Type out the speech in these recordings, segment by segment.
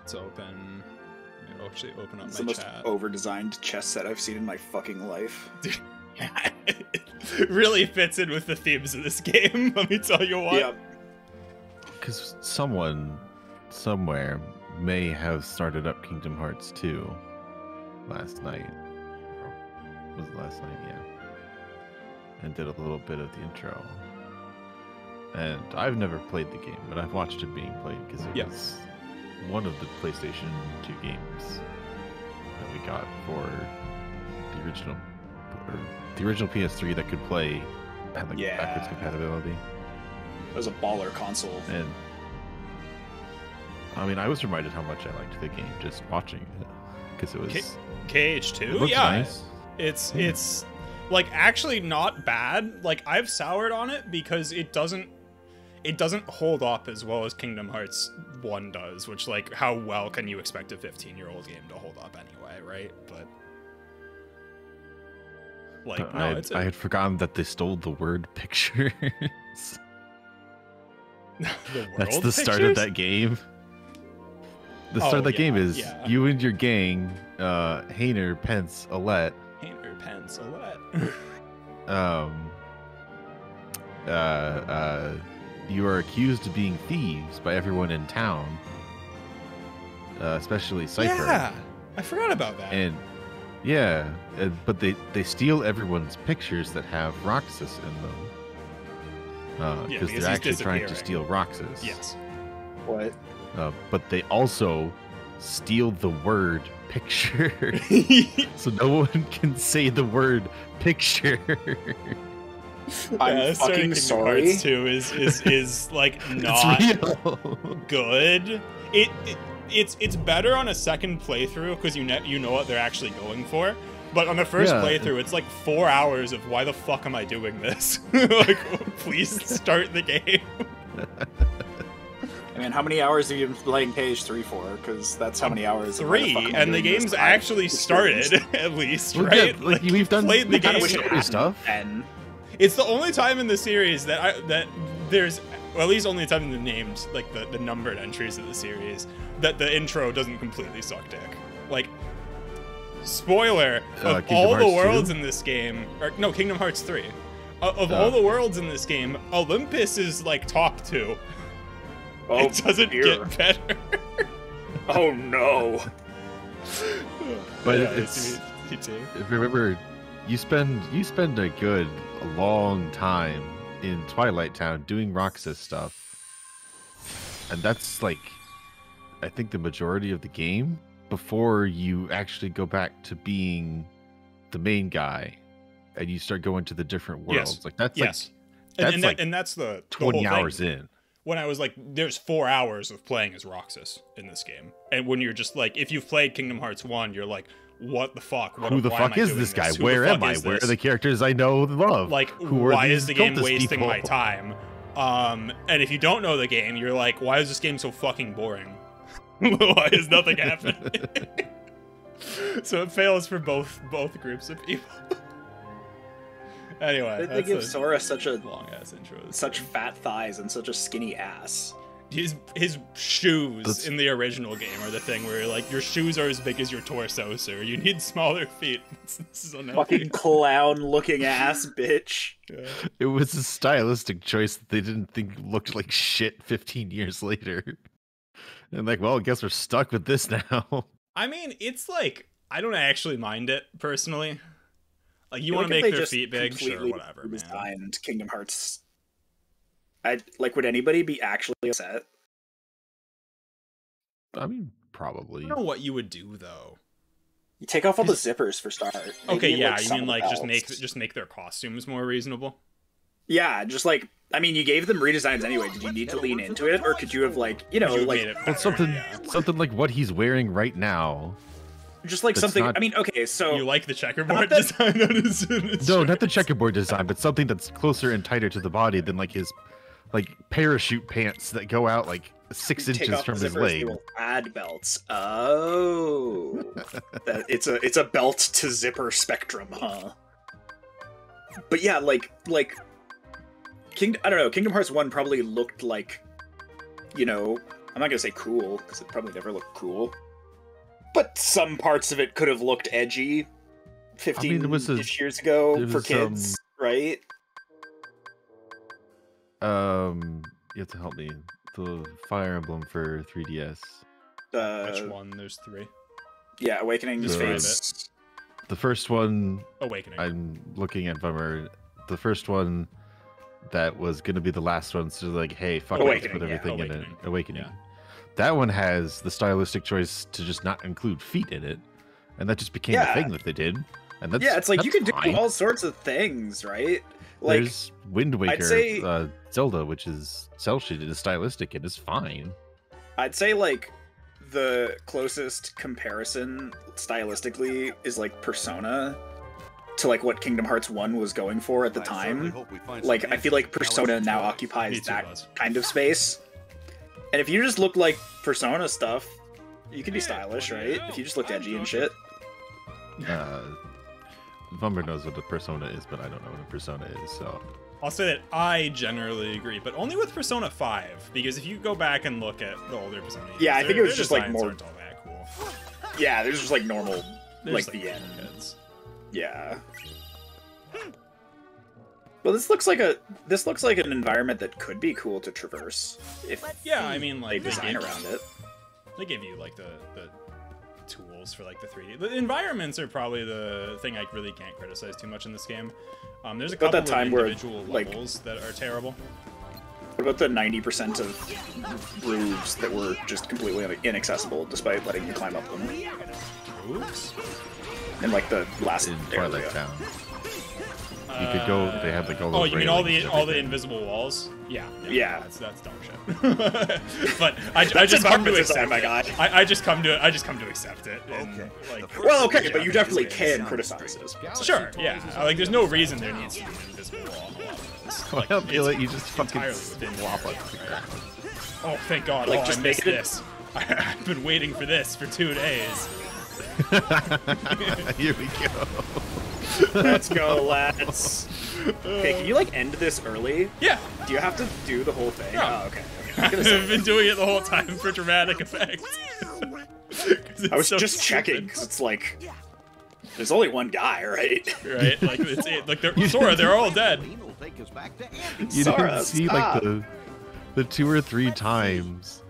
Let's open. I'll actually open up It's my the most chat. over-designed chess set I've seen in my fucking life. It really fits in with the themes of this game. Let me tell you what. Yeah. Because someone, somewhere, may have started up Kingdom Hearts 2 last night. Or was it last night? Yeah. And did a little bit of the intro. And I've never played the game, but I've watched it being played because it was one of the PlayStation 2 games that we got for the original PS3 that could play had like backwards compatibility. It was a baller console. And I mean, I was reminded how much I liked the game just watching it because it was KH2. Yeah, nice. It's like actually not bad. Like I've soured on it because it doesn't hold up as well as Kingdom Hearts 1 does, which like how well can you expect a 15-year-old game to hold up anyway, right? But like no, I had forgotten that they stole the word pictures. That's the start of that game. The start of that game is you and your gang, Hayner, Pence, Alette. Hayner, Pence, Alette. You are accused of being thieves by everyone in town, especially Cypher. Yeah, I forgot about that. And but they steal everyone's pictures that have Roxas in them. Because they're actually trying to steal Roxas. Yes. What? But they also steal the word picture. So no one can say the word picture. I'm fucking sorry. Hearts 2 is like not good. It's better on a second playthrough because you know what they're actually going for. But on the first playthrough, it's like 4 hours of why the fuck am I doing this? Like, please start the game. I mean, how many hours have you been playing KH3 for? Because that's how many hours. 3, and the game's actually started at least, right? Yeah, like we've done played the game stuff. And it's the only time in the series that there's, well, at least only time in the named, like the numbered entries of the series, that the intro doesn't completely suck dick. Like, spoiler, of all the worlds in this game, or no, Kingdom Hearts 3. Of all the worlds in this game, Olympus is like top 2. Oh, it doesn't get better. Oh no. But it's remember, you spend a long time in Twilight Town doing Roxas stuff, and that's like, I think the majority of the game before you actually go back to being the main guy, and you start going to the different worlds. Yes. Like that's and that's the 20 whole hours thing. in. When I was like, there's 4 hours of playing as Roxas in this game. And when you're just like, if you've played Kingdom Hearts 1, you're like, what the fuck? Who the fuck is this guy? Where am I? Where are the characters I know and love? Like, why is the game wasting my time? And if you don't know the game, you're like, why is this game so fucking boring? Why is nothing happening? So it fails for both groups of people. Anyway, they give Sora such a long ass intro. Such fat thighs and such a skinny ass. His shoes in the original game are the thing where like your shoes are as big as your torso, sir. You need smaller feet. This is unhealthy. Fucking clown-looking ass, bitch. Yeah. It was a stylistic choice that they didn't think looked like shit 15 years later. And like, well, I guess we're stuck with this now. I mean, it's like, I don't actually mind it personally. Like, you want to make their feet big, sure, whatever, man. Designed Kingdom Hearts. Would anybody be actually upset? I mean, probably. I don't know what you would do though. You take off all the zippers for start. Okay, yeah, you mean like just make their costumes more reasonable? Yeah, just like, I mean, you gave them redesigns anyway. Did you need to lean into it, or could you have like, you know, like something like what he's wearing right now? Just like something. I mean, okay, so you like the checkerboard design on his no, not the checkerboard design, but something that's closer and tighter to the body than like his parachute pants that go out like 6 inches from his leg. Add belts. Oh, it's a belt to zipper spectrum, huh? But yeah, like I don't know. Kingdom Hearts 1 probably looked like, you know, I'm not gonna say cool, because it probably never looked cool. But some parts of it could have looked edgy 15-ish years ago for kids, right? You have to help me. The Fire Emblem for 3DS. Which one? There's 3. Yeah, Awakening Just Fates. The first one... Awakening. I'm looking at Bummer. The first one that was going to be the last one, so like, hey, fuck it, let's put everything in it. Awakening. Yeah. That one has the stylistic choice to just not include feet in it. And that just became the thing that they did. And that's, it's like you can do all sorts of things, right? Like, there's Wind Waker, I'd say, Zelda, which is cel-shaded, is stylistic, and is fine. I'd say, like, the closest comparison stylistically is, like, Persona to, like, what Kingdom Hearts 1 was going for at the time. Like, I feel like Persona now occupies that kind of space. And if you just look like Persona stuff, you can be stylish, right? If you just look edgy and shit. Vumber knows what a Persona is, but I don't know what a Persona is, so... I'll say that I generally agree, but only with Persona 5, because if you go back and look at the older Persona games, I think it was just, like, more... aren't all that cool. Yeah, there's just, like, normal, like, the end. Kids. Yeah. Well, this looks like an environment that could be cool to traverse. I mean, like, they design around it. They give you, like, the tools for, like, the 3D. The environments are probably the thing I really can't criticize too much in this game. There's a couple of individual levels that are terrible. What about the 90% of roofs that were just completely inaccessible despite letting you climb up them? Roofs? In, like, the last Twilight Town. You could go. They have like all. Oh, you mean all the invisible walls? Yeah. That's dumb shit. But I just come to accept it. I just come to accept it. And, okay. Like, well, okay, but you definitely can criticize this. Sure. Yeah. Like, there's no reason there needs to be an invisible wall on a lot of this. Like, I feel like you just fucking flop on the ground. Oh, thank God! Like, just make this. I've been waiting for this for 2 days. Here we go. Let's go, lads. Hey, can you, like, end this early? Yeah. Do you have to do the whole thing? No. Oh, okay. I've been doing it the whole time for dramatic effect. I was so just checking, because it's like... There's only one guy, right? Right? Like, Sora, they're all dead. You didn't see, like, the 2 or 3 times.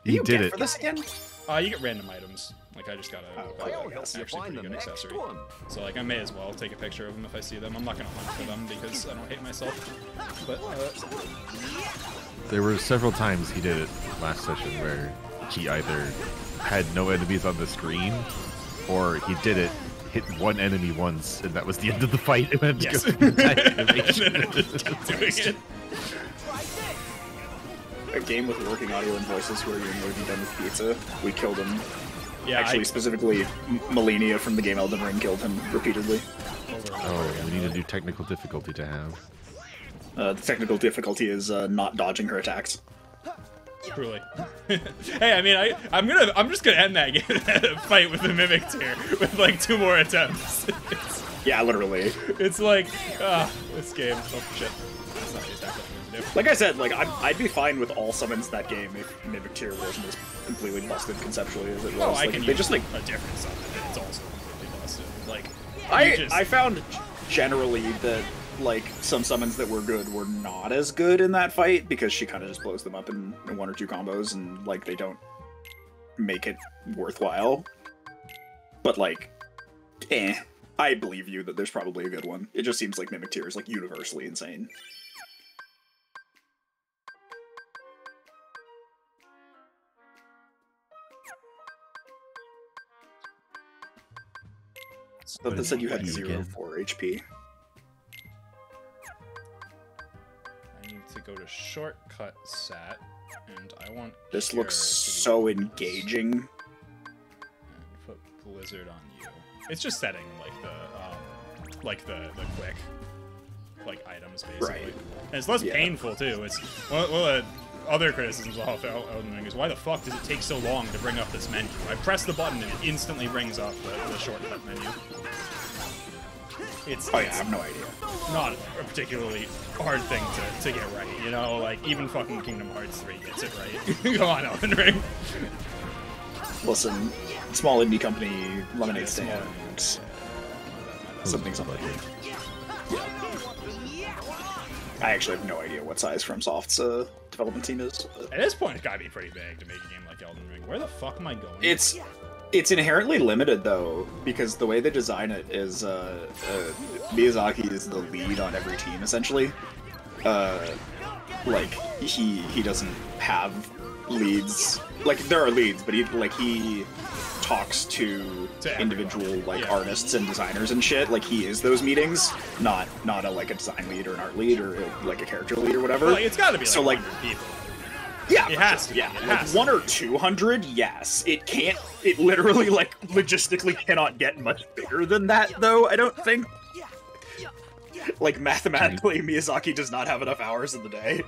He did it. For this again? You get random items. Like, I just got actually pretty good accessory. So, like, I may as well take a picture of them if I see them. I'm not gonna hunt for them because I don't hate myself. But there were several times he did it last session where he either had no enemies on the screen, or he did it, hit one enemy once, and that was the end of the fight. And then yes. Just kept doing it. A game with working audio and voices where you're going to be done with pizza. We killed him. Yeah, actually, specifically, Melania from the game Elden Ring killed him repeatedly. Oh, we need a new technical difficulty to have. The technical difficulty is not dodging her attacks. Truly. Hey, I mean, I'm just gonna end that fight with the Mimic Tear with like 2 more attempts. Yeah, literally. It's like, this game. Oh shit. That's not exactly what I'm gonna do. Like I said, like I'd be fine with all summons in that game if Mimic Tear wasn't as completely busted conceptually as it was. Oh, like, I can they use just like a different summon, and it's also completely busted. Like, I found generally that like some summons that were good were not as good in that fight because she kind of just blows them up in 1 or 2 combos and like they don't make it worthwhile. But like, I believe you that there's probably a good one. It just seems like Mimic Tear is like universally insane. But that said you had 0 4 HP. I need to go to shortcut sat, and I want. This looks so engaging. And put Blizzard on you. It's just setting like the quick items basically. Right. And it's less painful too. It's one of the other criticisms I'll have Elden Ring is why the fuck does it take so long to bring up this menu? I press the button and it instantly brings up the shortcut menu. It's I have no idea. not a particularly hard thing to get right, you know? Like, even fucking Kingdom Hearts 3 gets it right. Come on, Elden Ring. Listen, small indie company, lemonade stand, something. I actually have no idea what size FromSoft's development team is. At this point, it's gotta be pretty big to make a game like Elden Ring. Where the fuck am I going? It's inherently limited though, because the way they design it is Miyazaki is the lead on every team essentially. Like he doesn't have leads. Like there are leads, but he talks to individual like artists and designers and shit. Like he is those meetings, not a design lead or an art lead or like a character lead or whatever. Well, it's got to be like so 100 people. Yeah, it has to. Yeah, like 100 or 200. Yes, it can't. It literally like logistically cannot get much bigger than that, though. I don't think. Like mathematically, Miyazaki does not have enough hours in the day.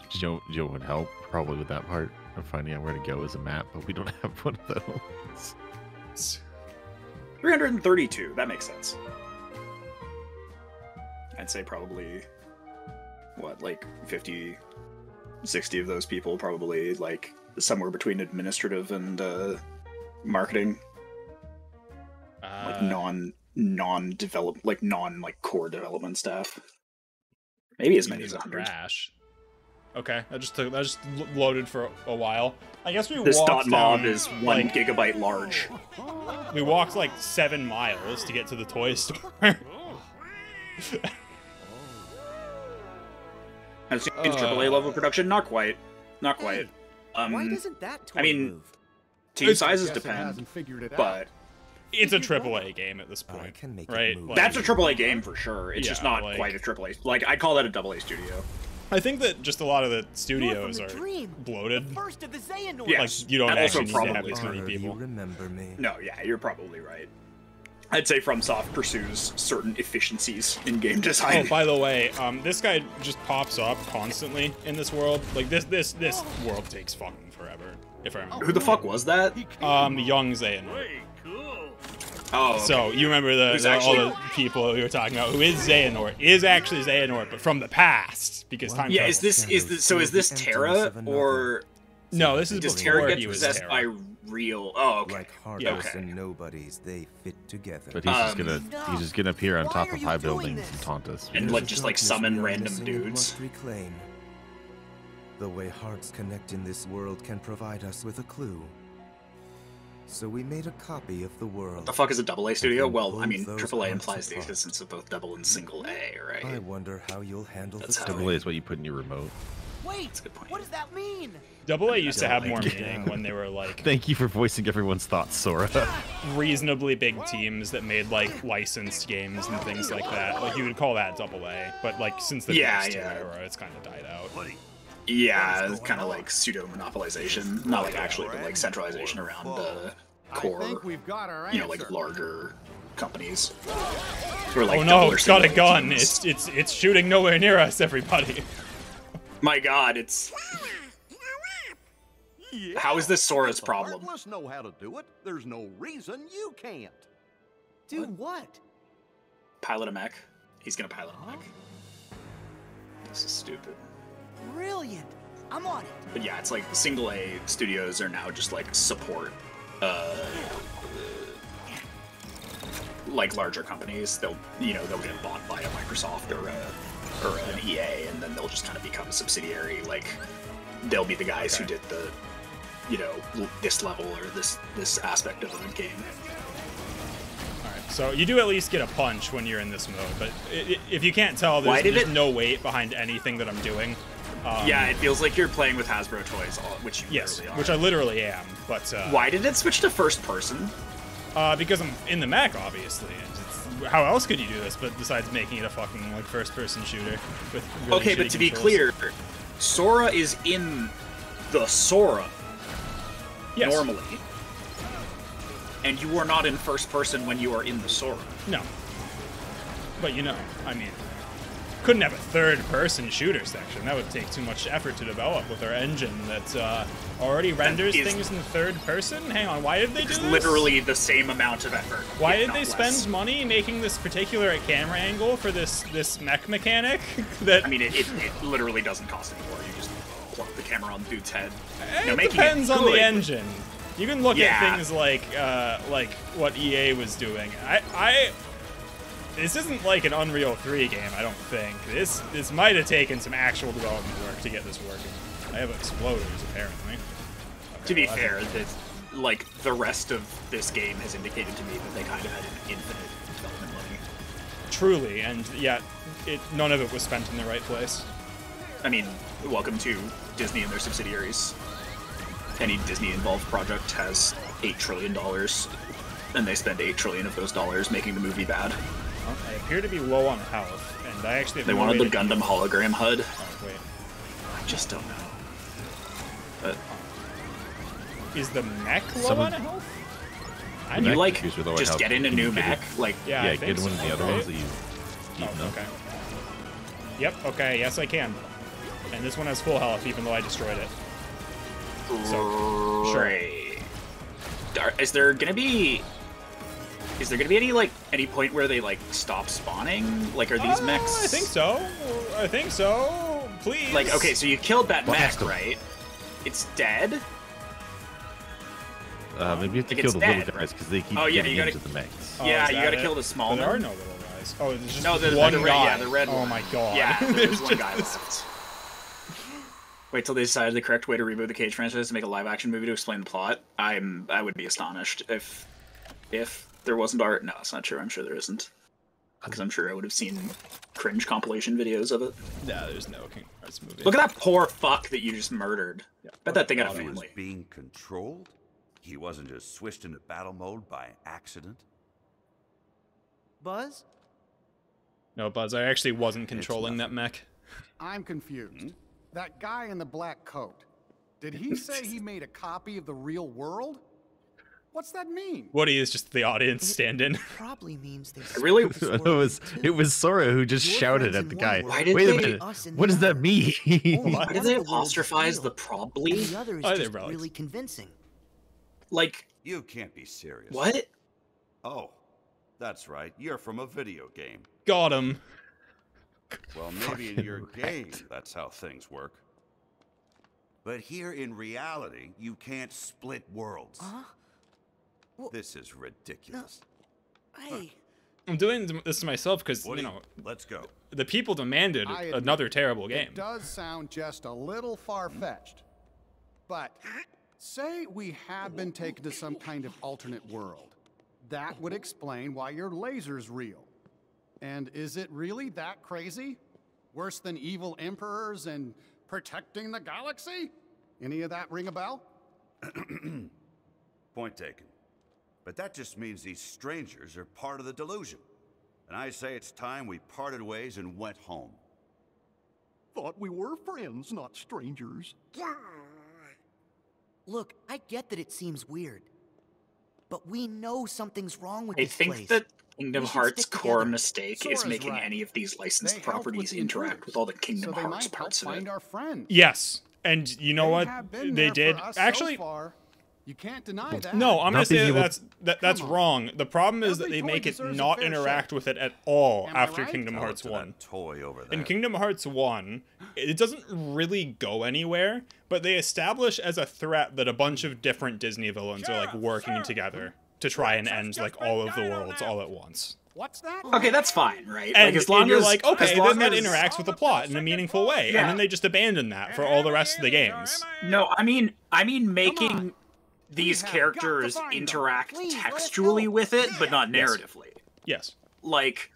Joe would help probably with that part of finding out where to go as a map, but we don't have one of those. 332. That makes sense. I'd say probably what, like 50, 60 of those people probably like somewhere between administrative and marketing, like non-develop, like core development staff. Maybe as many as 100. Crash. Okay, that just loaded for a while. I guess we this walked .mob down, is 1 gigabyte large. We walked like 7 miles to get to the toy store. Has it AAA level production? Not quite. Not quite. Why doesn't that toy I mean, move? team sizes depend, but it's a AAA game at this point, right? Like, that's a AAA game for sure. It's just not like, quite a AAA. Like I'd call that a AA studio. I think that just a lot of the studios are bloated. Yes, like you don't also actually need to have this many people. Remember me? No, yeah, you're probably right. I'd say FromSoft pursues certain efficiencies in game design. Oh, by the way, this guy just pops up constantly in this world. Like this world takes fucking forever. If I remember. Who the fuck was that? Young Xehanort. Oh, okay. So you remember all the people we were talking about? Who is Xehanort? Is actually Xehanort, but from the past because time. Yeah, travel. is this Terra or no? This is does before Terra he get was possessed Terra. by real? Oh, okay. Like heartless okay. and nobodies, they fit together. But he's just gonna appear on top of high buildings and taunt us. And like just like summon random dudes. Reclaim. The way hearts connect in this world can provide us with a clue. So we made a copy of the world. The fuck is a AA studio? Well, I mean, AAA implies the existence of both double and single A, right? I wonder how you'll handle That's the how AA is what you put in your remote. Wait, That's a good point. what does that mean? AA used to have more Like- meaning when they were like Thank you for voicing everyone's thoughts, Sora. reasonably big teams that made like licensed games and things like that. Like you would call that AA, but like since the PS2 era, it's kind of died out. Yeah, it's kind of like pseudo monopolization, not like actually, but like centralization around core, you know, like larger companies. Or, like, Oh double no, or it's got a single gun. teams. It's shooting nowhere near us, everybody. My God, it's. How is this Sora's problem? Let's know how to do it. There's no reason you can't. Do what? Pilot a mech. He's gonna pilot a mech. This is stupid. Brilliant. I'm on it. But yeah, it's like single A studios are now just like support, like larger companies. They'll get bought by a Microsoft or an EA, and then they'll just kind of become a subsidiary. Like they'll be the guys who did the, this level or this aspect of the game. Alright, so you do at least get a punch when you're in this mode, but if you can't tell, there's no weight behind anything that I'm doing. Yeah, it feels like you're playing with Hasbro toys, which you yes, literally are. which I literally am. But why did it switch to first person? Because I'm in the mech, obviously. How else could you do this, but besides making it a fucking like first-person shooter with really okay, but shitty to be controls? clear, Sora is in the Sora Yes. normally, and you are not in first person when you are in the Sora. No. But I mean, couldn't have a third-person shooter section. That would take too much effort to develop with our engine that already renders things in third person. Hang on, why did they do this? Literally the same amount of effort. Why did they spend money making this particular camera angle for this mech mechanic? That I mean, it literally doesn't cost any more. You just plug the camera on the dude's head. it depends on the engine. You can look at things like what EA was doing. This isn't like an Unreal 3 game, I don't think. This might have taken some actual development work to get this working. I have exploders, apparently. Okay, to be fair, like the rest of this game has indicated to me that they kind of had infinite development money. Truly, and yet none of it was spent in the right place. I mean, welcome to Disney and their subsidiaries. Any Disney-involved project has $8 trillion, and they spend $8 trillion of those dollars making the movie bad. Well, I appear to be low on health, and I actually have They wanted the Gundam hologram HUD. Oh, wait. I just don't know. But Is the mech low on health? can you, like, just get in a new mech? Like, yeah, get one of the other ones that you keep them. Okay. Yep, okay, yes I can. And this one has full health, even though I destroyed it. So, sure. Is there gonna be any point where they like stop spawning? Like, are these mechs? I think so. I think so. Please. Like, okay, so you killed that mech, right? It's dead. Maybe you have to kill the little guys because they keep getting into the mechs. Yeah, you gotta kill the small There one. are no little guys. Oh, there's just No, one the guy. yeah, the red one. Oh my god. Yeah, there's one guy left. Wait till they decided the correct way to reboot the Cage franchise to make a live-action movie to explain the plot. I would be astonished if there wasn't art. No, it's not true. I'm sure there isn't. Because I'm sure I would have seen cringe compilation videos of it. No, there's no Kingdom Hearts movie. Look at that poor fuck that you just murdered. Yeah, Bet that thing had a He was family. being controlled? He wasn't just switched into battle mode by accident? Buzz? No, Buzz, I actually wasn't controlling that mech. I'm confused. That guy in the black coat, did he say he made a copy of the real world? What's that mean? Woody is just the audience stand-in. Probably means they Really? it was Sora who just shouted at the guy. Why did Wait a they- minute. What does that mean? Why did they apostrophize the probably? And the other is Oh, they're just relics. really convincing. Like, You can't be serious. what? Oh, that's right. You're from a video game. Got him. Well, maybe in your game, that's how things work. But here in reality, you can't split worlds. Huh? Well, This is ridiculous. hey, I'm doing this to myself because, Woody, you know, let's go. the people demanded I admit, another terrible game. It does sound just a little far-fetched. But say we have been taken to some kind of alternate world. That would explain why your laser's real. And is it really that crazy? Worse than evil emperors and protecting the galaxy? Any of that ring a bell? Point taken. But that just means these strangers are part of the delusion. And I say it's time we parted ways and went home. Thought we were friends, not strangers. look, I get that it seems weird. But we know something's wrong with I this think place. that Kingdom We should Hearts' stick core together. mistake is Sora's making right. any of these licensed They helped with properties the interact intruders, with all the Kingdom so they Hearts might help parts of find it. our friends. Yes, and you know They what? have been They there did for us actually. So far. You can't deny that. No, I'm gonna Not say being that able- that's Come on. wrong. The problem is that Every they toy make it deserves a not fair interact shake. with it at all Am I after right? Kingdom Tell it Hearts to 1. that toy over there. In Kingdom Hearts 1, it doesn't really go anywhere, but they establish as a threat that a bunch of different Disney villains are like working together to try and end like all of the worlds all at once. What's that? Okay, that's fine, right? And, like, as long and you're as, like, as okay, long that as- interacts with the plot in a meaningful way, Yeah. and then they just abandon that for all the rest of the games. No, I mean making these have characters got to find them. interact Please, let us textually know. with it, but not narratively. Yes. Like,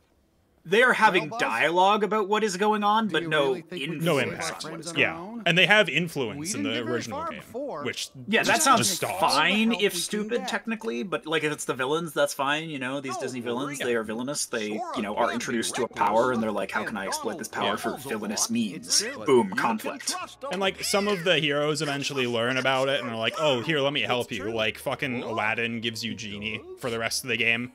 they are having Buzz, dialogue about what is going on, do but you no really think we can No save impact. our friends on Yeah, our own? and they have We influence in didn't the get very original far game, before. which Yeah, that just sounds stops. fine help we if can stupid get. technically, but like if it's the villains, that's fine. You know, these Disney villains, they are villainous. They, you know, are introduced to a power, and they're like, how can I exploit this power for villainous means? Boom, conflict. And like some of the heroes eventually learn about it and are like, oh, here, let me help you. Like fucking Aladdin gives you Genie for the rest of the game.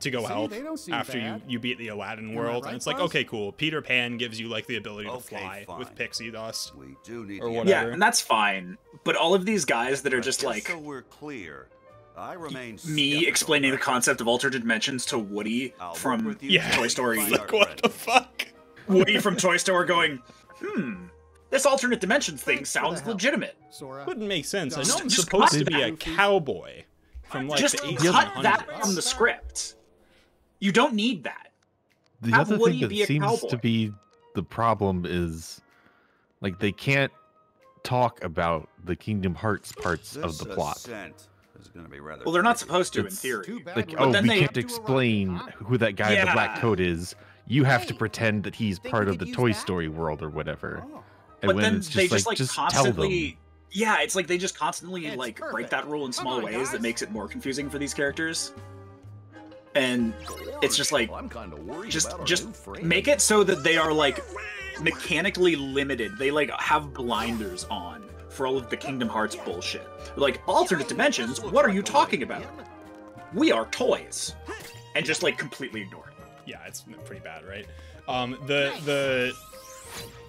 to go help they don't seem after bad. you beat the Aladdin Am I world, right, and it's like, Buzz? okay, cool. Peter Pan gives you like the ability to Okay, fly with fine. pixie dust. We do need Or to whatever. Yeah, and that's fine. But all of these guys that are But just like so we're clear, I remain me skeptical. explaining the concept of alternate dimensions to Woody I'll work from with you Yeah. to Toy Story. find Like, our what friend. the fuck? Woody from Toy Story going, this alternate dimensions thing Thanks for sounds the help. legitimate. Sora. Wouldn't make sense. I know Just I'm cut supposed to that. be a cowboy from like Just the cut 1800s. that from the script. You don't need that. The Have other Woody thing be that a seems cowboy. to be the problem is, like, they can't talk about the Kingdom Hearts parts of This the plot. ascent is gonna be rather Well, they're not tricky. supposed to in It's theory. Too bad Like, we oh, don't then we they- can't explain who that guy in the black Yeah. coat is. You have to Hey, pretend that he's think part we of the could use Toy that? Story world or whatever. Oh. And But when then it's they just like, just tell them. constantly. Yeah, it's like they just constantly It's like break perfect. that rule in Come small on, ways guys. that makes it more confusing for these characters. And it's just like I'm kind of worried just about our just new friend. make it so that they are like mechanically limited. They like have blinders on for all of the Kingdom Hearts bullshit. Like alternate dimensions, what are you talking about? We are toys. And just like completely ignore it. Yeah, it's pretty bad, right? The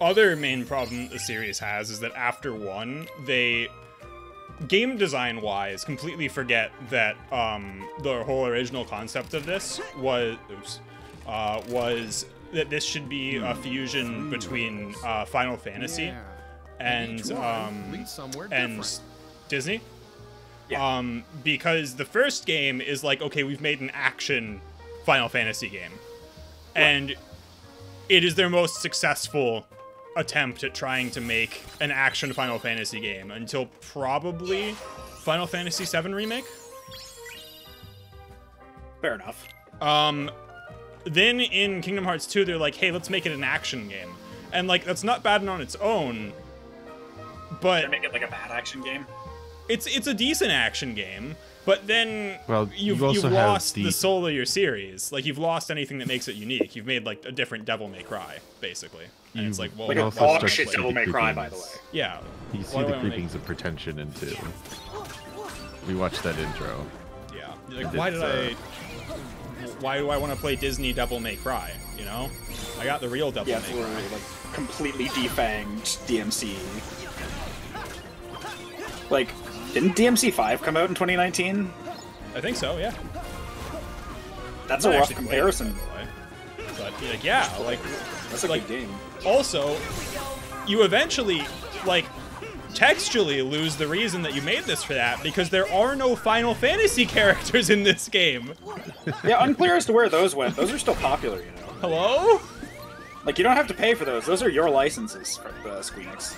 other main problem the series has is that after one, they game design wise completely forget that the whole original concept of this was that this should be a fusion between Final Fantasy Yeah. and Each one leads somewhere and different. Disney. Yeah. Because the first game is like, okay, we've made an action Final Fantasy game. And it is their most successful attempt at trying to make an action Final Fantasy game until probably Final Fantasy VII Remake. Fair enough. Then in Kingdom Hearts 2, they're like, hey, let's make it an action game. And like, that's not bad on its own, but They make it like a bad action game. it's a decent action game. But then Well, you've you also have lost the- the soul of your series. Like, you've lost anything that makes it unique. You've made, like, a different Devil May Cry, basically. And it's like, well, Like You a also dog start shit to see Devil the May Cry, by the way. creepings. yeah. You see Why the do I wanna creepings of pretension into. We watched that intro. Yeah. Like, It's, why do I want to play Disney Devil May Cry, you know? I got the real Devil Yeah, May for Cry. like completely defanged DMC. Like, didn't DMC 5 come out in 2019? I think so, yeah. That's a Not rough actually comparison. played it, by the way. But, like, yeah, like, That's a like, good game. also, you eventually, like, textually lose the reason that you made this for that, because there are no Final Fantasy characters in this game. Yeah, unclear as to where those went. Those are still popular, you know. Hello? Like, you don't have to pay for those. Those are your licenses for the Squeenix.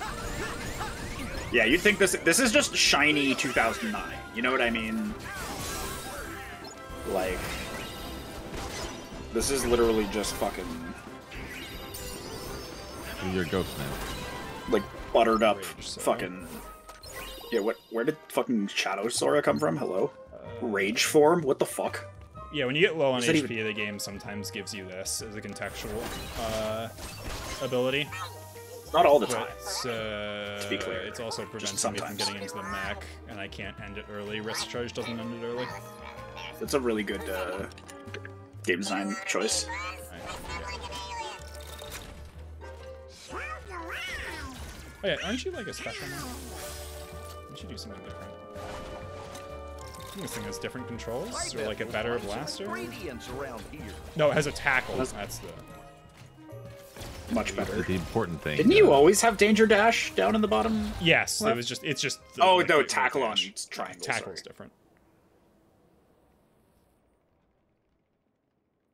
Yeah, you'd think this is just shiny 2009. You know what I mean? Like, this is literally just fucking You're a ghost now. like buttered up Rage Sora. fucking. Yeah, what? Where did fucking Shadow Sora come from? Hello, Rage form? What the fuck? Yeah, when you get low on Is that HP, even- the game sometimes gives you this as a contextual ability. Not all the time. But be clear, it's also preventing me from sometimes. getting into the mech, and I can't end it early. Risk charge doesn't end it early. It's a really good game design choice. Oh yeah, aren't you like a special now? Aren't you do something different? I think this thing has different controls, or like a better blaster? Radiance around here. No, it has a tackle. That's the... Much better. The important thing. Didn't you always have Danger Dash down in the bottom? Yes, What? it was just, it's just... the- Oh, like, no, the tackle on dash. triangle, Tackle's sorry. different.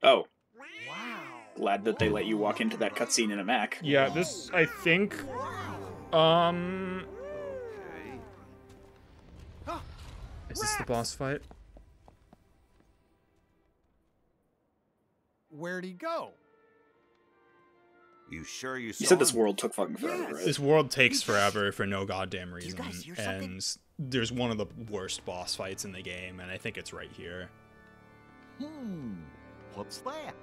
Oh. Wow. Glad that they let you walk into that cutscene in a mech. Yeah, this, I think... Is this the boss fight? Where'd he go? You sure you saw You said this him? world took fucking forever, right? This world takes forever for no goddamn reason, guys hear something? and there's one of the worst boss fights in the game, and I think it's right here. What's that?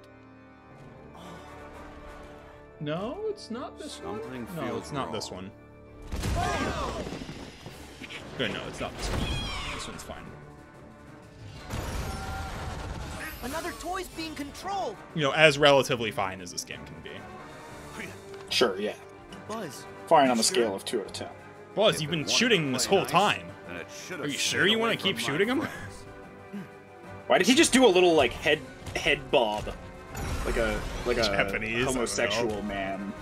No, it's not this Something one. No, feels it's not this wrong. one. Good, no, it's not this one. This one's fine. Another toy's being controlled. You know, as relatively fine as this game can be. Sure, yeah. Buzz. Fine on a scale of 2 out of 10. Buzz, you've been shooting this whole time. Are you sure you want to keep shooting him? Why did he just do a little like head bob, like a Japanese, homosexual man?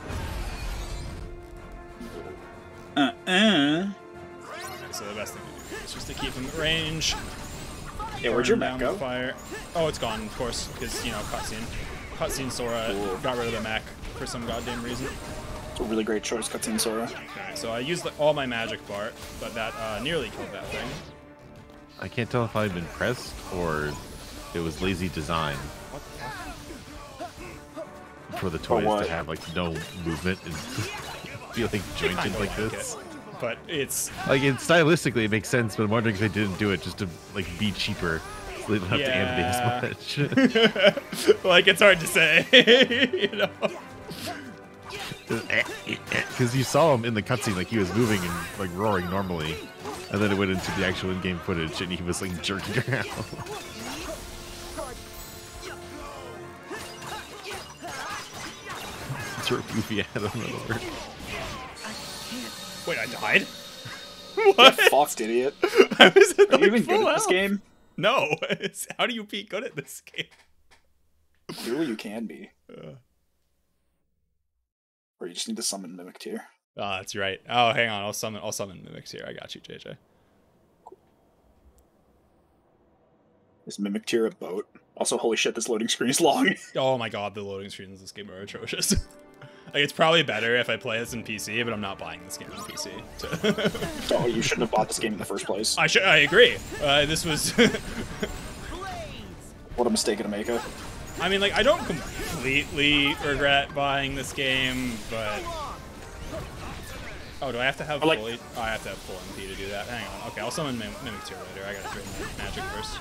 So the best thing to do is just to keep him at range. Yeah, where'd your Burn mech down go? the fire. Oh, it's gone, of course, because, you know, cutscene. Cutscene Sora got rid of the mech for some goddamn reason. It's a really great choice, cutscene Sora. Okay, so I used all my magic part, but that nearly killed that thing. I can't tell if I've been pressed or it was lazy design for the toys to have like no movement and feel like jointed like this. But it's like stylistically it makes sense, but I'm wondering if they didn't do it just to like be cheaper, so they don't have to animate as much. Like it's hard to say, you know. Because you saw him in the cutscene, like he was moving and like roaring normally, and then it went into the actual in-game footage, and he was like jerking around. Throw goofy at him. Wait, I died? What? You fucked, idiot. I was at, Are you even good at this game? No. How do you be good at this game? Clearly you can be. Or you just need to summon Mimic Tier. Oh, that's right. Oh, hang on. I'll summon Mimic Tier. I got you, JJ. Is Mimic Tier a boat? Also, holy shit, this loading screen is long. Oh my god, the loading screens in this game are atrocious. Like, it's probably better if I play this in PC, but I'm not buying this game on PC. So. Oh, you shouldn't have bought this game in the first place. I agree. This was... What a mistake to make it. I mean, like, I don't completely regret buying this game, but... Oh, do I have to have like... fully... Oh, I have to have full MP to do that. Hang on. Okay, I'll summon Mimic Tier later. I gotta drain my magic first.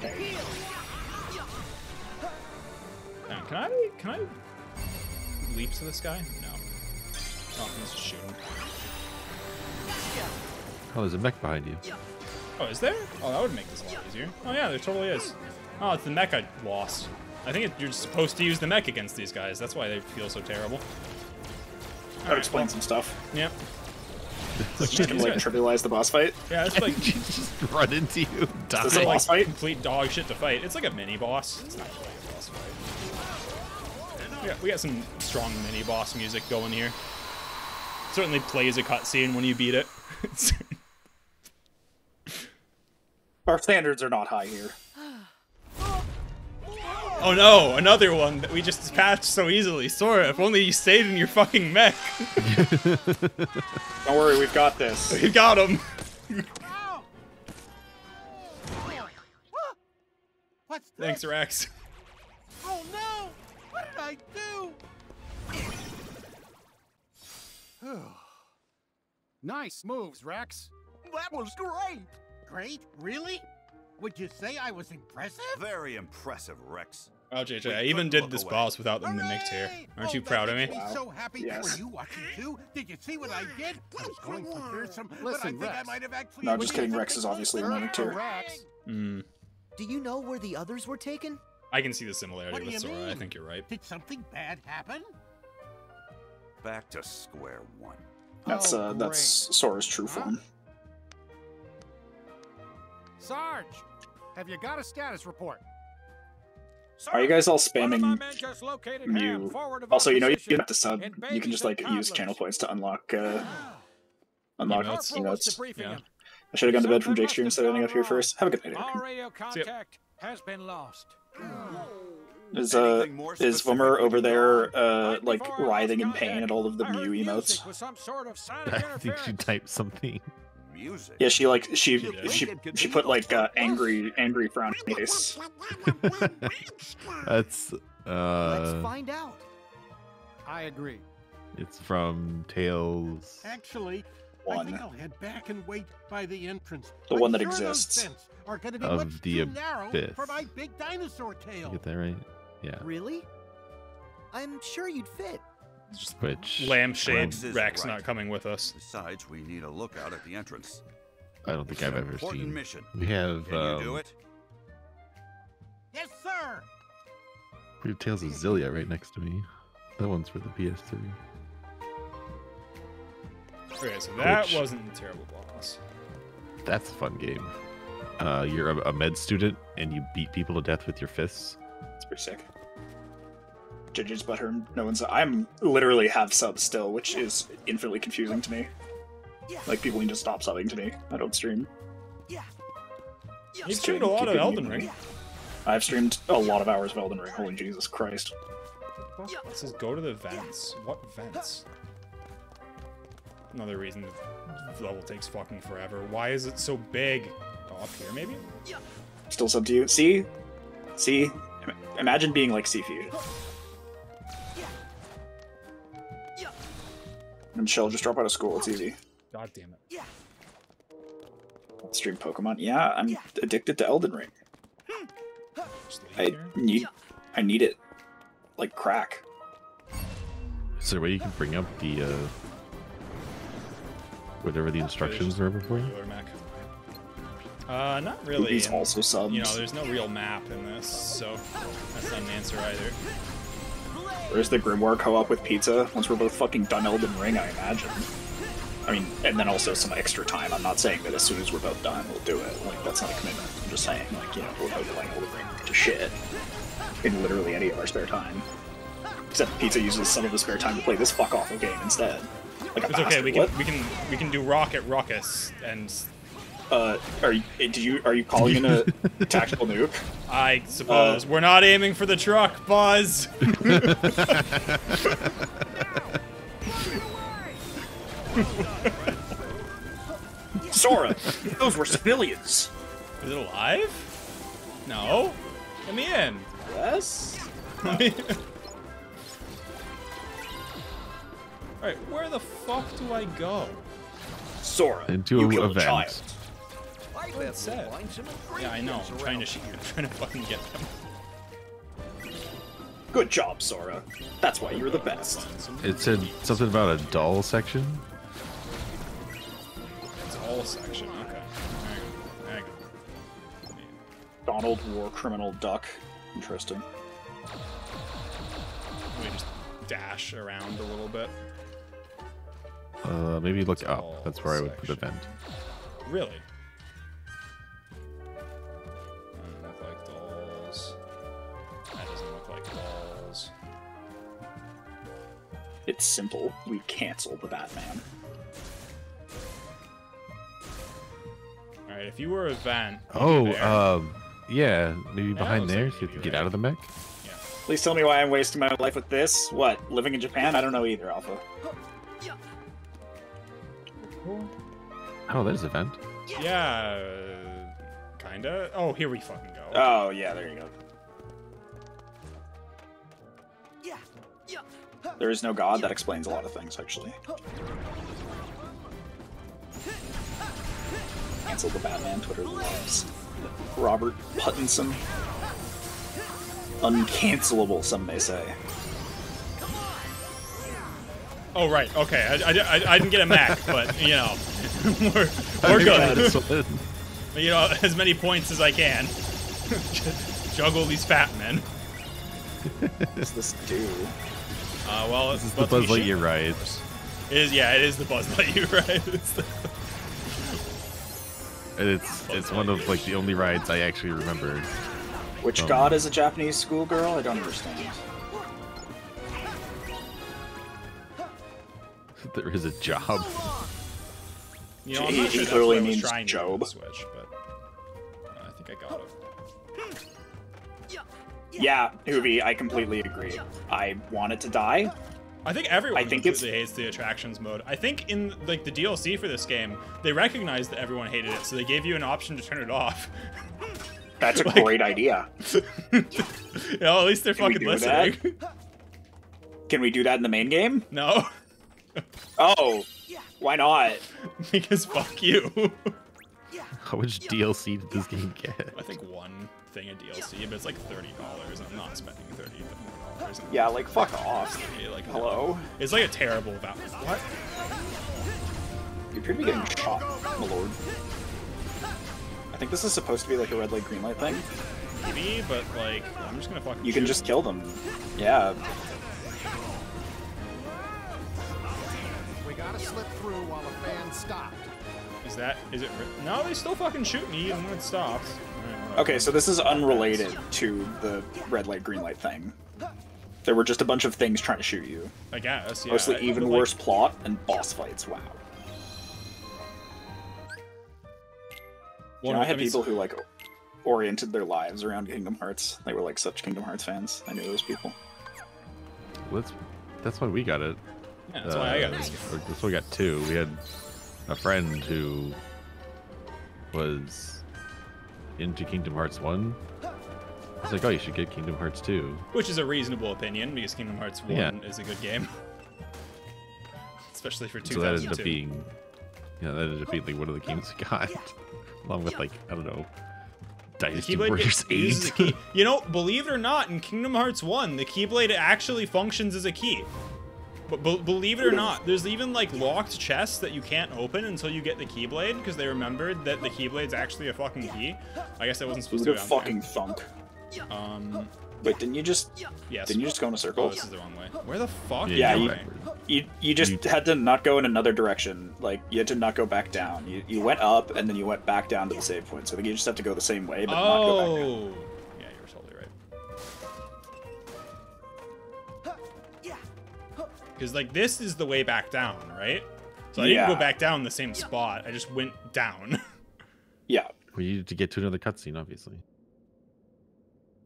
Okay. Now, can I leap to this guy? No. Oh, he's just shooting. Oh, there's a mech behind you. Oh, is there? Oh, that would make this a lot easier. Oh yeah, there totally is. Oh, it's the mech I lost. I think you're supposed to use the mech against these guys. That's why they feel so terrible. That would explain some stuff. Yep. Like, just gonna like trivialize the boss fight. Yeah, it's like just run into you. Die. Is this a boss fight? Complete dog shit to fight. It's like a mini boss. It's not really a boss fight. We got some strong mini boss music going here. Certainly plays a cutscene when you beat it. Our standards are not high here. Oh no, another one that we just dispatched so easily. Sora, if only you stayed in your fucking mech. Don't worry, we've got this. We got him. What's Thanks, this? Rex. Oh no! What did I do? Nice moves, Rex. That was great. Great? Really? Would you say I was impressive? Very impressive, Rex. Oh, JJ, I even did this boss without the Mimic Tier. Aren't you proud of me? Wow. So happy. Yes. Were you watching too? Did you see what I did? I was going for fearsome, but I Listen, think I Rex. might have actually. No, I'm just kidding. Rex is obviously a Mimic Tier. Rex. Mm. Do you know where the others were taken? I can see the What similarity do with you Sora. mean? I think you're right. Did something bad happen? Back to square one. That's Oh, that's Sora's true Huh? form. Sarge, have you got a status report? Are you guys all spamming Mew? Also, you know you don't have to sub. You can just like use channel points to unlock Emotes. emotes. Yeah. I should have gone to bed from Jake's stream instead of ending up here first. Have a good night. All Anakin. radio contact has been lost. Is Vummer over there like writhing in pain at all of the Mew emotes? I think she typed something. Music. Yeah, she like she put like angry frown face. That's Let's find out. I agree. it's from Tales. Actually, I One. think I'll head back and wait by the entrance. The I'm one that sure those exists. vents are gonna be Of much the too narrow abyss. for my big dinosaur tail. You get that right? Yeah. Really? I'm sure you'd fit. Which Lampshade Rex is Rex right. not coming with us. Besides, we need a lookout at the entrance. I don't think I've ever Important seen. mission. We have Can you do it? Yes, sir. Weird Tales of Zillia right next to me. That one's for the PS3. Okay, so that wasn't a terrible boss. That's a fun game. You're a med student and you beat people to death with your fists. It's pretty sick. Judges Butthurt, no one's. I'm literally have subs still, which is infinitely confusing to me. Like, people need to stop subbing to me. I don't stream. You've streamed a lot of Elden Ring. I've streamed a lot of hours of Elden Ring. Holy Jesus Christ. It says go to the vents. What vents? Another reason the level takes fucking forever. Why is it so big? Oh, up here, maybe? Still sub to you. See? See? Imagine being like Seafood. And chill, just drop out of school. It's easy. God damn it. Stream Pokemon. Yeah, I'm addicted to Elden Ring. I need it like crack. Is there a way you can bring up the whatever the instructions are for you? Not really. He's also subbed. You know, there's no real map in this, so that's not an answer either. Where's the Grimoire co-op with pizza? Once we're both fucking done Elden Ring, I imagine. I mean, and then also some extra time. I'm not saying that as soon as we're both done, we'll do it. Like, that's not a commitment. I'm just saying, like, you know, we'll both playing Elden Ring to shit in literally any of our spare time. Except pizza uses some of the spare time to play this fuck off of game instead. Like a it's okay. bastard. We can do Rocket Ruckus and. Are you calling in a tactical nuke? I suppose we're not aiming for the truck, Buzz. Sora, those were civilians. Is it alive? No. Let me in. Yes. Alright, where the fuck do I go? Sora, into you a killed a vent. child. It said. Yeah, I know. I'm trying to fucking get them. Good job, Sora. That's why you're the best. It said something about a doll section. Doll section. Okay. There you go. Donald War Criminal Duck. Interesting. Let me just dash around a little bit. Maybe look up. That's where I would put a vent. Really? Doesn't look like dolls. That doesn't look like dolls. It's simple. We cancel the Batman. Alright, if you were a vent. Yeah, maybe behind looks there like so you maybe can get right. out of the mech. Yeah. Please tell me why I'm wasting my life with this. What? Living in Japan? I don't know either, Alpha. Oh, there's a vent. Yeah, kinda. Oh, here we fucking go. Oh, yeah, there you go. There is no god. That explains a lot of things, actually. Cancel the Batman. Twitter loves Robert Pattinson. Uncancelable, some may say. Oh, right. Okay. I didn't get a Mac, but, you know, we're good. You know, as many points as I can. Juggle these fat men. What does this do? Well, This is the Buzz Lightyear ride. It is, yeah, it is the Buzz Lightyear ride. And it's one of like the only rides I actually remember. Which god is a Japanese schoolgirl? I don't understand. There is a job. You know, I'm not He sure clearly that's what I was means trying to do Job. on the Switch, but I think I got it. Yeah, Hoovie, I completely agree. I want it to die. I think everyone I think completely hates the attractions mode. I think in like the DLC for this game, they recognized that everyone hated it, so they gave you an option to turn it off. That's a great idea. You know, at least they're Can we fucking do listening. that? Can we do that in the main game? No, Oh, why not? because fuck you. How much DLC did this game get? I think one thing of DLC, but it's like $30. I'm not spending $30 more. Yeah, like fuck off. Like, Hello? It's like a terrible value. What? You appear to be getting shot, my lord. I think this is supposed to be like a red light, green light thing. maybe, but like, I'm just gonna fucking You can shoot just them. kill them. Yeah. We gotta slip through while the fan stopped. Is it? No, they still fucking shoot me even when it stops. Alright, Okay, so this is unrelated to the red light, green light thing. There were just a bunch of things trying to shoot you. I guess, yeah. Mostly even but, worse plot and boss fights. Wow. You know, I had people who like oriented their lives around Kingdom Hearts. They were like such Kingdom Hearts fans. I knew those people. That's why we got it. Yeah, that's why I got this. That's why we got 2. We had a friend who was into Kingdom Hearts 1. I was like, oh, you should get Kingdom Hearts 2. Which is a reasonable opinion, because Kingdom Hearts 1 is a good game. Especially for 2002. So that ended up being, that ended up being like one of the games we got. Along with, like, I don't know, Dynasty Warriors 8. You know, believe it or not, in Kingdom Hearts 1, the Keyblade actually functions as a key. But believe it or not, there's even like locked chests that you can't open until you get the Keyblade, because they remembered that the Keyblade's actually a fucking key. I guess I wasn't supposed to do it. Fucking thunk. Wait, didn't you just? Yes. Didn't you just go in a circle? Oh, this is the wrong way. Where the fuck? Yeah, you just had to not go in another direction. Like you had to not go back down. You went up and then you went back down to the save point. So I think you just have to go the same way, but not go back down. Yeah, you're totally right. Because like this is the way back down, right? So I didn't go back down the same spot. I just went down. Yeah. We needed to get to another cutscene, obviously.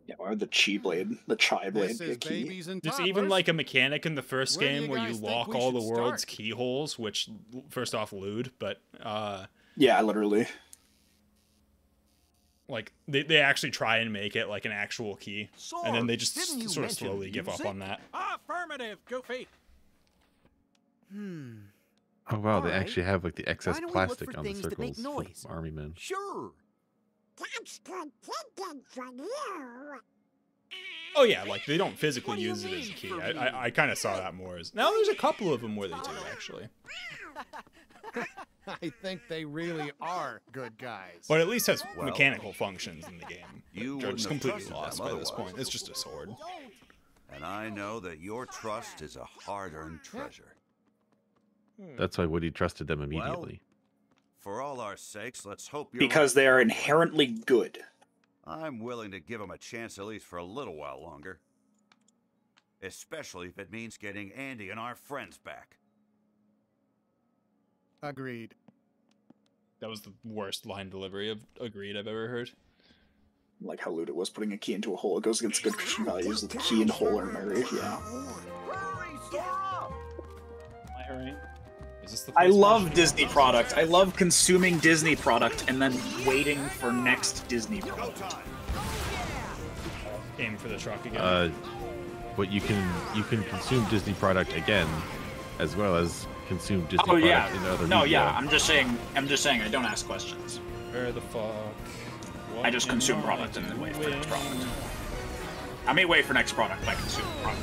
Yeah, why would the Chi-Blade be a key? There's even like a mechanic in the first game where you lock all the world's keyholes, which first off lewd, but yeah, literally. Like they actually try and make it like an actual key, and then they just sort of slowly music? give up on that. Affirmative, Goofy. Oh wow, they actually have like the excess Why don't we look plastic for on the things that make circles for noise? army men. Sure. That's good thinking from you. Oh yeah, like they don't physically use it as a key. I kind of saw that more as now. There's a couple of them where they do actually. I think they really are good guys. But at least has mechanical functions in the game. You which are just wouldn't have completely trusted lost them by this otherwise. point. It's just a sword. And I know that your trust is a hard-earned treasure. That's why Woody trusted them immediately. For all our sakes, let's hope you're Because they are inherently good. I'm willing to give them a chance at least for a little while longer. Especially if it means getting Andy and our friends back. Agreed. That was the worst line delivery of agreed I've ever heard. Like how lewd it was putting a key into a hole. It goes against good Christian values. The key and hole are married. Yeah. Am I right? Is this the I place love where- Disney product. I love consuming Disney product and then waiting for next Disney product. Aim for the truck again. But you can consume Disney product again, as well as consume Disney Oh product yeah. in other No, media. yeah. I'm just saying. I don't ask questions. Where the fuck? What I just am consume I product and then wait for next doing? product. I may wait for next product by consuming product.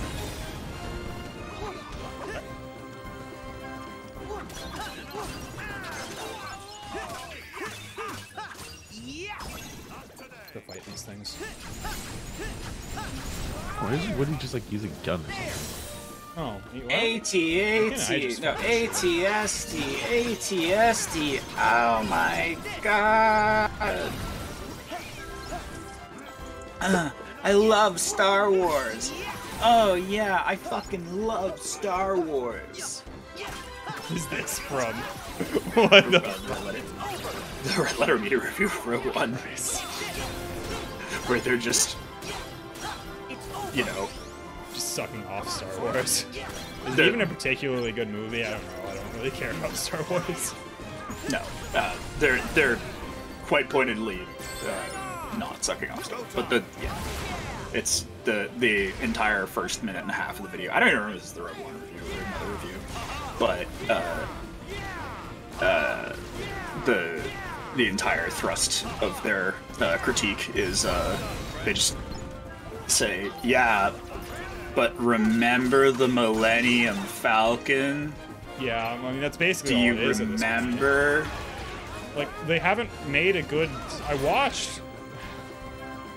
To fight these things. Why is Woody just like using a gun or something? Oh, AT-AT, no, ATST, ATST, oh my god. I love Star Wars. Oh yeah, I fucking love Star Wars. What is this from? What the The Red Letter Media Review Row One. Where they're just, you know, just sucking off Star Wars. Is it even a particularly good movie? I don't know. I don't really care about Star Wars. No, they're quite pointedly not sucking off stuff. But it's the entire first minute and a half of the video. I don't even remember if this is the Red One review or another review, but the entire thrust of their critique is they just say, yeah, but remember the Millennium Falcon? Yeah, I mean that's basically Do all you it is at this point. remember? Like they haven't made a good. I watched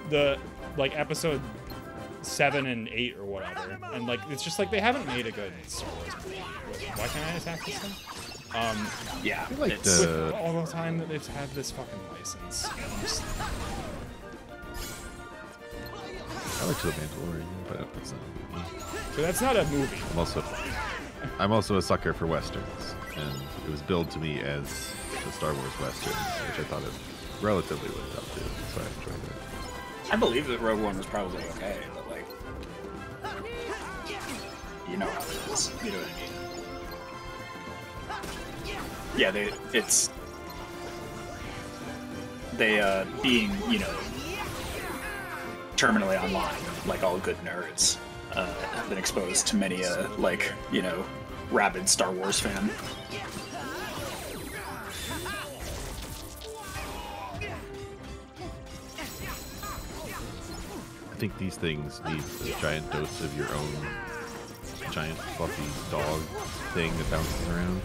the like episode 7 and 8 or whatever, and like it's just like they haven't made a good Star Wars movie. Why can't I attack this thing? Yeah, like with all the time that they've had this fucking license. I like The Mandalorian, but that's not a movie. So that's not a movie. I'm also a sucker for westerns, and it was billed to me as the Star Wars western, which I thought it relatively lived up to, so I enjoyed it. I believe that Rogue One was probably okay, but like, you know how it is. You know what I mean? Yeah, they being, you know, terminally online, like all good nerds, have been exposed to many like, you know, rabid Star Wars fan. I think these things need a giant dose of your own giant fluffy dog thing that bounces around.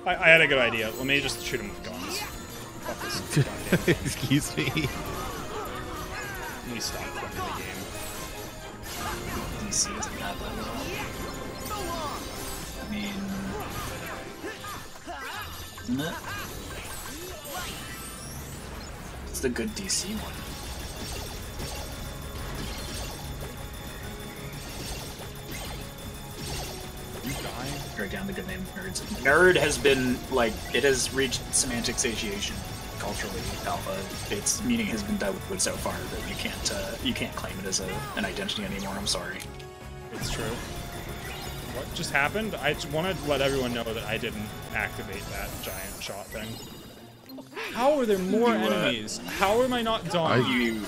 I had a good idea. Let me just shoot him with guns. Excuse me. Let me stop playing the game. DC isn't that well. I mean, isn't it? It's the good DC one. Write down the good name of nerds. Nerd has been, like, it has reached semantic satiation culturally, Alpha. Its meaning has been dealt with so far that you can't claim it as an identity anymore. I'm sorry. It's true. What just happened? I just wanted to let everyone know that I didn't activate that giant shot thing. How are there more enemies? How am I not done? You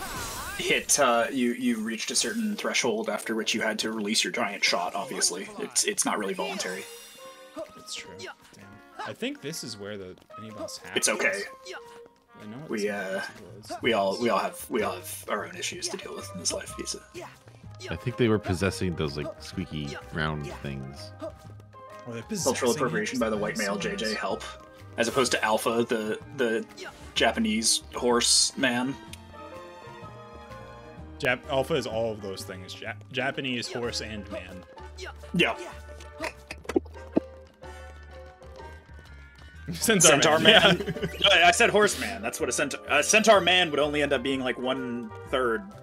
hit. You reached a certain threshold after which you had to release your giant shot. Obviously, it's not really voluntary. It's true. Damn. I think this is where the mini boss happens. It's okay. I know We all have our own issues to deal with in this life, Pizza. I think they were possessing those like squeaky round things. Cultural appropriation by the white male JJ help, as opposed to Alpha, the Japanese horse man. Alpha is all of those things. Japanese horse and man. Yeah. Centaur man. I said horse man. That's what a centaur man would only end up being like 1/3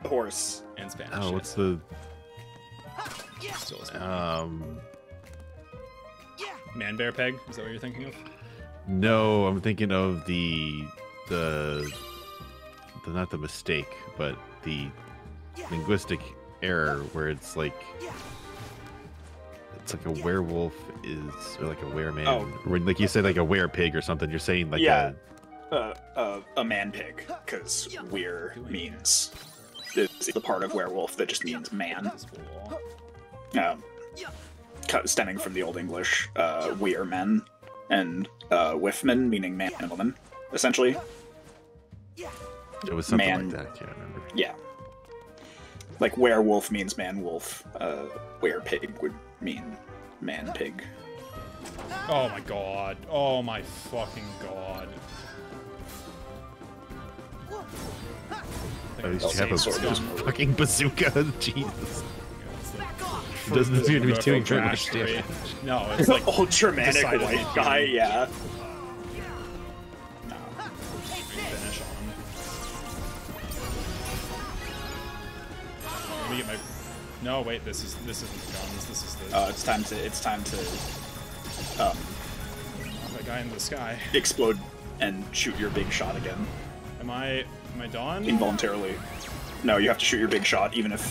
horse. And Spanish. Oh, what's the Man Bear Peg? Is that what you're thinking of? No, I'm thinking of the not the mistake, but the linguistic error where it's like a werewolf or like a wereman. Oh. Or like you say like a werepig or something. You're saying like a man pig, because weir means it's the part of werewolf that just means man. Stemming from the Old English, weir men, and wiffman meaning man and woman, essentially. It was something like that. I can't remember. Yeah. Like werewolf means man wolf. Werepig would mean man pig. Oh my god. Oh my fucking god. At least you have a fucking bazooka. Jesus. Doesn't appear to be doing very much damage. No, it's like ultra-manic white guy, yeah. No. Finish on him. Let me get my... No, wait, this isn't guns, this is the... It's time to that guy in the sky. Explode and shoot your big shot again. Am I done? Involuntarily. No, you have to shoot your big shot even if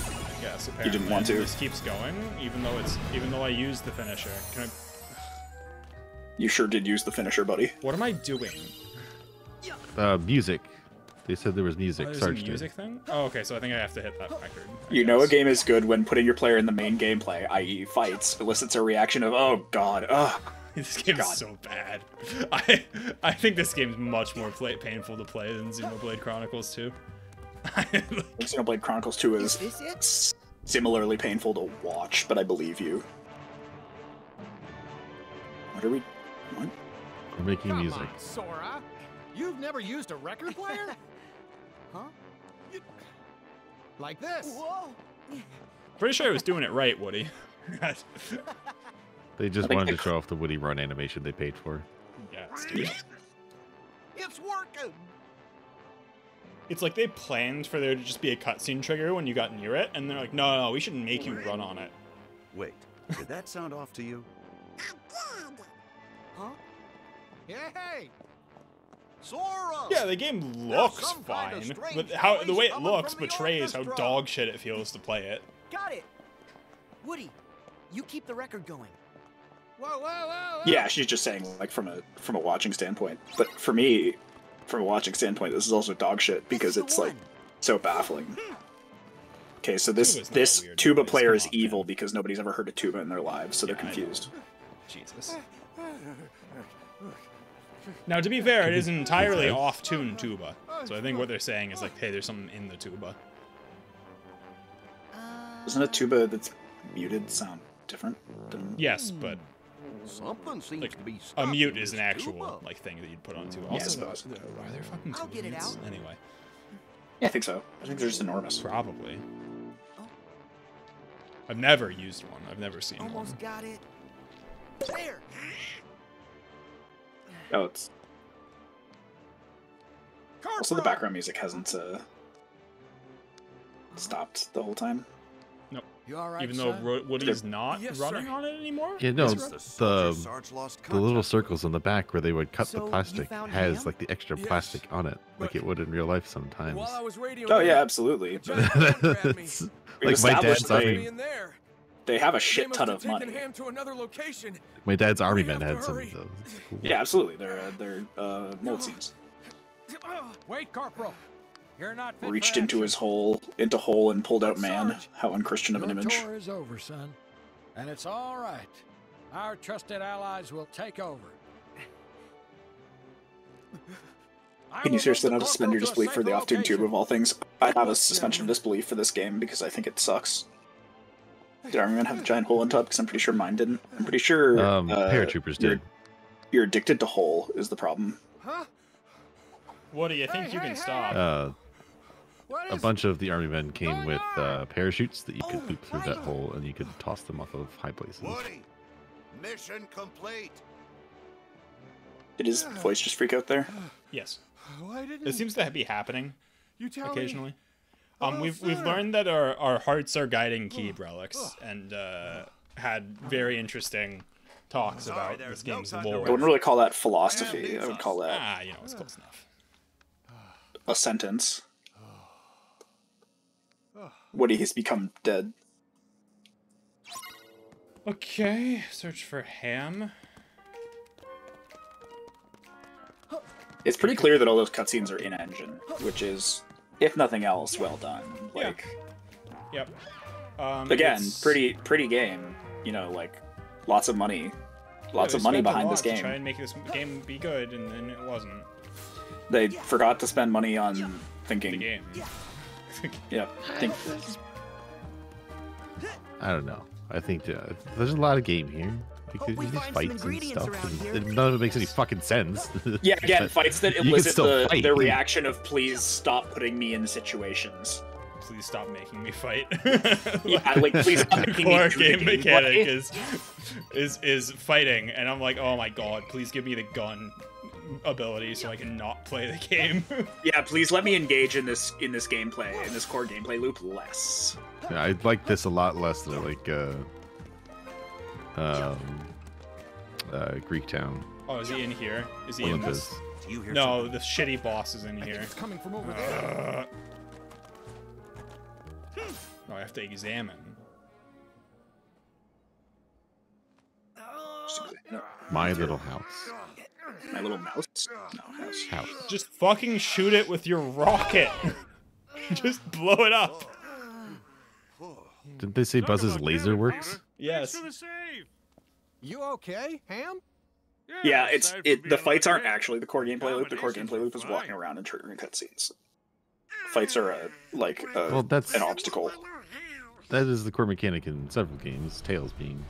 yes, you didn't want to. This keeps going, even though I used the finisher. Can I... You sure did use the finisher, buddy. What am I doing? Music. They said there was music. There's a music thing? Oh, okay, so I think I have to hit that record. You know a game is good when putting your player in the main gameplay, i.e. fights, elicits a reaction of, oh god, ugh. This game is so bad. I think this game's much more painful to play than Xenoblade Chronicles 2. Xenoblade Chronicles 2 is similarly painful to watch, but I believe you. What? We're making music. Come on, Sora. You've never used a record player? Huh? Like this. Whoa. Pretty sure I was doing it right, Woody. They just wanted to show off the Woody Run animation they paid for. Yes, dude. It's working. It's like they planned for there to just be a cutscene trigger when you got near it, and they're like, no, we shouldn't make you run on it. Wait, did that sound off to you? Huh? Hey! Sora! Yeah, the game looks fine, but the way it looks betrays how dog shit it feels to play it. Got it. Woody, you keep the record going. Whoa. Yeah, she's just saying like from a watching standpoint. But for me, from a watching standpoint, this is also dog shit because it's like so baffling. Okay, so this tuba player is evil because nobody's ever heard a tuba in their lives, so they're confused. Jesus. Now, to be fair, it is an entirely off-tune tuba, so I think what they're saying is like, hey, there's something in the tuba. Doesn't a tuba that's muted sound different than... Yes, but Something seems like to be a mute stopping is an this actual tuba. like thing that you'd put on tuba. Yeah, Also, I suppose. are there fucking I'll tuba get it mutes? out. Anyway, Yeah, I think so. I think they're just enormous. probably. I've never used one. I've never seen Almost one. got it. There. Oh, it's... Also, the background music hasn't stopped the whole time. Nope. You all right, Even though son? Woody's not Yes, running sir. on it anymore? Yeah, no, The soldier the Sarge lost little contact. circles on the back where they would cut So the you plastic found has Ham? like the extra Yes, plastic on it, like but- it would in real life sometimes. While I was radioing Oh, yeah, in, absolutely. Giant Ham grabbed me. It's We've like my established dad's that army. in there. They have a They shit must ton have of taken money. Ham to another location. My dad's army We men have to had some of hurry. those. It's cool. Yeah, absolutely. They're mold seeds. Wait, Corporal. You're not fit Reached for into action. his hole and pulled out man. Sarge, How unchristian of an Your image. tour is over, son. And it's all right. Our trusted allies will take over. Can you seriously not suspend your disbelief for the off-tune tube of all things? I have a suspension of disbelief for this game because I think it sucks. Did Army Man have a giant hole on top? Because I'm pretty sure mine didn't. I'm pretty sure Paratroopers did. You're addicted to hole is the problem. Huh? Woody, I think you can stop. What A is bunch of the army men came going with on? parachutes that you could loop through that hole and you could toss them off of high places. Woody, mission complete. Did his voice just freak out there? Yes. Why didn't It seems to be happening you tell occasionally. me? Oh, We've sir. learned that our hearts are guiding Keeb relics, and had very interesting talks Sorry, about there's this no game's time to I lore. wouldn't really call that philosophy. I would call that Ah, you know, it's close enough. a sentence. Woody has become dead. Okay, search for Ham. It's pretty clear that all those cutscenes are in-engine, which is, if nothing else, well done. Like, Yep. again, it's- pretty game. You know, like, lots of money. Lots they of money spent a behind lot this to game. try and make this game be good, and then it wasn't. They forgot to spend money on thinking. The game. Yep. I don't know. I think there's a lot of game here. Hope Like, we there's these find some fights and ingredients stuff, around here. and none of it makes any fucking sense. Yeah, again, But fights that you can elicit still fight. the reaction of "please stop putting me in situations." Please stop making me fight. Yeah, like please stop making me Core do the game mechanic gameplay. is fighting, and I'm like, oh my god, please give me the gun ability so I can not play the game. Yeah, please let me engage in this gameplay, in this core gameplay loop less. Yeah, I like this a lot less than I like Greek Town. Oh, is he in here? Is he in Olympus. this? Do you hear No, something? the shitty boss is in I think here. it's coming from over there. Oh, I have to examine. My little house. My little mouse? No, house. House. Just fucking shoot it with your rocket. Just blow it up. Didn't they say Buzz's laser works? Yes. You okay, Ham? Yeah, the fights aren't actually the core gameplay loop. The core gameplay loop is walking around and triggering cutscenes. Fights are Well, that's an obstacle. that is the core mechanic in several games. Tails being.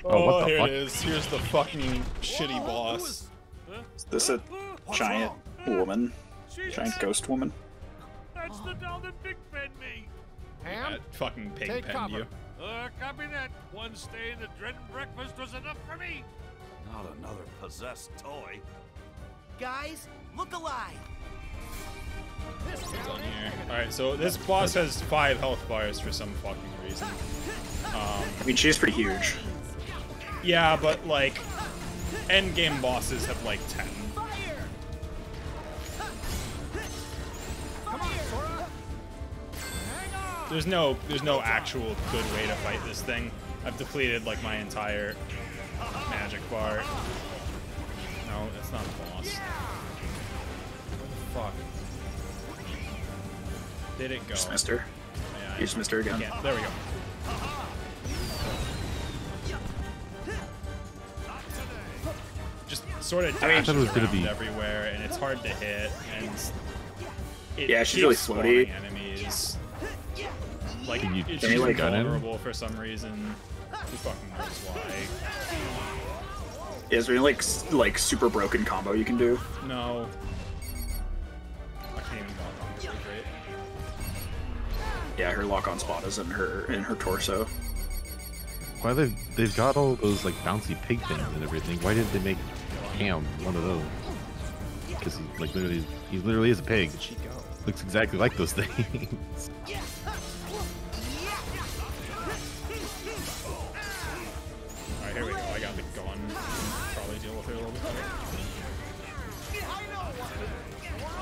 Oh, what the here fuck? it is. Here's the fucking shitty boss. Is this a giant woman? Giant ghost woman? That's the doll that Big Ben me. That fucking pig Take penned cover. you. Copy that. One stay in the dread and breakfast was enough for me. Not another possessed toy. Guys, look alive. What's on here? Alright, so this boss has 5 health bars for some fucking reason. I mean, she's pretty huge. Yeah, but like, endgame bosses have like 10. There's no actual good way to fight this thing. I've depleted like my entire magic bar. No, that's not a boss. Where the fuck? Did it go? Just missed her. Yeah, You just missed her again. yeah, there we go. Just sort of dashes thought it was gonna around be- everywhere, and it's hard to hit, and it Yeah, she's really keeps floaty. spawning enemies. Like, Can you- it's can just you, like, gun in? vulnerable for some reason. Who fucking knows why? Yeah, is there any like super broken combo you can do? No. I can't even walk on really great. Yeah, her lock-on spot is in her torso. Why they've got all those like bouncy pig things and everything. Why didn't they make Ham one of those? Because he literally is a pig. Where'd she go? Looks exactly like those things. Alright, here we go. I got the gun. Probably deal with it a little bit better.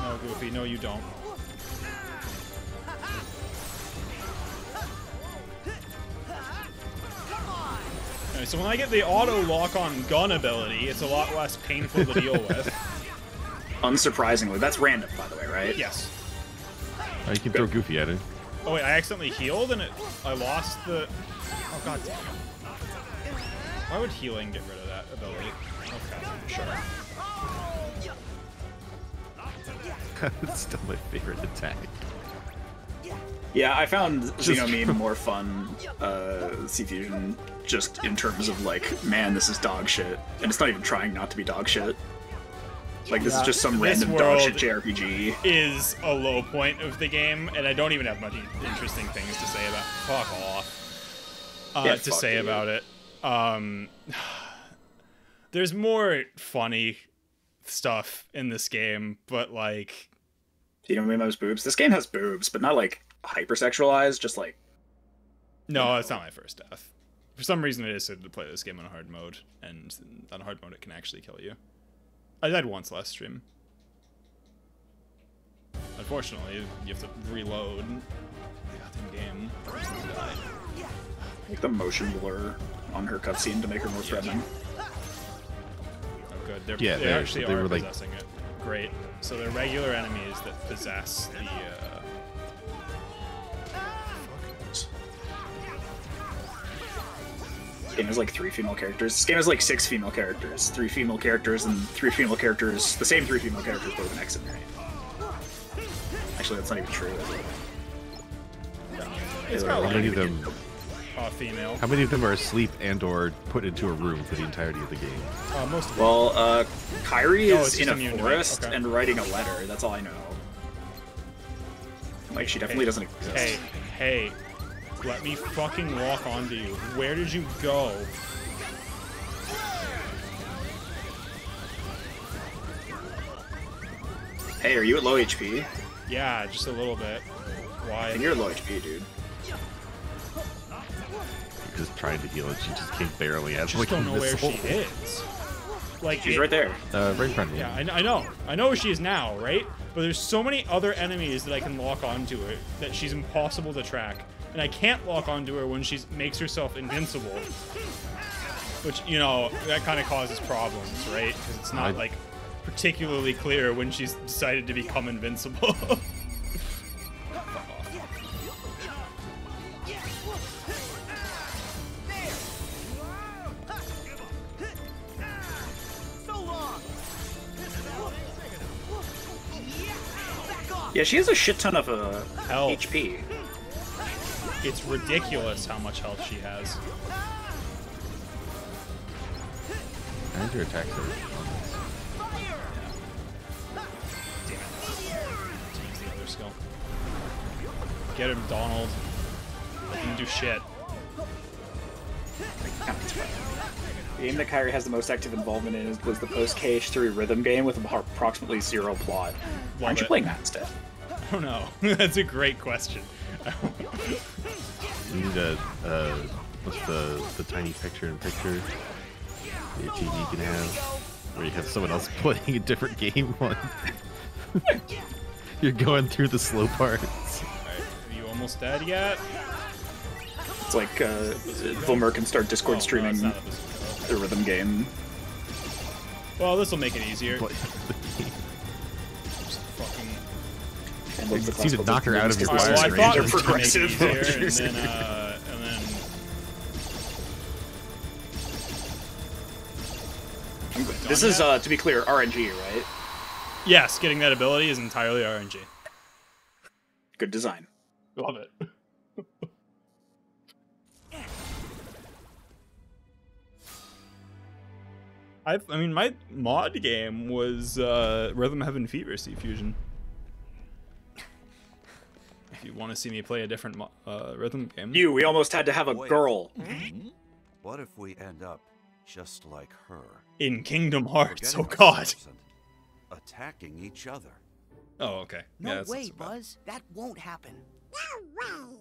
No, Goofy. No, you don't. Alright, so when I get the auto lock-on gun ability, it's a lot less painful to deal with. Unsurprisingly, that's random, by the way, right? Yes. Oh, you can throw Goofy at it. Oh wait, I accidentally healed and I lost the... Oh god damn it. Why would healing get rid of that ability? Okay, sure. It's still my favorite attack. Yeah, I found Xenomeme more fun, C-Fusion, just in terms of like, man, this is dog shit. And it's not even trying not to be dog shit. Like, this is just some This random dog world shit JRPG. Is a low point of the game, and I don't even have much interesting things to say about. Fuck off. Yeah, to fuck say you. about it. There's more funny stuff in this game, but like, Xenomeme has boobs. This game has boobs, but not like hypersexualized, just like... no, it's not my first death. For some reason, it is suited to play this game on hard mode, and on hard mode, it can actually kill you. I died once last stream. Unfortunately, you have to reload the goddamn game. Like the motion blur on her cutscene to make her more threatening. Oh, good. Yeah, they they actually were are like- possessing it. Great. So they're regular enemies that possess the. This game has like 3 female characters. This game has like 6 female characters. 3 female characters and 3 female characters. The same 3 female characters, but with an X in their name. Actually, that's not even true. Is it? It's got How like many of them? female. How many of them are asleep and/or put into a room for the entirety of the game? Most of them. Well, Kairi No, is it's in just a immune to it. forest Okay. and writing a letter. That's all I know. Like, she definitely doesn't exist. Hey, let me fucking walk onto you. Where did you go? Hey, are you at low HP? Yeah, just a little bit. I Why? think you're at low HP, dude. You're just trying to heal it. She just came barely I as just like don't know where she missile. is. Like She's right there. Right in front of you. Yeah, I know. I know where she is now, right? But there's so many other enemies that I can lock onto her that she's impossible to track. And I can't lock onto her when she makes herself invincible. Which, you know, that kind of causes problems, right? Because it's not, like, particularly clear when she's decided to become invincible. Yeah, she has a shit ton of Health. HP. It's ridiculous how much health she has. And your attacks are skill. Get him, Donald. Let him do shit. The game that Kyrie has the most active involvement in was the post-KH3 rhythm game with approximately 0 plot. Why aren't you playing that instead? I don't know. That's a great question. You need what's the tiny picture-in-picture the TV can have, where you have someone else playing a different game on. You're going through the slow parts. Alright, are you almost dead yet? It's like Vilmer can start Discord streaming the rhythm game. Well, this will make it easier. Just fucking... You need to knock her out of your fire. Well, I thought it was going to make it easier, and then... This is, to be clear, RNG, right? Yes, getting that ability is entirely RNG. Good design. Love it. I mean, my mod game was Rhythm Heaven Fever Sea Fusion. If you want to see me play a different rhythm game. We almost had to have a girl. What if we end up just like her? In Kingdom Hearts, oh god. Attacking each other. Oh, okay. No yeah, way, Buzz. That won't happen. No way.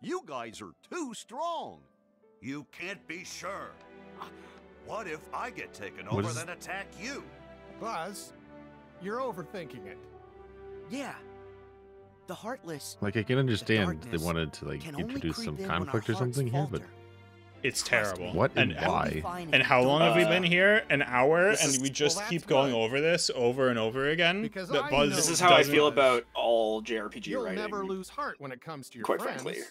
You guys are too strong. You can't be sure. What if I get taken over, then attack you? Buzz, you're overthinking it. Yeah. The Heartless. Like, I can understand they wanted to like introduce some conflict or something here, but it's terrible. What and why? And how long have we been here? An hour, and we just keep going over this over and over again. Because that Buzz this is how I feel about all JRPG You'll writing. never lose heart when it comes to your quite friends. frankly.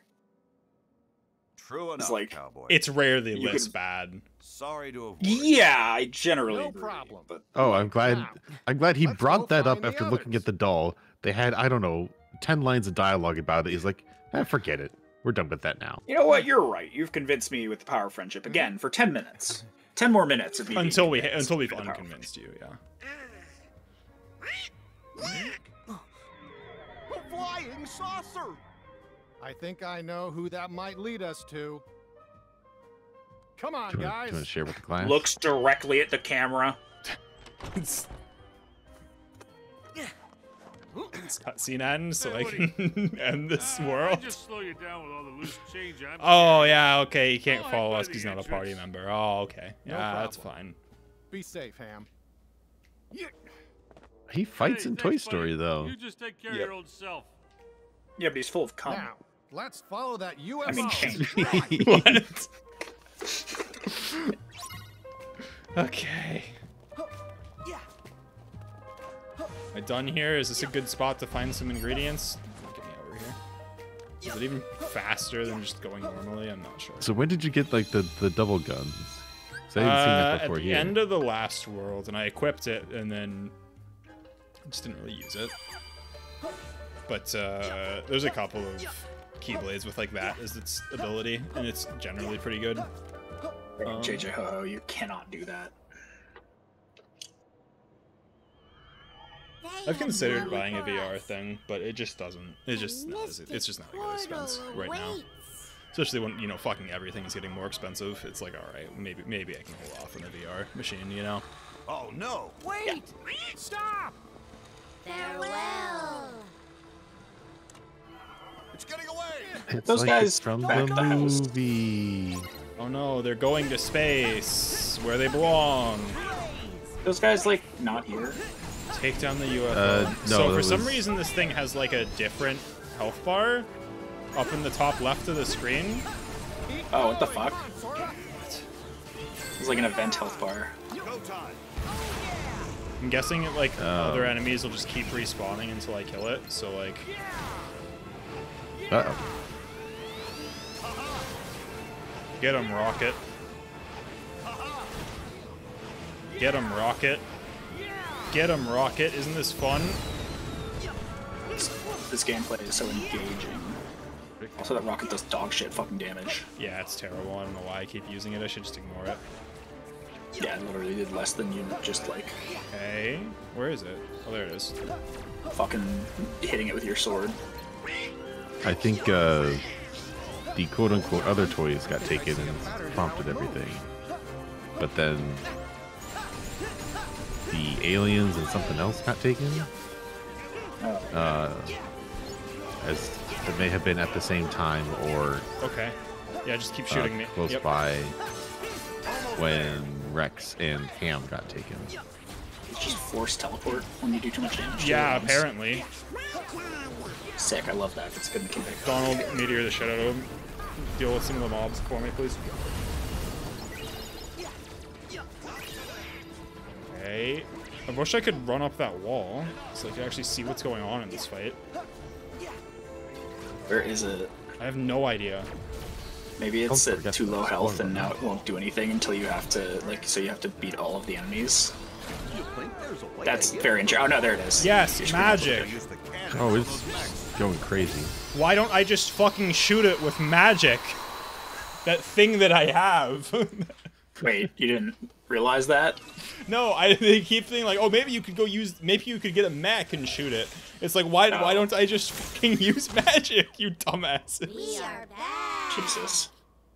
True enough, like, cowboy. It's rarely this bad. Sorry to avoid. Yeah, I generally agree. Problem. But oh, I'm glad he brought that up after looking at the doll. They had, I don't know, 10 lines of dialogue about it. He's like, forget it. We're done with that now. You know what? You're right. You've convinced me with the power of friendship again for 10 minutes. 10 more minutes of me until we've unconvinced you. Yeah. A flying saucer. I think I know who that might lead us to. Come on, Do you guys. want to share with the class? Looks directly at the camera. Cutscene ends so I can end this world. Just slow you down with all the loose change. Oh yeah, okay. You can't follow us because he's not a party member. Oh okay. Yeah, that's fine. Be safe, Ham. He fights in Toy Story though. You just take care of your old self. Yeah, but he's full of cum. Now, let's follow that UFO. I mean, what? Okay. Am I done here? Is this a good spot to find some ingredients? Get me over here. Is it even faster than just going normally? I'm not sure. So when did you get like the double guns? So I didn't see that before at the end of the last world, and I equipped it, and then I just didn't really use it. But there's a couple of keyblades with like that as its ability, and it's generally pretty good. JJ Ho-Ho, you cannot do that. I've considered buying a VR thing, but it just doesn't. It's just not a good expense right now. Especially when, you know, fucking everything is getting more expensive. It's like, all right, maybe I can hold off on a VR machine, you know? Oh no! Wait! Yeah. Stop! Farewell. It's getting away! It's Those like guys it's from back the the house. movie. Oh no, they're going to space, where they belong. Those guys, like, not here. Take down the UFO. No, so for some was- reason, this thing has like a different health bar up in the top left of the screen. Oh, what the fuck? It's like an event health bar. Go time! I'm guessing it, like other enemies will just keep respawning until I kill it. So like, Uh-oh. get him, Rocket. Get him, Rocket. Get him, Rocket. Isn't this fun? This gameplay is so engaging. Also, that rocket does dog shit fucking damage. Yeah, it's terrible. I don't know why I keep using it. I should just ignore it. Yeah, I literally did less than you just like. Okay, where is it? Oh, there it is. Fucking hitting it with your sword. I think the quote-unquote other toys got taken and prompted everything. But then the aliens and something else got taken. As it may have been at the same time or Okay. Yeah, just keep shooting me. Close Yep. by when Rex and Ham got taken. It's just force teleport when you do too much damage. Yeah, apparently. Sick, I love that. It's a good mechanic. Donald, meteor the shit out of him. Deal with some of the mobs for me, please. Okay. I wish I could run up that wall so I could actually see what's going on in this fight. Where is it? I have no idea. Maybe it's at too low health and now it won't do anything until you have to, like, so you have to beat all of the enemies. That's very interesting. Oh no, there it is. Yes, magic. Oh, it's going crazy. Why don't I just fucking shoot it with magic? That thing that I have. Wait, you didn't realize that? No, they keep thinking like, oh, maybe you could maybe you could get a mech and shoot it. It's like, why don't I just fucking use magic, you dumbasses? We are back. Jesus.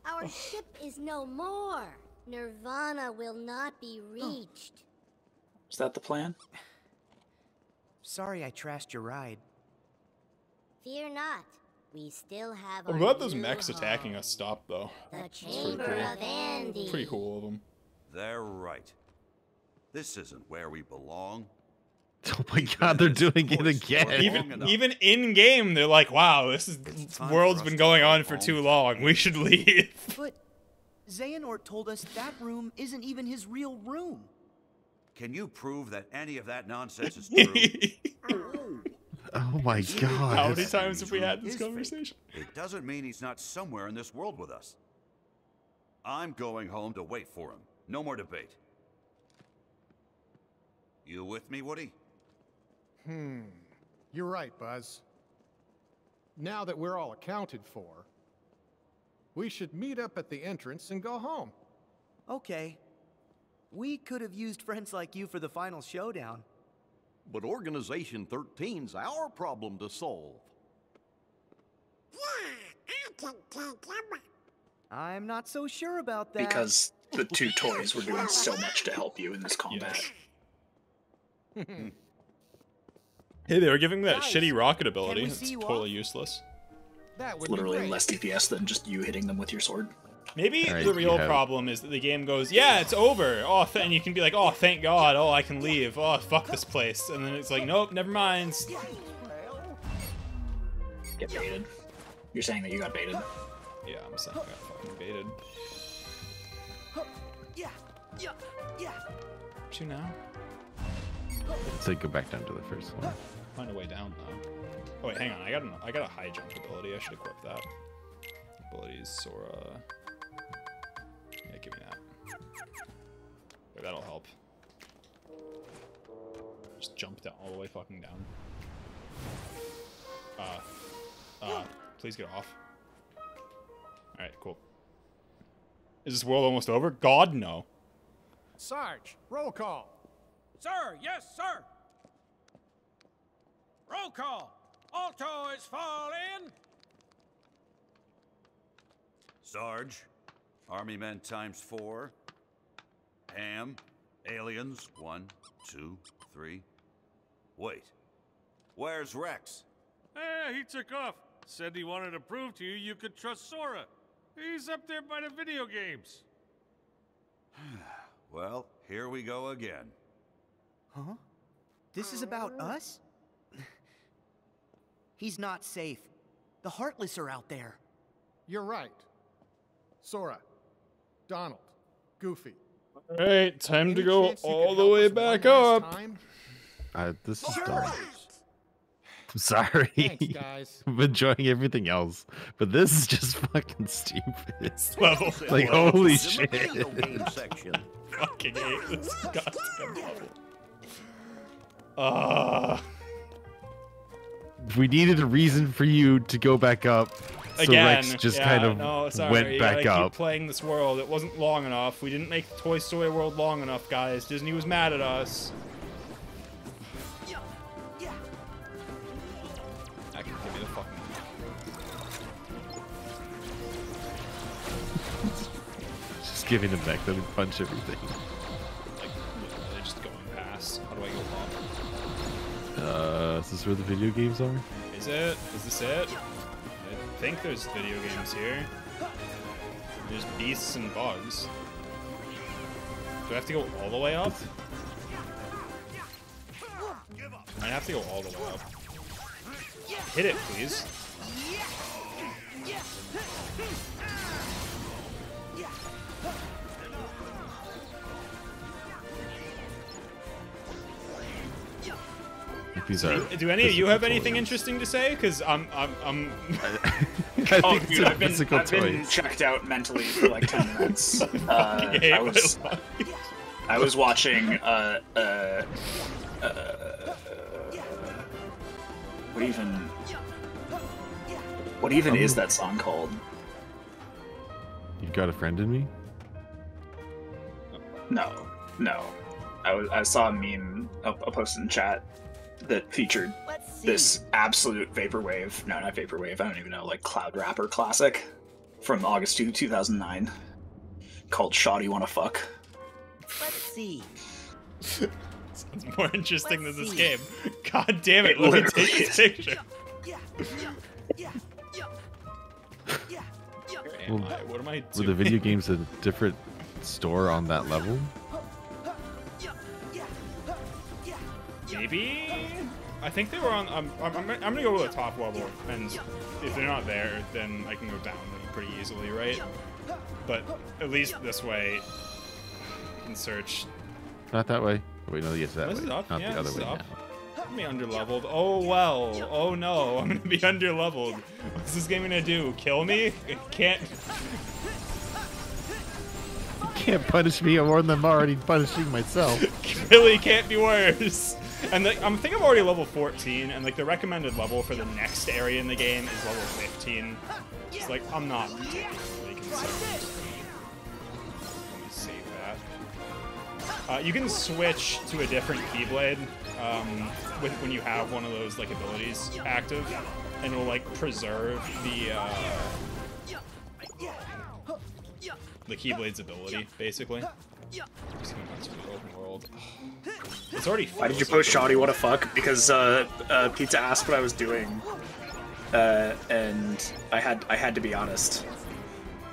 Our ship is no more. Nirvana will not be reached. Is that the plan? Sorry I trashed your ride. Fear not. We still have I'm our glad those new mechs home. attacking us stopped, though. The It's pretty Chamber cool. of Andy. Pretty cool of them. They're right. This isn't where we belong. Oh my god, they're doing it again. Even in game, they're like, "Wow, this world's been going on for too long. We should leave." But Xehanort told us that room isn't even his real room. Can you prove that any of that nonsense is true? Oh my god. How many times have we had this conversation? It doesn't mean he's not somewhere in this world with us. I'm going home to wait for him. No more debate. You with me, Woody? You're right, Buzz. Now that we're all accounted for, we should meet up at the entrance and go home. Okay. We could have used friends like you for the final showdown. But Organization 13's our problem to solve. I'm not so sure about that. Because the two toys were doing so much to help you in this combat. Hey, they were giving me that Guys, shitty rocket can ability. we It's see you totally off? useless. That would It's literally be great. less DPS than just you hitting them with your sword. Maybe All right, the real you have- problem is that the game goes, yeah, it's over. Oh, and you can be like, oh, thank God. Oh, I can leave. Oh, fuck this place. And then it's like, nope, never mind. Get baited. You're saying that you got baited. Yeah, I'm saying I got fucking baited. You now? So go back down to the first one. Find a way down though. Oh wait, hang on. I got a high jump ability. I should equip that. Abilities, Sora. Yeah, give me that. Wait, that'll help. Just jump down all the way fucking down. Please get off. Alright, cool. Is this world almost over? God, no. Sarge, roll call. Sir, yes, sir. Roll call. Alto is fall in. Sarge, Army men ×4. Ham, aliens, 1, 2, 3. Wait, where's Rex? He took off. Said he wanted to prove to you you could trust Sora. He's up there by the video games. Well, here we go again. Huh? This is about us? He's not safe. The Heartless are out there. You're right. Sora, Donald, Goofy. Alright, time to Any go chance you all could the help way us back one last up. time? This is dumb. I'm sorry. Thanks, guys. I'm enjoying everything else, but this is just fucking stupid. Level. Like, level. holy In the shit. video game section. Fucking hate this goddamn level. We needed a reason for you to go back up So Again, Rex just kind of no, sorry, went you back gotta up. Keep playing this world. It wasn't long enough. We didn't make the Toy Story world long enough, guys. Disney was mad at us. I can give me the fucking. Just giving him back, let me punch everything. Like, literally just going past. How do I go up? Is this where the video games are? Is it? Is this it? I think there's video games here. There's beasts and bugs. Do I have to go all the way up? I have to go all the way up. Hit it, please. These are. Do any of you have anything interesting to say? Because I'm I Oh, think dude, it's a I've been physical toy. checked out mentally for like 10 minutes. I was watching what even is that song called? You've got a friend in me? No. I saw a meme, a post in chat that featured this absolute vaporwave. No, not vaporwave. I don't even know, like cloud rapper classic from August 2009 called "Shoddy Wanna Fuck." Let's see. Sounds more interesting than this game. God damn it! Let me take this picture. Where am I? What am I Were doing? the video games a different store on that level? Maybe. I think they were on. I'm gonna go to the top level, and if they're not there, then I can go down them pretty easily, right? But at least this way, I can search. Not that way. Wait, no, yes, that This way. is up. Not Yeah, the this other is way up. now. I'm gonna be underleveled. Oh well. Oh no. I'm gonna be underleveled. What's this game gonna do? Kill me? It can't. You can't punish me more than I'm already punishing myself. Really can't be worse. And like, I think I'm already level 14, and like the recommended level for the next area in the game is level 15. It's like I'm not particularly concerned. Let me save that. You can switch to a different Keyblade when you have one of those like abilities active, and it'll like preserve the Keyblade's ability, basically. Just going back to the open world. It's already. Why did you post "Shoddy Wanna Fuck"? Because Pizza asked what I was doing, and I had to be honest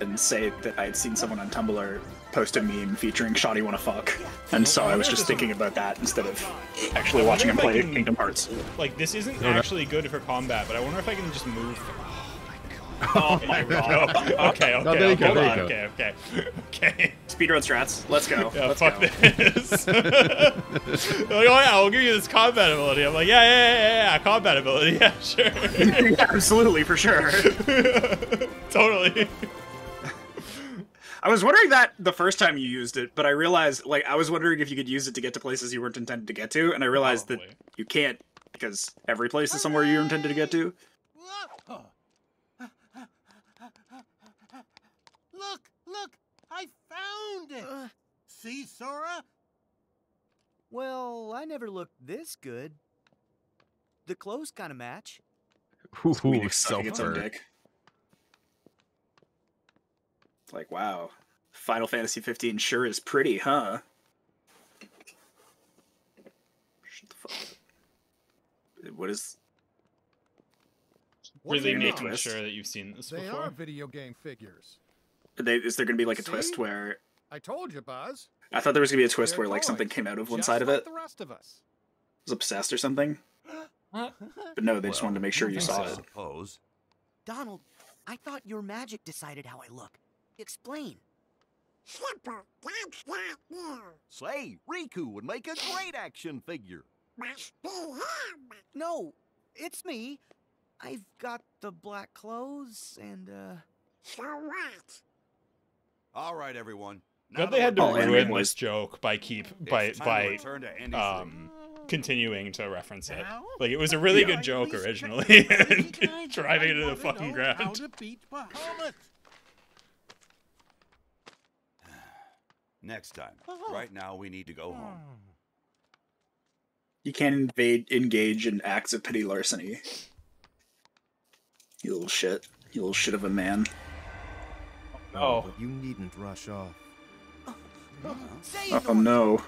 and say that I had seen someone on Tumblr post a meme featuring "Shoddy Wanna Fuck," and so I was just thinking about that instead of actually watching him play Kingdom Hearts. Like, this isn't actually good for combat, but I wonder if I can just move. Oh my god. Okay. No, there you go, there you go. Okay. Speedrun strats. Let's go. Yeah, Let's fuck go. this. Like, oh yeah, we'll give you this combat ability. I'm like, yeah, combat ability. Yeah, sure. Yeah, absolutely, for sure. Totally. I was wondering that the first time you used it, but I realized, like, I was wondering if you could use it to get to places you weren't intended to get to, and I realized that you can't, because every place is somewhere you're intended to get to. Look! I found it! See, Sora? Well, I never looked this good. The clothes kind of match. Ooh, Sucking its own dick. It's like, wow. Final Fantasy 15 sure is pretty, huh? Shut the fuck up. What is... Really making sure that you've seen this before. They are video game figures. Is there going to be like a twist where... I told you, Buzz. I thought there was going to be a twist where like something came out of one side of it. The rest of us. Was obsessed or something. But no, they just wanted to make sure you saw it. Suppose. Donald, I thought your magic decided how I look. Explain. Simple, that's not new. Say, Riku would make a great action figure. Must be him. No, it's me. I've got the black clothes and, So what? All right, everyone. God, they had to ruin was this joke by continuing to reference it. Like, it was a really good joke originally, and driving it to the fucking ground. Next time. Right now, we need to go home. You can't engage in acts of petty larceny. You little shit. You little shit of a man. Oh, but you needn't rush off. Oh no.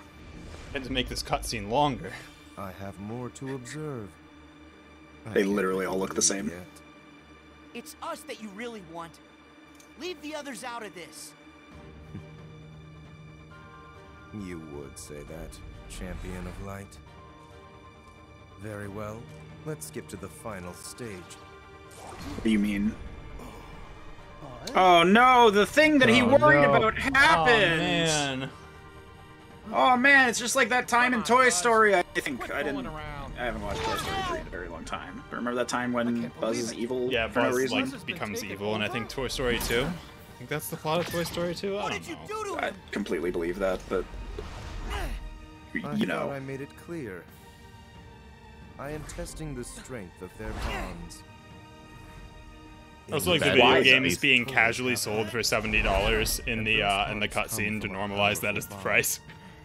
And to make this cutscene longer. I have more to observe. They literally all look the same. Yet. It's us that you really want. Leave the others out of this. You would say that, champion of light. Very well. Let's skip to the final stage. What do you mean? Oh no, the thing that he worried about happened! Oh man. Oh man, it's just like that time in Toy Story. I haven't watched Toy Story 3 in a very long time. But remember that time when Buzz is evil for no reason? Like, becomes evil, and I think Toy Story 2. I think that's the plot of Toy Story 2. I don't know. I completely believe that, but you know. I made it clear. I am testing the strength of their bonds. Also, like the video games being casually sold for $70 in the cutscene to normalize that as the price.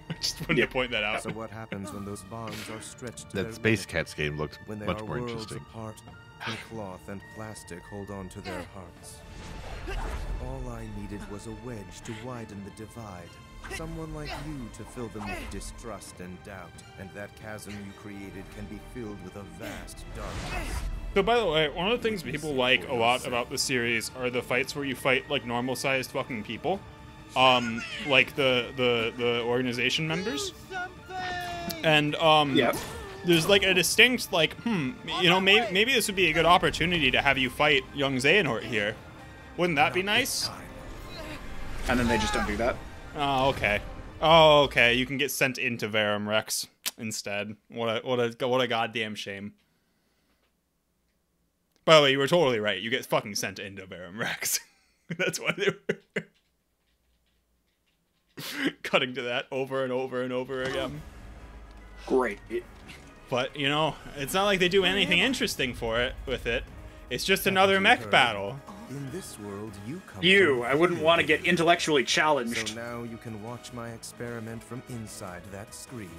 I just wanted to point that out. So what happens when those bonds are stretched to That their Space limit? Cats game looked When they much are more worlds interesting. apart, and cloth and plastic hold on to their hearts. All I needed was a wedge to widen the divide. Someone like you to fill them with distrust and doubt, and that chasm you created can be filled with a vast darkness. So, by the way, one of the things people like a lot about the series are the fights where you fight like normal-sized fucking people, like the organization members, and there's like a distinct like, you know, maybe this would be a good opportunity to have you fight young Xehanort here. Wouldn't that be nice? And then they just don't do that. Oh, okay. Oh, okay. You can get sent into Verum Rex instead. What a goddamn shame. By the way, you were totally right. You get fucking sent into Verum Rex. That's why they were cutting to that over and over and over again. Great. But, you know, it's not like they do anything interesting with it. It's just another mech battle. In this world, I wouldn't want to get intellectually challenged. So now you can watch my experiment from inside that screen.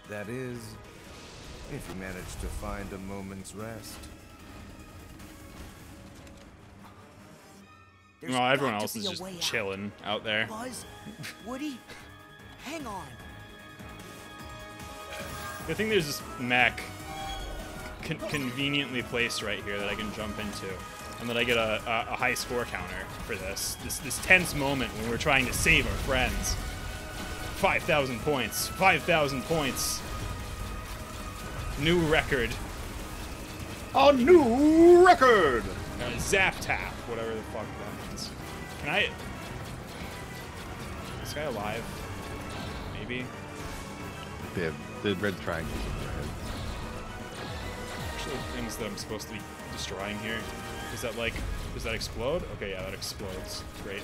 That is, if you manage to find a moment's rest. Well, everyone else is just chilling out there. Buzz, Woody, hang on. I think there's this mech conveniently placed right here that I can jump into, and that I get a high score counter for this tense moment when we're trying to save our friends. 5,000 points. 5,000 points. New record. A new record! Zap tap, whatever the fuck that means. Can I... Is this guy alive? Maybe? They have the red triangles in their head. Actually, things that I'm supposed to be destroying here. Is that like... Does that explode? Okay, yeah, that explodes. Great.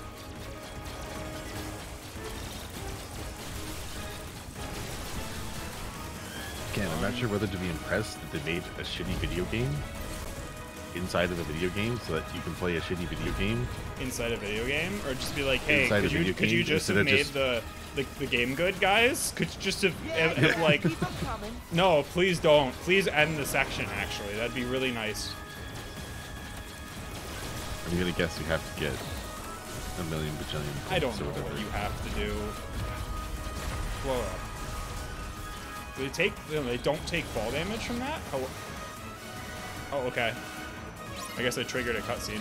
Again, I'm not sure whether to be impressed that they made a shitty video game inside of a video game so that you can play a shitty video game. Inside a video game? Or just be like, hey, could you just have made the game good, guys? Could you just have like... No, please don't. Please end the section, actually. That'd be really nice. I'm gonna guess you have to get a million bajillion points. I don't know or whatever. what you have to do. Blow up. They don't take fall damage from that? Oh, okay. I guess I triggered a cutscene.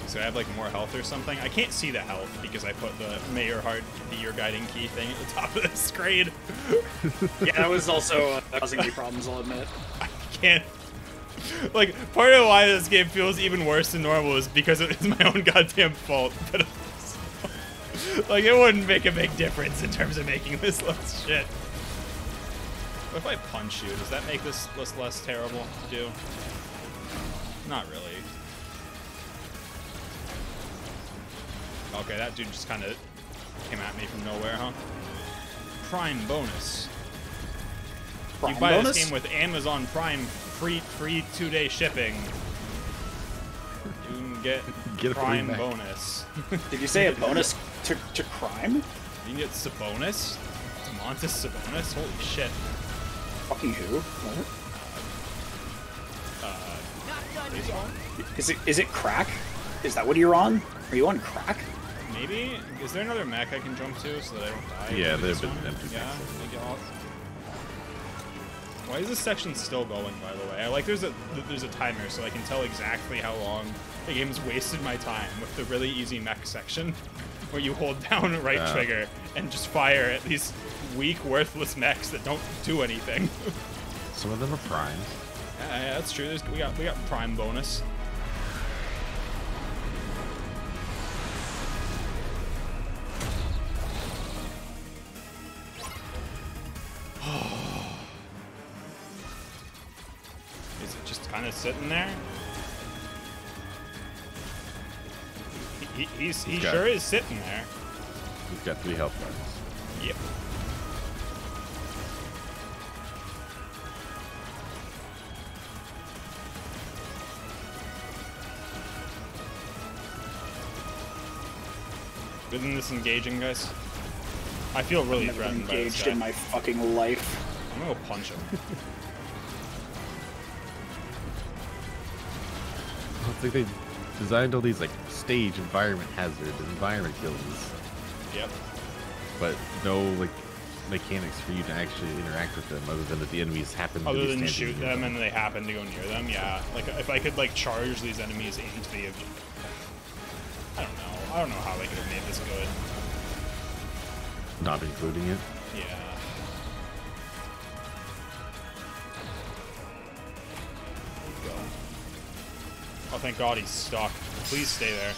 So I have like more health or something. I can't see the health because I put the "May your heart be your guiding key" thing at the top of the screen. Yeah, that was also causing me problems, I'll admit. I can't. Like, part of why this game feels even worse than normal is because it's my own goddamn fault. But like, it wouldn't make a big difference in terms of making this less shit. If I punch you, does that make this less terrible to do? Not really. Okay, that dude just kind of came at me from nowhere, huh? Prime bonus. Prime you buy bonus? this game with Amazon Prime free 2-day shipping. You can get Get a Prime free Mac. bonus. Did you say a bonus to crime? You can get Sabonis? Demontis Sabonis? Holy shit. Fucking who? Baseball? Is it crack? Is that what you're on? Are you on crack? Maybe? Is there another mech I can jump to so that I don't die? Yeah, with there've this been one? empty Yeah, mechs. I get off. Why is this section still going, by the way? I like there's a timer so I can tell exactly how long the game's wasted my time with the really easy mech section where you hold down right trigger and just fire at these weak, worthless mechs that don't do anything. Some of them are primes. Yeah, that's true. We got prime bonus. Is it just kind of sitting there? He sure is sitting there. He's got 3 health bars. Yep. Isn't this engaging, guys? I feel really I've never threatened by this engaged guy. in my fucking life. I'm gonna punch him. It's like they designed all these like stage environment hazard environment kills, Yep. but no like mechanics for you to actually interact with them other than that the enemies happen to Other be than standing shoot near them and they happen to go near them, yeah. Like if I could like charge these enemies into the objective. I don't know. I don't know how they could have made this good. Not including it. Yeah. Go. Oh, thank God he's stuck. Please stay there.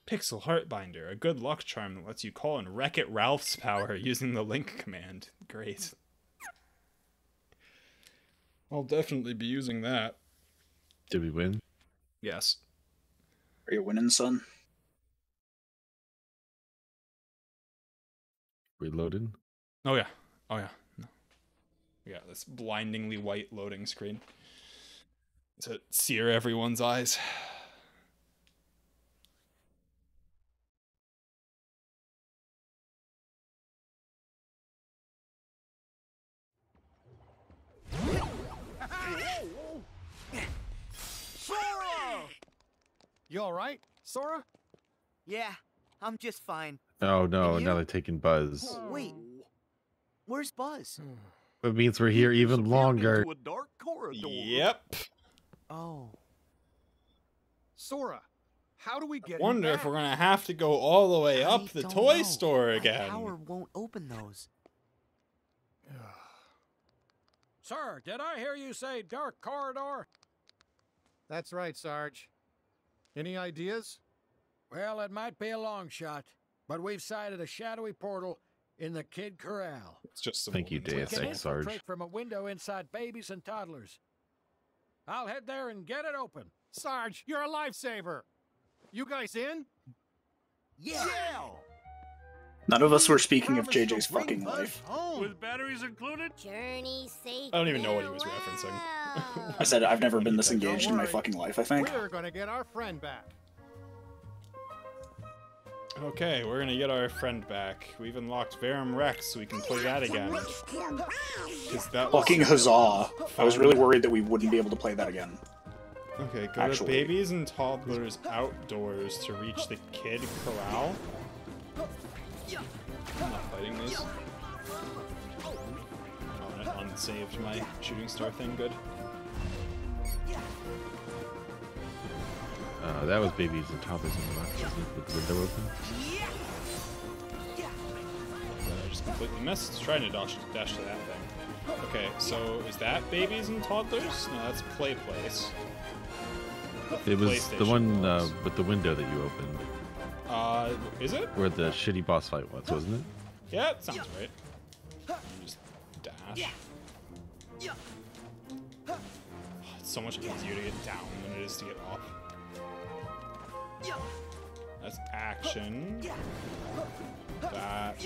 Pixel Heartbinder, a good luck charm that lets you call in Wreck-It Ralph's power using the link command. Great. I'll definitely be using that. Did we win? Yes. Are you winning, son? Reloaded. Oh yeah. Oh yeah. No. We got this blindingly white loading screen to sear everyone's eyes. Sora! You alright, Sora? Yeah, I'm just fine. Oh no! And Now you? they're taking Buzz. Wait, where's Buzz? It means we're here even longer. Into a dark corridor. Yep. Oh. Sora, how do we get Wonder him if back? we're gonna have to go all the way up the Don't toy know. store My again. power won't open those. Sir, did I hear you say dark corridor? That's right, Sarge. Any ideas? Well, it might be a long shot, but we've sighted a shadowy portal in the Kid Corral. It's just some Thank you, woman's Deus Can Ex, Sarge. infiltrate from a window inside babies and toddlers. I'll head there and get it open. Sarge, you're a lifesaver. You guys in? Yeah! None of us were speaking of JJ's fucking life. With batteries included? Journey safe. I don't even know what he was referencing. farewell. I said I've never been this Don't engaged in my worry. fucking life, I think. We're gonna get our friend back. Okay, we're gonna get our friend back. We've unlocked Verum Rex, so we can play that again. 'Cause that was Fucking huzzah. I was really worried that we wouldn't be able to play that again. Okay, go Actually. to babies and toddlers outdoors to reach the Kid Corral. I'm not fighting these. Oh, and it unsaved my shooting star thing. Good. That was babies and toddlers in the box, wasn't it, with the window open. I just completely missed trying to dash to that thing. Okay, so is that babies and toddlers? No, that's Play Place. It was the PlayStation one was. with the window that you opened. Is it? Where the shitty boss fight was, wasn't it? Yeah, it sounds right. Just dash. Oh, it's so much easier to get down than it is to get up. That's action. That's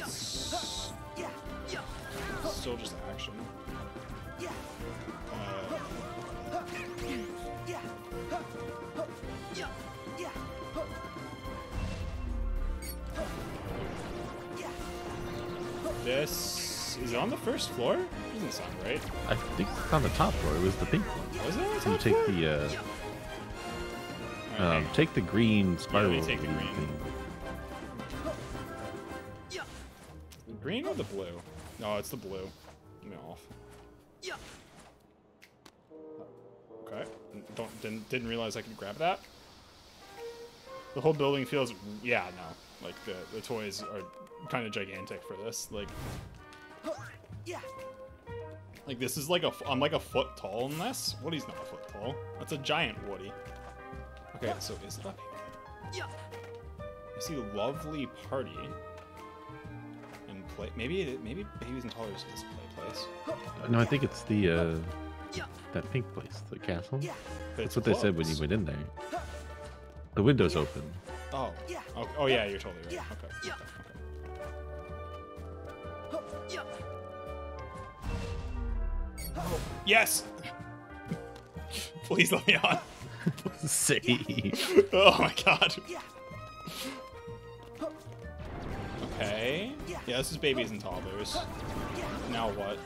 still just action. This is it on the first floor? Doesn't sound right. I think it's on the top floor. It was the pink one. Was it on the So you top take floor? the take the green spiral. Yeah, take the green. thing. The green or the blue? No, it's the blue. Let me off. Okay. Didn't realize I could grab that. The whole building feels, yeah, no. Like the toys are kind of gigantic for this. Like this is like I'm like a foot tall in this. Woody's not a foot tall. That's a giant Woody. Okay, so is it up here? I see lovely party and play. Maybe Babies and Toddlers is this play place. No, I think it's the that pink place, the castle. That's what they said when you went in there. The window's open. Oh. Oh yeah, you're totally right. Okay. Oh, yes! Please let me on. Save. Oh my god. Okay. Yeah, this is Babies and Toddlers. Now what?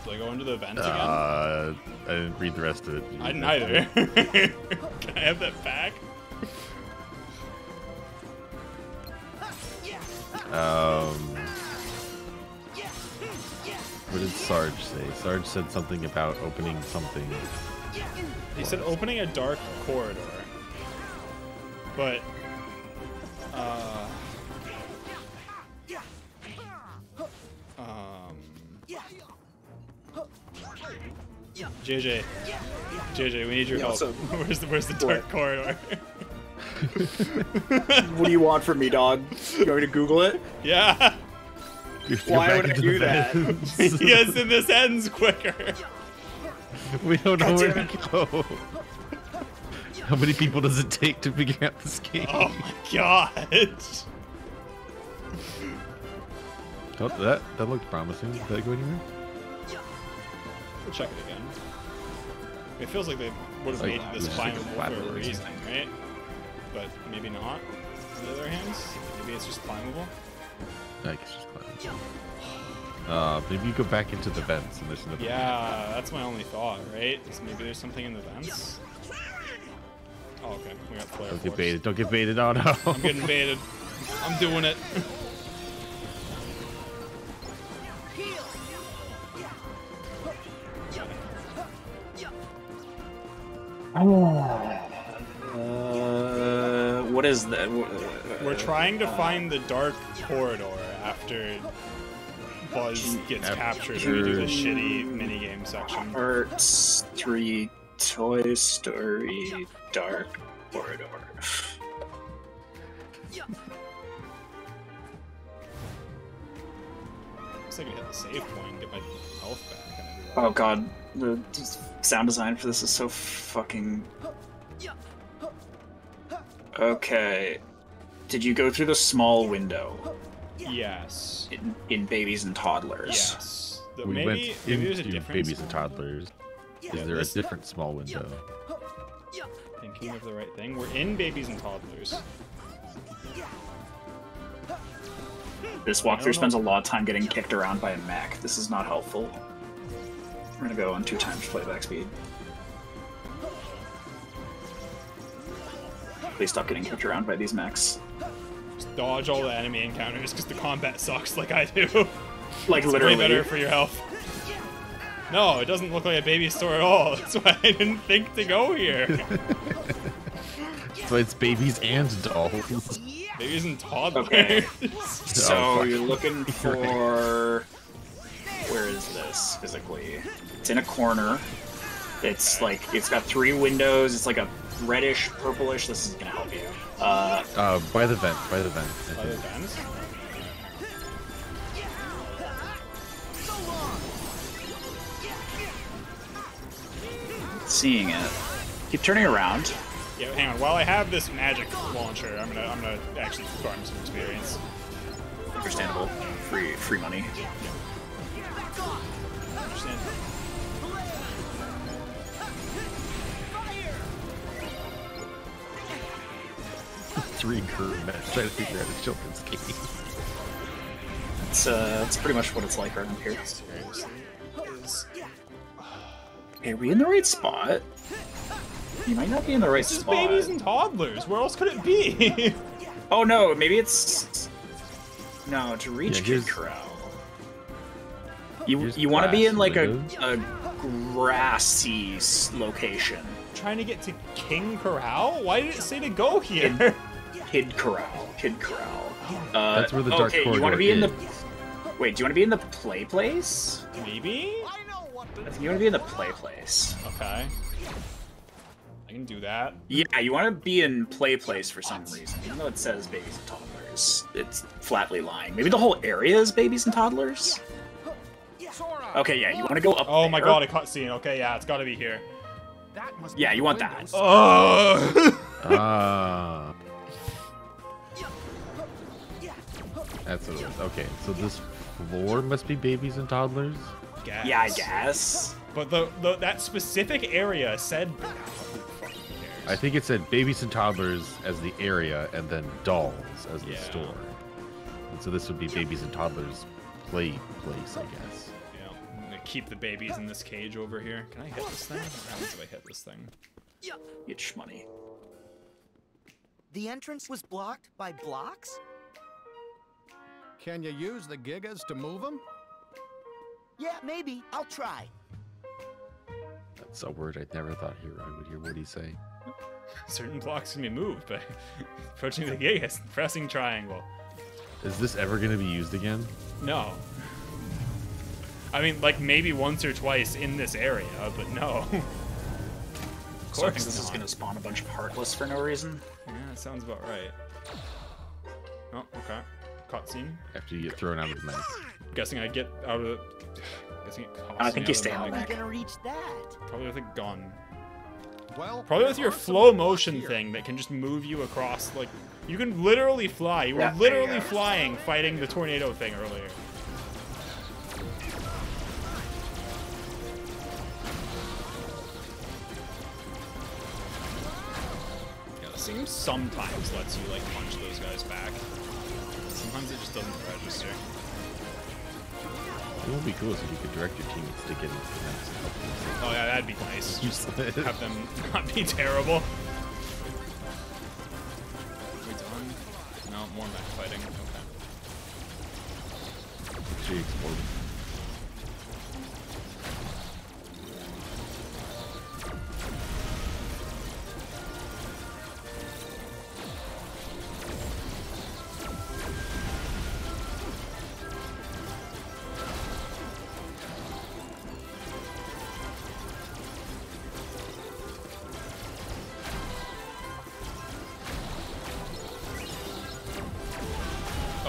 Do I go into the vents again? I didn't read the rest of it. I didn't either. Can I have that back? What did Sarge say? Sarge said something about opening something. He said opening a dark corridor. But JJ, we need your help. Where's the dark corridor? What do you want from me, dog? You want me to Google it? Yeah. Why would I do that? Yes, and this ends quicker. We don't know where to go. How many people does it take to figure out this game? Oh my god. Oh, that looked promising. Did that go anywhere? We'll check it again. It feels like they would have made this climbable for a reason, right? But maybe not. On the other hand, maybe it's just climbable. I think it's just climbable. Maybe you go back into the vents and there's another. Yeah, that's my only thought, right? Is maybe there's something in the vents. Oh, okay. We got flare. Don't get baited. Don't get baited. Oh no. I'm getting baited. I'm doing it. What is that? We're trying to find the dark corridor after Buzz gets captured and we do the shitty minigame section. Part 3 Toy Story Dark Corridor. Looks like I hit the save point and get my health back. And everything. Oh god, the sound design for this is so fucking... Okay. Did you go through the small window? Yes. In Babies and Toddlers? Yes. We maybe went there's a into difference. Babies and Toddlers. Is there a different small window? Thinking of the right thing. We're in Babies and Toddlers. This walkthrough spends a lot of time getting kicked around by a mech. This is not helpful. We're gonna go on 2 times playback speed. Please stop getting kicked around by these mechs. Just dodge all the enemy encounters because the combat sucks like I do. Like it's literally. way better for your health. No, it doesn't look like a baby store at all. That's why I didn't think to go here. So it's babies and dolls. Babies and toddlers. Okay. So you're looking for... Where is this physically? It's in a corner. It's like, it's got 3 windows. It's like a reddish, purplish. This is gonna help you. By the vent. By the vent. By the vent? Seeing it. Keep turning around. Yeah, hang on. While I have this magic launcher, I'm gonna actually farm some experience. Understandable. Free money. Understand. 3 curve match trying to figure out a children's game. It's pretty much what it's like around here. Hey, are we in the right spot? You might not be in the right spot. This is babies and toddlers. Where else could it be? Oh no, maybe it's... No, to reach Kid Corral. You want to be in like a grassy location. Trying to get to King Corral? Why did it say to go here? Kid Corral. Kid Corral. That's where the dark corridor you want to be in is. the... Wait, do you want to be in the play place? Maybe? I think you want to be in the play place. Okay. I can do that. Yeah, you want to be in play place for some reason. Even though it says babies and toddlers, it's flatly lying. Maybe the whole area is babies and toddlers? Okay, yeah, you want to go up Oh my there. god, a cutscene. Okay, yeah, it's gotta be here. Yeah, you want that. Oh! That's what it was. Okay, so this floor must be babies and toddlers? Yeah, I guess. But that specific area said... I think it said babies and toddlers as the area, and then dolls as the store. And so this would be babies and toddlers play place, I guess. Yeah, I'm gonna keep the babies in this cage over here. Can I hit this thing? What happens if I hit this thing? Get shmoney. The entrance was blocked by blocks? Can you use the gigas to move them? Yeah, maybe. I'll try. That's a word I never thought I would hear Woody say. Certain blocks can be moved by approaching the gigas, pressing triangle. Is this ever going to be used again? No. I mean, like, maybe once or twice in this area, but no. Of So I think course this is going to spawn a bunch of Heartless for no reason. Yeah, that sounds about right. Oh, okay. Cutscene. After you get thrown out of the map. Guessing I get out of... Guessing it costs I think me you out stay of the on map. How are we gonna reach that? Probably with a gun. Well, Probably with your flow motion thing that can just move you across, like, you can literally fly. You were Yeah, literally flying, fighting the tornado thing earlier. Yeah, the game sometimes lets you, like, punch those guys back. Sometimes it just doesn't register. It would be cool if you could direct your teammates to get into the next couple. Oh yeah, that'd be nice. Just have them not be terrible. We done? No, more mech fighting. Okay. She exploded.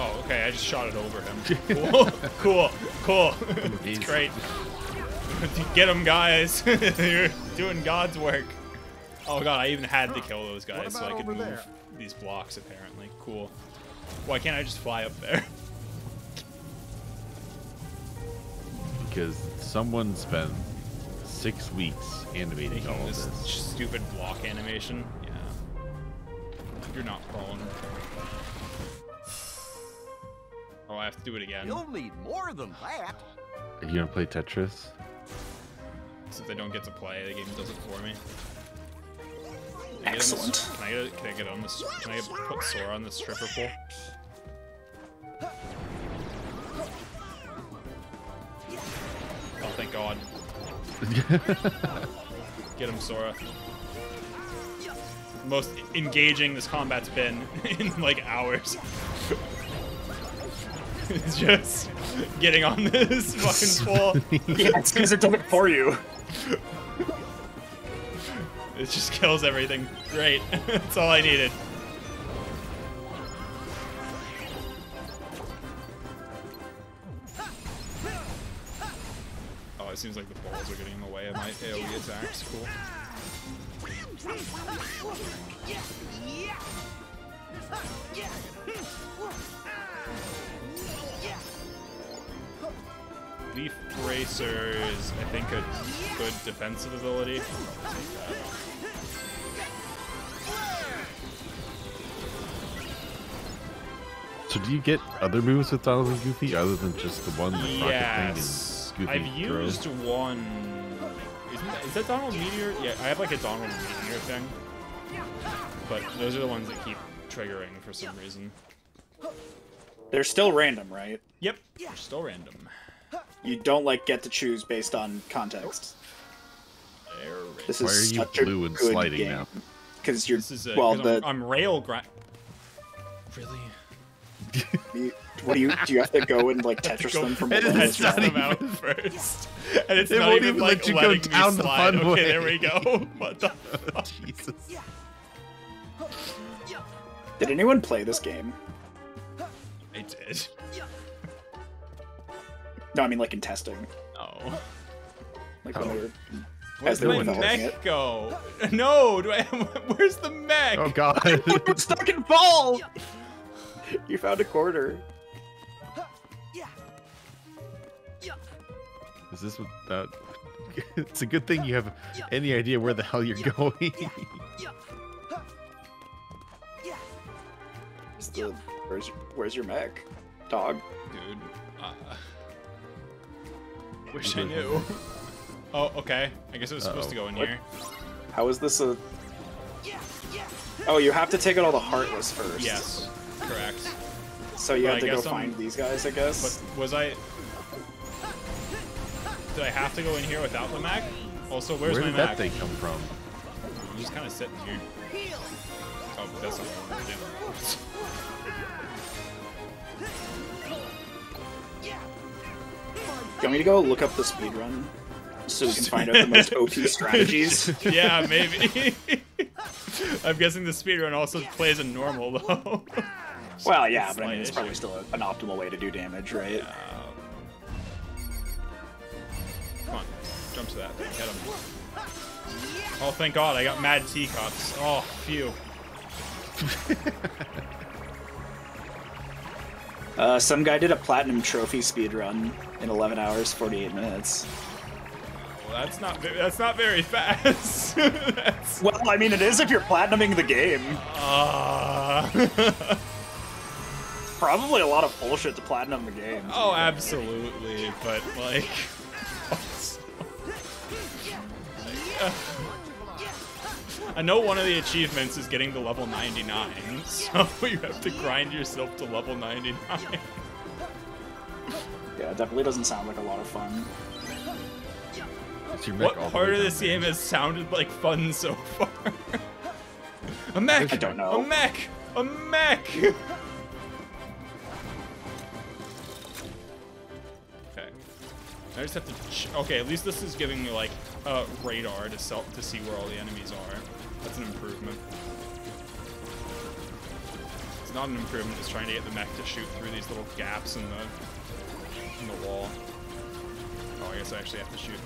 Oh, okay, I just shot it over him. Cool, cool, cool. It's great. Get him, guys. You're doing God's work. Oh god, I even had to kill those guys so I could move these blocks, apparently. Cool. Why can't I just fly up there? Because someone spent 6 weeks animating all of this this. stupid block animation. Yeah. You're not prone. Oh, I have to do it again. You'll need more than that. Are you gonna play Tetris? Since I don't get to play, the game does it for me. Excellent. Can I get on this? Can I put Sora on this stripper pole? Oh, thank God. Get him, Sora. Most engaging this combat's been in like hours. It's just getting on this fucking pole. Yeah, it's because it does it for you. It just kills everything. Great. That's all I needed. Oh, it seems like the balls are getting in the way of my AoE attacks. Cool. Leaf Bracer is, I think, a good defensive ability. So do you get other moves with Donald and Goofy other than just the one, the rocket thing and Goofy I've used one. Is that Donald Meteor? Yeah, I have like a Donald Meteor thing. But those are the ones that keep triggering for some reason. They're still random, right? Yep, they're still random. You don't like get to choose based on context. This Why are is you such a blue and good sliding game. now? Because you're Well, I'm rail grind. Really? What do you have to go and like Tetris them from below? Tetris them out first, and it's It not won't even even like let you letting go down me the slide. fun Okay, way. there we go. What the fuck? Jesus. Did anyone play this game? I did. No, I mean like in testing. Oh. Like when they were Where's as they were my developing mech it. go? No, do I? Where's the mech? Oh god. We're stuck in ball. You found a quarter. Is this what that? It's a good thing you have any idea where the hell you're going. Where's your mech, dog? Dude, wish I knew. Oh, okay. I guess it was supposed to go in here. How is this a? Oh, you have to take out all the heartless first. Yes, correct. So you But have to I go guess find these guys, I guess. But was I? Did I have to go in here without the mech? Also, where's Where my did mech? that thing come from? I'm just kind of sitting here. Oh, that's not what I want to do. You want me to go look up the speedrun so we can find out the most OP strategies? Yeah, maybe. I'm guessing the speedrun also plays in normal though. Well, yeah, but I Slight mean, it's probably issue. still an optimal way to do damage, right? Come on, jump to that thing, hit him. Oh, thank God, I got mad teacups. Oh, phew. Some guy did a platinum trophy speedrun in 11 hours, 48 minutes. Well, that's not very fast. Well, I mean, it is if you're platinuming the game. Probably a lot of bullshit to platinum the game. Oh, absolutely, but like... I know one of the achievements is getting to level 99, so you have to grind yourself to level 99. Yeah, it definitely doesn't sound like a lot of fun. What part of this game has sounded like fun so far? A mech! I don't know. A mech! A mech! Okay. I just have to... Okay, at least this is giving me, like, a radar to see where all the enemies are. That's an improvement. It's not an improvement, it's trying to get the mech to shoot through these little gaps in the wall. Oh, I guess I actually have to shoot.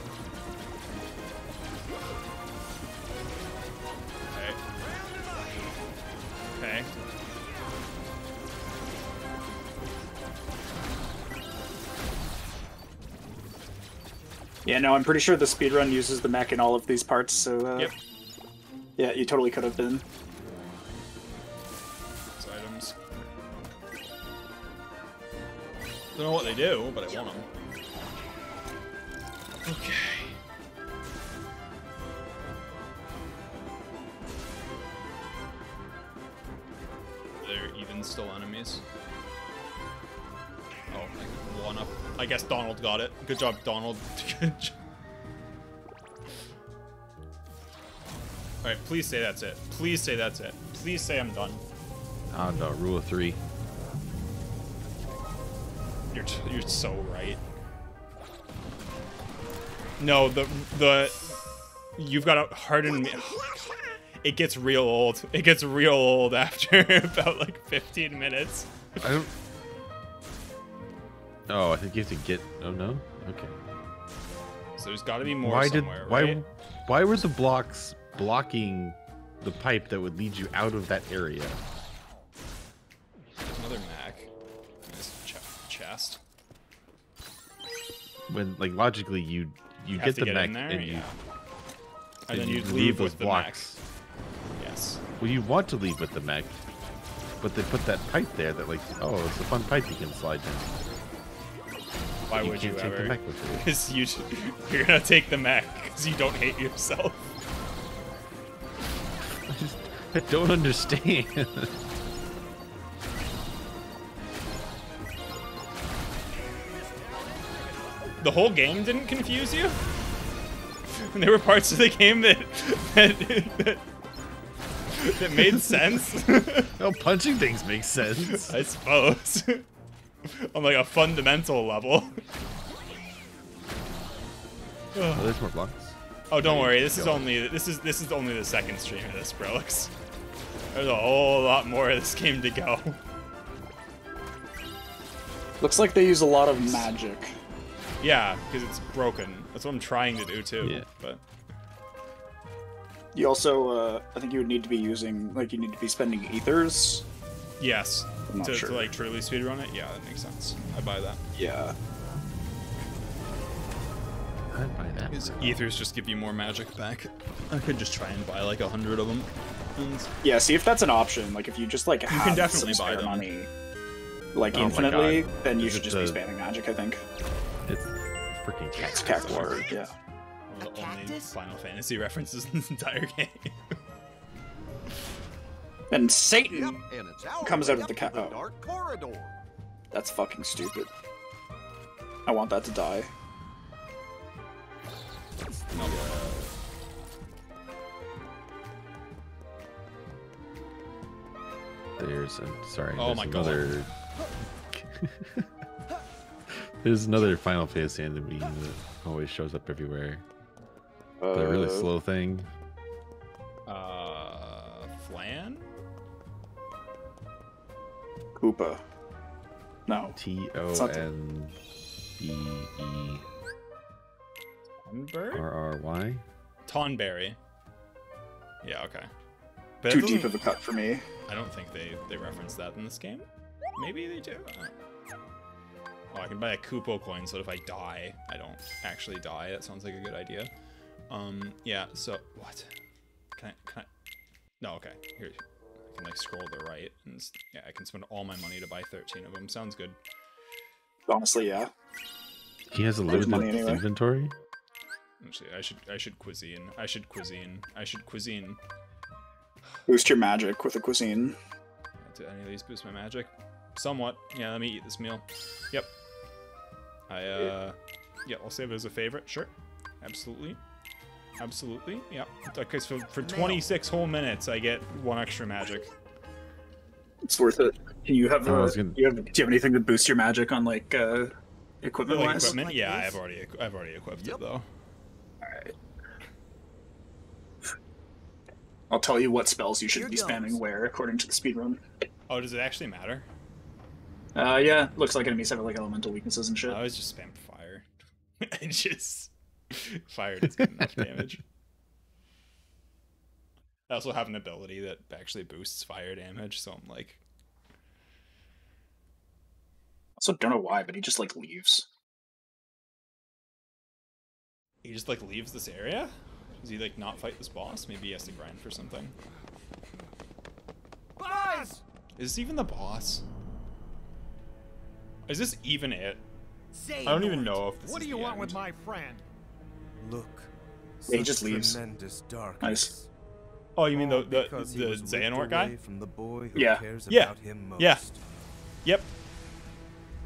Okay. Okay. Yeah, no, I'm pretty sure the speedrun uses the mech in all of these parts, so... Yep. Yeah, you totally could have been. These items. Don't know what they do, but I want them. Okay. They're even still enemies. Oh, like one up. I guess Donald got it. Good job, Donald. Good job. Alright, please say that's it. Please say that's it. Please say I'm done. Oh no, rule of 3. You're so right. No, the You've got to harden me. It gets real old. It gets real old after about like 15 minutes. I don't. Oh, I think you have to get. Oh no. Okay. So there's got to be more somewhere, right? Why were the blocks blocking the pipe that would lead you out of that area? There's another Mac. Nice chest. When like logically you get the mech and then you leave those with the blocks. Mech. Yes. Well, you want to leave with the mech, but they put that pipe there that like, oh, it's a fun pipe you can slide down. Why would you take ever? The mech with you? Because you're gonna take the mech because you don't hate yourself. I don't understand. The whole game didn't confuse you? There were parts of the game that made sense. Well, punching things makes sense. I suppose. On like a fundamental level. Oh, there's more blocks. Oh, don't worry. This is only the second stream of this, Brelix. There's a whole lot more of this game to go. Looks like they use a lot of magic. Yeah, because it's broken. That's what I'm trying to do too. Yeah. But you also, I think you would need to be using, like, you need to be spending ethers. Yes. To like truly speedrun it. Yeah, that makes sense. I buy that. Yeah. I'd buy that. Ethers just give you more magic back. I could just try and buy like 100 of them. Yeah, see if that's an option. Like if you just like have you can definitely some buy spare them. money, like infinitely, then you should just be spamming magic. I think. It's freaking It's cat water. Yeah. One of the only Final Fantasy references in this entire game. And Satan and it's comes out of the cat. dark corridor. That's fucking stupid. I want that to die. There's sorry. Oh there's my another... There's another Final Fantasy enemy that always shows up everywhere. The really slow thing. Flan? Koopa. No. Tonberry. Tonberry. Yeah, okay. But Too deep of a cut for me. I don't think they reference that in this game. Maybe they do. Oh, I can buy a Koopo coin so if I die, I don't actually die. That sounds like a good idea. Yeah, so what? Can I No, okay. Here. I can like scroll to the right and yeah, I can spend all my money to buy 13 of them. Sounds good. Honestly, yeah. He has a limited inventory? Actually, I should cuisine. I should cuisine. Boost your magic with a cuisine. Do any of these boost my magic? Somewhat. Yeah, let me eat this meal. Yep. Yeah, I'll save it as a favorite. Sure. Absolutely. Absolutely. Yeah. Okay, so for 26 whole minutes, I get 1 extra magic. It's worth it. Can you have, do you have anything to boost your magic on like equipment Like wise? equipment? Yeah, I've already equipped it though. Alright. I'll tell you what spells you should be spamming where according to the speedrun. Oh, does it actually matter? Yeah, looks like enemies have like elemental weaknesses and shit. I always just spam fire. And just fire does get enough damage. I also have an ability that actually boosts fire damage, so I'm like. Also, don't know why, but he just like leaves. He just like leaves this area? Does he like not fight this boss? Maybe he has to grind for something. Guys! Is this even the boss? Is this even it? Say I don't even know if this What is do you the want end. with my friend? Look. Yeah, he just leaves. Tremendous darkness. Nice. Oh, you mean the Because he was ripped Xehanort guy? away from the boy who Yeah. cares Yeah. about him most. Yeah. Yep.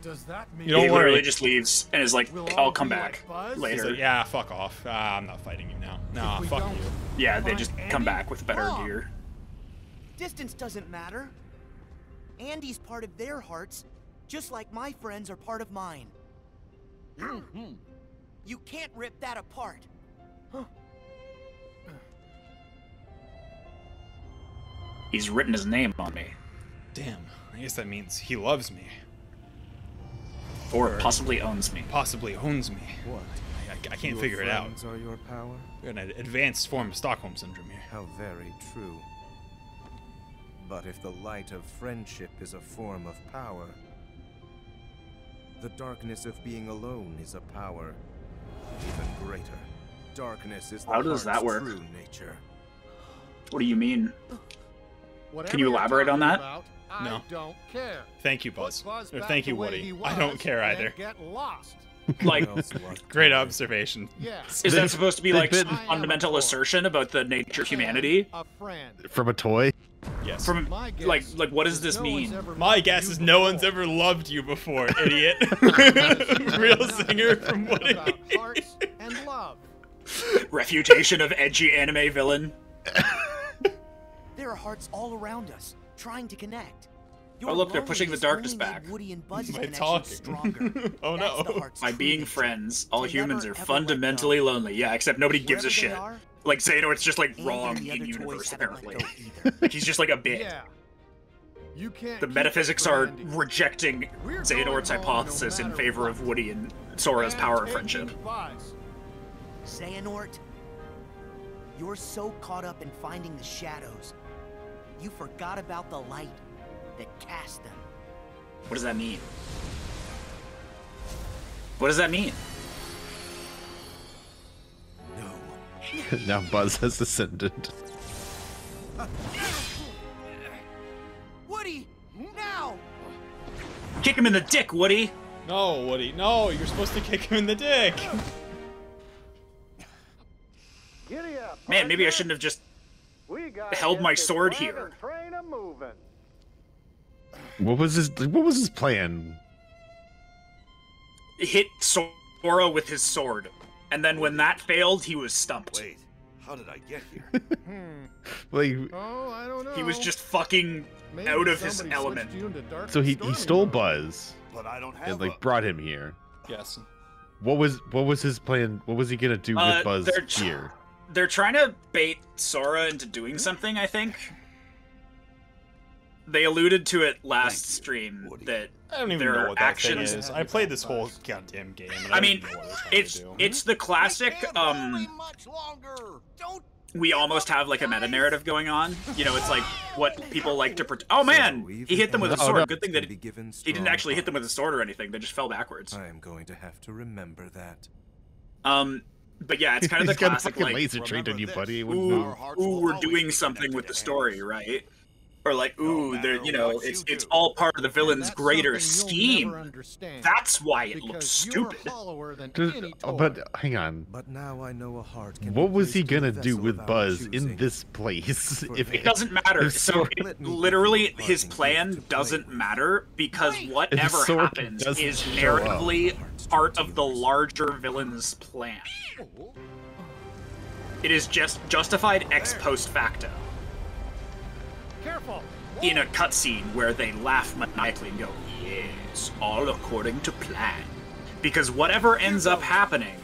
Does that mean You don't He worry. literally just leaves and is like, We'll I'll all come be back like Buzz? He's later. like, yeah, fuck off. I'm not fighting you now. Nah, If we fuck don't- you. Yeah, they Find just come Andy? back with better Mom. gear. Distance doesn't matter. Andy's part of their hearts, just like my friends are part of mine. You can't rip that apart. He's written his name on me. Damn, I guess that means he loves me. Or possibly owns me. Possibly owns me. What? I can't figure it out. Friends are your power? We're in an advanced form of Stockholm Syndrome here. How very true. But if the light of friendship is a form of power, the darkness of being alone is a power even greater. Darkness is the How does that heart's work? true nature. What do you mean? Whatever Can you you're elaborate on talking that? about, No. I don't care. Thank you, Buzz. Put Buzz Or back thank you, the way Woody. he I don't was care and either. Get lost. Like, Great observation. Yeah. is that supposed to be like They've some been- fundamental assertion about the nature of humanity? A friend. From a toy? Yes. From My guess like what does is this no one's mean? ever My loved guess you is no one's before. ever loved you before, idiot. Real singer from Woody. About hearts and love. Refutation of edgy anime villain. There are hearts all around us, trying to connect. Oh, look, they're pushing the darkness only made back. Woody and Buzz's By connection talking. stronger. Oh, That's no. the heart's By true being nature. friends, all To humans never, are ever let fundamentally go. lonely. Yeah, except nobody gives a Wherever they shit. are, Like Xehanort's just like Andy wrong and the in other universe toys haven't let apparently. go either. Like he's just like a bit. Yeah. You can't The keep metaphysics it are for Andy. rejecting We're Xehanort's going home no hypothesis in matter favor of what. Woody and Sora's And power of taking friendship. Buzz. Xehanort, you're so caught up in finding the shadows, you forgot about the light that cast them. What does that mean? What does that mean? No. Now Buzz has ascended. Woody, now! Kick him in the dick, Woody! No, Woody. No, you're supposed to kick him in the dick. Giddy up, Man, maybe I partner. shouldn't have just We gotta held get my this sword wagon here. train a-moving. What was his plan? hit Sora with his sword. And then when that failed, he was stumped. Wait, how did I get here? Like, Oh, I don't know. He was just fucking Maybe out of his somebody element. switched you into Dark so he Stormy stole mode. Buzz But I don't have and like brought him here. Yes. What was his plan? What was he gonna do with Buzz here? They're trying to bait Sora into doing something, I think. They alluded to it last stream that I don't even their know what that thing actions. is. I played this whole goddamn game. And I don't mean, even know what it's trying to do. it's the classic we almost have like a meta narrative going on. You know, it's like what people like to oh man, he hit them with a sword. Good thing that he didn't actually hit them with a sword or anything. They just fell backwards. I am going to have to remember that. But yeah, it's kind of the He's got a classic fucking like laser trained on you, buddy. ooh, we're doing something with the story, right? Or like, ooh, they're, you know, it's all part of the villain's greater scheme. That's why it looks stupid. But hang on. But now I know a heart can What was he be placed in a gonna do vessel with of our Buzz in choosing. this place? If It doesn't matter. if Sora- Literally, his plan doesn't matter because whatever Sora happens doesn't is show up. narratively part of the larger villain's plan. It is just justified ex post facto. Careful. In a cutscene where they laugh maniacally and go, yes, all according to plan. Because whatever ends up happening,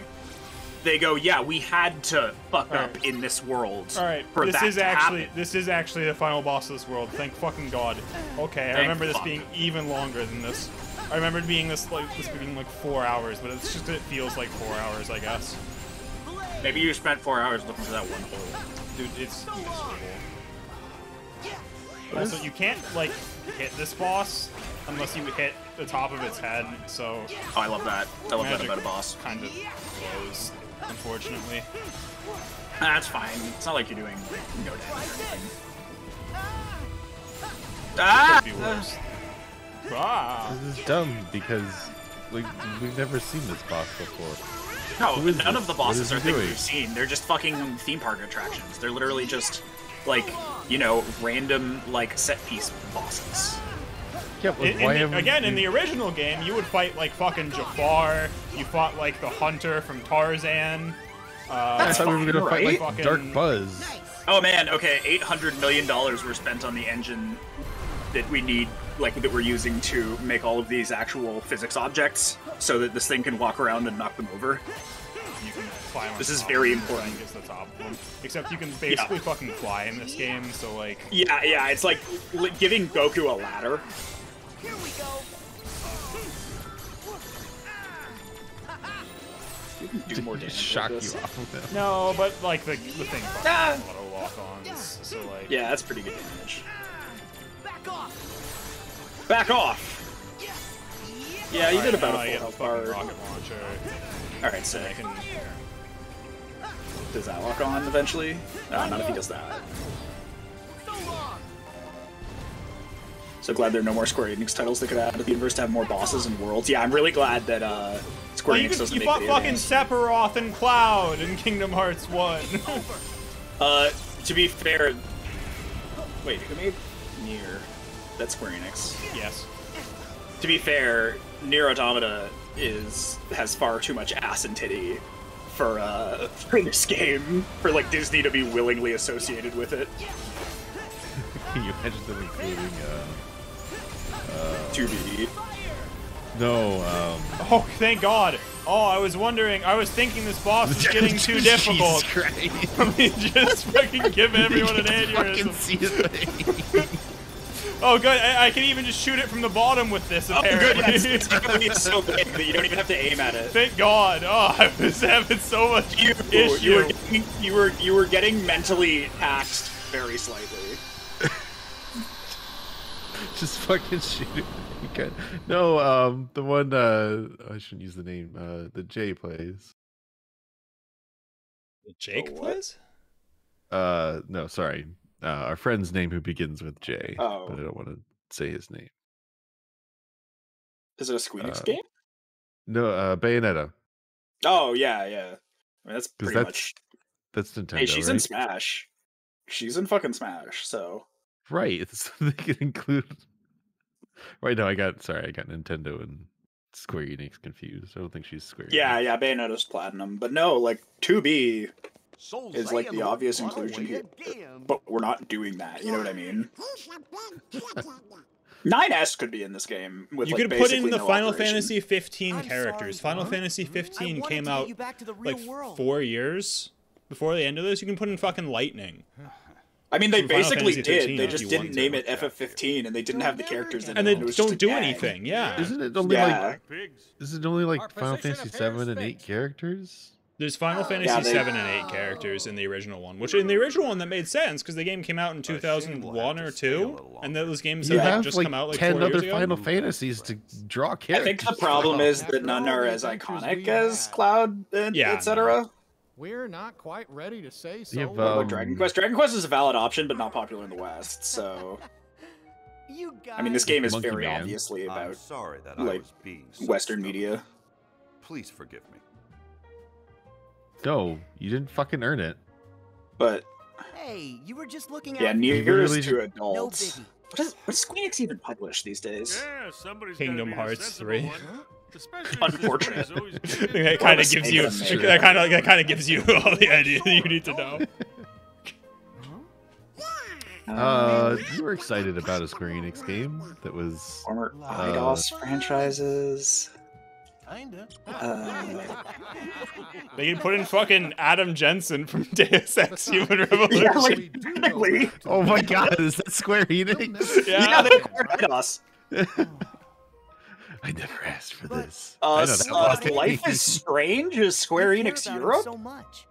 they go, yeah, we had to fuck up in this world All right, for this that is to actually happen. this is actually the final boss of this world. Thank fucking God. Okay, I Thank remember this fuck. being even longer than this. I remember it being this being like 4 hours, but it's just it feels like 4 hours, I guess. Maybe you spent 4 hours looking for that one hole. Dude, it's miserable. Also, you can't like hit this boss unless you hit the top of its head. So Oh, I love that. I love that magic about a boss. Kind of blows, unfortunately. That's fine. It's not like you're doing no damage or anything. Ah! Could be worse. Ah. This is dumb because like we've never seen this boss before. No, Who is none this? of the What bosses is he are things doing? we've seen. They're just fucking theme park attractions. They're literally just, like, you know, random, like, set-piece bosses. Yeah, but Again, in the original game, you would fight like fucking Jafar. You fought like the hunter from Tarzan. That's I thought we were gonna fight like fucking- Dark Buzz. Oh man, okay, $800 million were spent on the engine that we need, like, that we're using to make all of these actual physics objects so that this thing can walk around and knock them over. You can climb on This is top, very I important. think is the top one. Except you can basically fucking fly in this game, so like... Yeah, it's like giving Goku a ladder. Here we go. You can do more damage. Shock you with this. off with them. No, but like the thing fucking auto lock ons, so like... Yeah, that's pretty good damage. Back off. Back off! Yeah, you did about now I a get full the health fucking bar. rocket launcher. Alright, so And I can... does that lock on eventually? No, not if he does that. So glad there are no more Square Enix titles that could add to the universe to have more bosses and worlds. Yeah, I'm really glad that Square Enix doesn't you make fought video fucking games. Sephiroth and Cloud in Kingdom Hearts 1. To be fair... Wait, who made Nier? That's Square Enix. Yes. To be fair, Nier Automata has far too much ass and titty for this game, for like Disney to be willingly associated with it. Can you imagine them including 2B. No, Oh, thank God. Oh, I was thinking this boss was getting too difficult. Let me just fucking give everyone an aneurysm. Oh, good. I can even just shoot it from the bottom with this, apparently. Good. It's so big that you don't even have to aim at it. Thank God. Oh, I was having so much issue. You were getting mentally taxed very slightly. just fucking shoot it. Okay. No, the one I shouldn't use the name. The Jay plays. Jake plays? No, sorry. Our friend's name who begins with J. Oh. But I don't want to say his name. Is it a Squeenix game? No, Bayonetta. Oh, yeah. I mean, that's pretty much... That's Nintendo, Hey, she's right? in Smash. She's in fucking Smash, so... Right, they can include... Right, no, I got Nintendo and Square Enix confused. I don't think she's Square Enix. Yeah, Bayonetta's Platinum. But no, like, 2B is like the obvious inclusion here. But we're not doing that, you know what I mean? 9S could be in this game with You like, could put in basically the no Final operation. Fantasy 15 characters. Final Fantasy 15 came out like 4 years before the end of this. You can put in fucking Lightning. I mean, they From Final basically Fantasy did. 13 They if just you didn't want name to. it FF15, and they didn't have the characters in And it. they It was just don't a do gag. anything, yeah. Isn't it only Yeah. like Final Fantasy 7 and 8 characters? There's Final Fantasy 7 and 8 characters in the original one, which in the original one that made sense because the game came out in 2001 or 2, and those games You had have just like come out like 10 4 years other ago. Final Fantasies to draw I characters. think the problem is that none are as iconic as Cloud, and etc. We're not quite ready to say so. Yeah, What about Dragon Quest? Dragon Quest is a valid option, but not popular in the West, so... I mean, this game is Monkey very Man. obviously I'm about, sorry that I like, was being so Western stubborn. media. Please forgive me. No, you didn't fucking earn it. But, Hey, you were just looking yeah, out. Nier literally is just- to adults. biggie. What does Squeenix even publish these days? Yeah, somebody's Kingdom gotta be the Hearts sensible 3. one. Especially Unfortunate. since everybody's always giving That kind of gives you that kind of gives you all the idea that you need to know. You were excited about a Square Enix game that was Former IDOS franchises. Kinda. They can put in fucking Adam Jensen from Deus Ex Human Revolution. Yeah, like, technically. Oh my god, is that Square Enix? Yeah, they acquired IDOS. I never asked for this. I know that Life is Strange is Square Enix Europe? So much.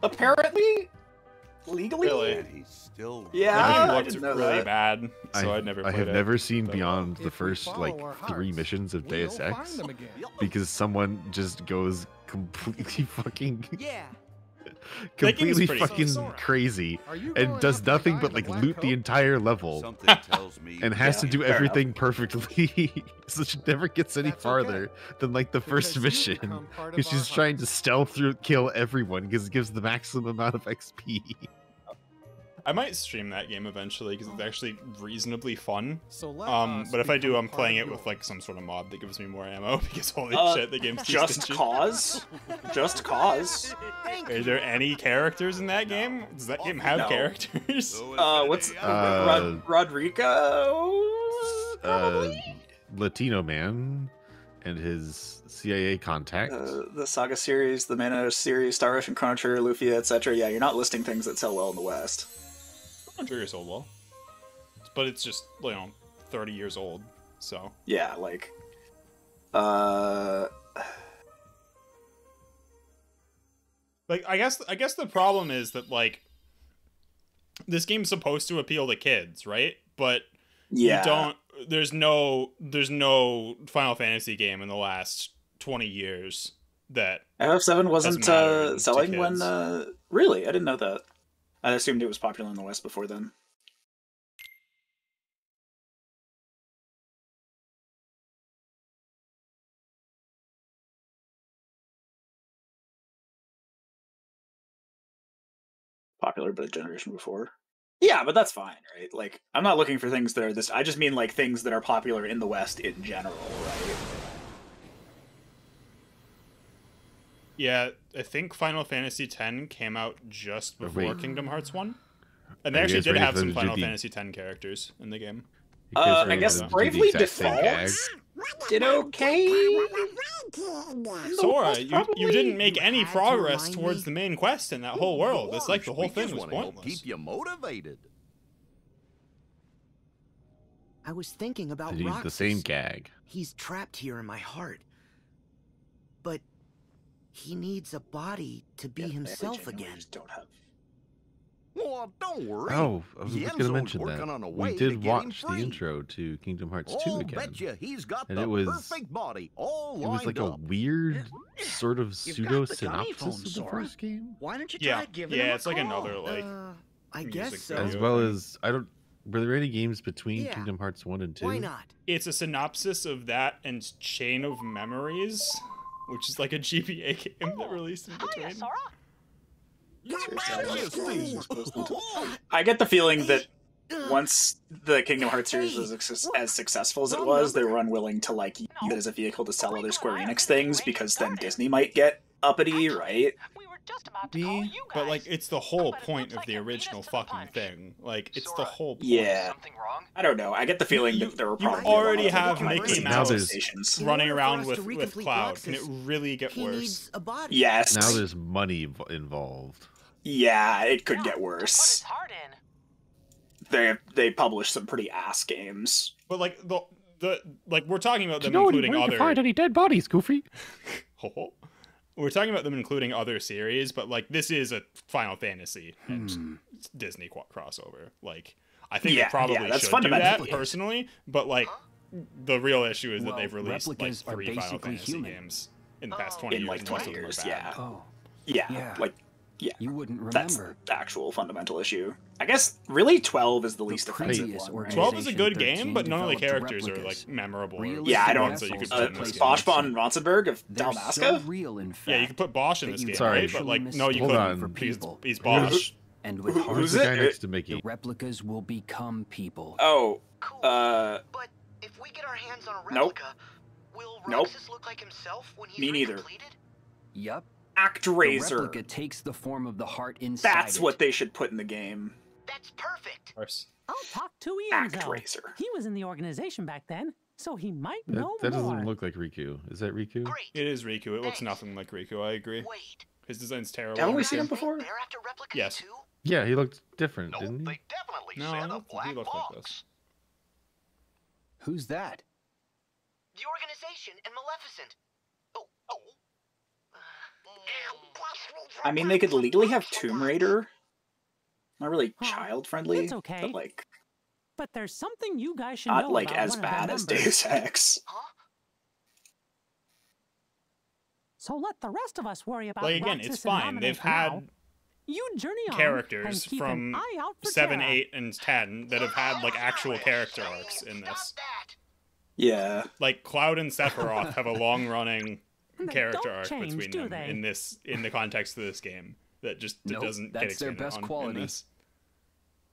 Apparently? Legally? Really? And he's still Yeah, That game I looked didn't know really that. bad, so I never I played have it. never seen So- beyond the If we first like follow our 3 hearts, missions of Deus we'll Ex find them again. because someone just goes completely fucking Yeah. That game's completely pretty fucking Sora. crazy Are you and going does up to nothing find but the like black loot the hope? entire level something tells me and has to do fair enough. everything perfectly. So she never gets any That's okay, farther than like the first because you mission become part of because she's our trying to hearts. stealth through kill everyone because it gives the maximum amount of XP. I might stream that game eventually because it's actually reasonably fun. So let But us if I do, become I'm part playing of it with yours. like some sort of mod that gives me more ammo because holy shit, the game's too Just stingy. Cause? Just Cause? Are there any characters in that game? Does that game have No. characters? What's Uh, Rodrigo? Latino man. and his CIA contact. The Saga series, the Mana series, Star Ocean, Chrono Trigger, Lufia, etc. Yeah, you're not listing things that sell well in the West. Chrono Trigger sold well, but it's just 30 years old. So yeah, like, I guess the problem is that like this game's supposed to appeal to kids, right? But yeah, you don't. There's no Final Fantasy game in the last 20 years that FF7 wasn't selling when. kids. Really, I didn't know that. I assumed it was popular in the West before then. Popular, but a generation before. Yeah, but that's fine, right? Like, I'm not looking for things that are this. I just mean like things that are popular in the West in general, right? Yeah, I think Final Fantasy X came out just before Kingdom Hearts 1. And they actually did have some Final Fantasy X characters in the game. I guess Bravely Default did okay. Sora, you didn't make any progress towards the main quest in that whole world. It's like the whole thing was pointless. Keep you motivated. I was thinking about He's Roxas. the same gag. He's trapped here in my heart. But he needs a body to be himself again. Don't have. Well, don't worry. Oh, I was just going to mention working on a that. way We to did get him watch the free. intro to Kingdom Hearts 2 again. Bet you he's got and the it was, perfect body all it was like lined up. a weird sort of pseudo-synopsis of the Sora. first game. Why don't you Yeah, try giving him a it's like call? another like I guess so. As well as, were there any games between Yeah. Kingdom Hearts 1 and 2? Why not? It's a synopsis of that and Chain of Memories, which is like a GBA game that released in between. I get the feeling that once the Kingdom Hearts series was as successful as it was, they were unwilling to like use it as a vehicle to sell other Square Enix things because then Disney might get uppity, right? But like, it's the whole point of the original fucking thing. Like, it's the whole point. Yeah. I don't know. I get the feeling that there were You probably already a lot of have Mickey people Mouse stations. running around for us with to Cloud. recomplete Can it Roxas, really get He worse? needs a body. Yes. Now there's money involved. Yeah, it could get worse. They publish some pretty ass games. But like the like we're talking about them including other. find any dead bodies, Goofy? We're talking about them including other series, but like this is a Final Fantasy and Disney crossover. Like I think Yeah, they probably yeah, that's should do that fundamentally it. personally, but like the real issue is that Well, they've released like replicas are 3 Final basically Fantasy human. games in the past 20 In years. like and most 20 of them are years, bad. yeah. Oh, Yeah, yeah. like, yeah. You wouldn't That's remember. the actual fundamental issue. I guess, really, 12 is the least offensive previous one, right? 12 is a good 13 game, but none of the developed characters are replicas. like memorable. or Realistic Yeah, I don't. ones that you could vessels put in this game. Bosch von Ronsenberg of They're Dalmasca? so real, in fact, Yeah, you could put Bosch in that this you game, Sorry. right? But like, no, you Hold couldn't. on. for He's, people. he's Bosch. And with Who's hard Who's the guy it? next to Mickey? the replicas will become people. Oh, But if we get our hands on a Nope. replica, will Nope. Roxas look like himself when he's Me neither. recompleted? Yup. The ActRaiser. replica takes the form of the heart inside That's it. what they should put in the game. That's perfect. I'll talk to Enzo. ActRaiser. He was in the organization back then, so he might That, know that more. doesn't look like Riku. Is that Riku? Great. It is Riku. It looks nothing like Riku. I agree. Wait. His design's terrible. Haven't we seen him before? They're after replicas Yes. too? Yeah, he looked different, didn't he? They definitely No, I said don't a think he black looked like box. this. Who's that? The organization and Maleficent. Oh. I mean, they could legally have Tomb Raider. Not really child-friendly, It's okay. but like, But there's something you guys should not know like about as one of the bad as members. Deus Ex. So let the rest of us worry about Like again, Roxas it's and fine. Nominate They've for now. had You journey on characters and keep from an eye out for 7, Terra. 8, and 10 that have had like actual character arcs in this. Yeah. Like Cloud and Sephiroth have a long-running They character don't arc change, between do them they? in the context of this game that just that Nope, doesn't get that's their expanded best on quality. in this.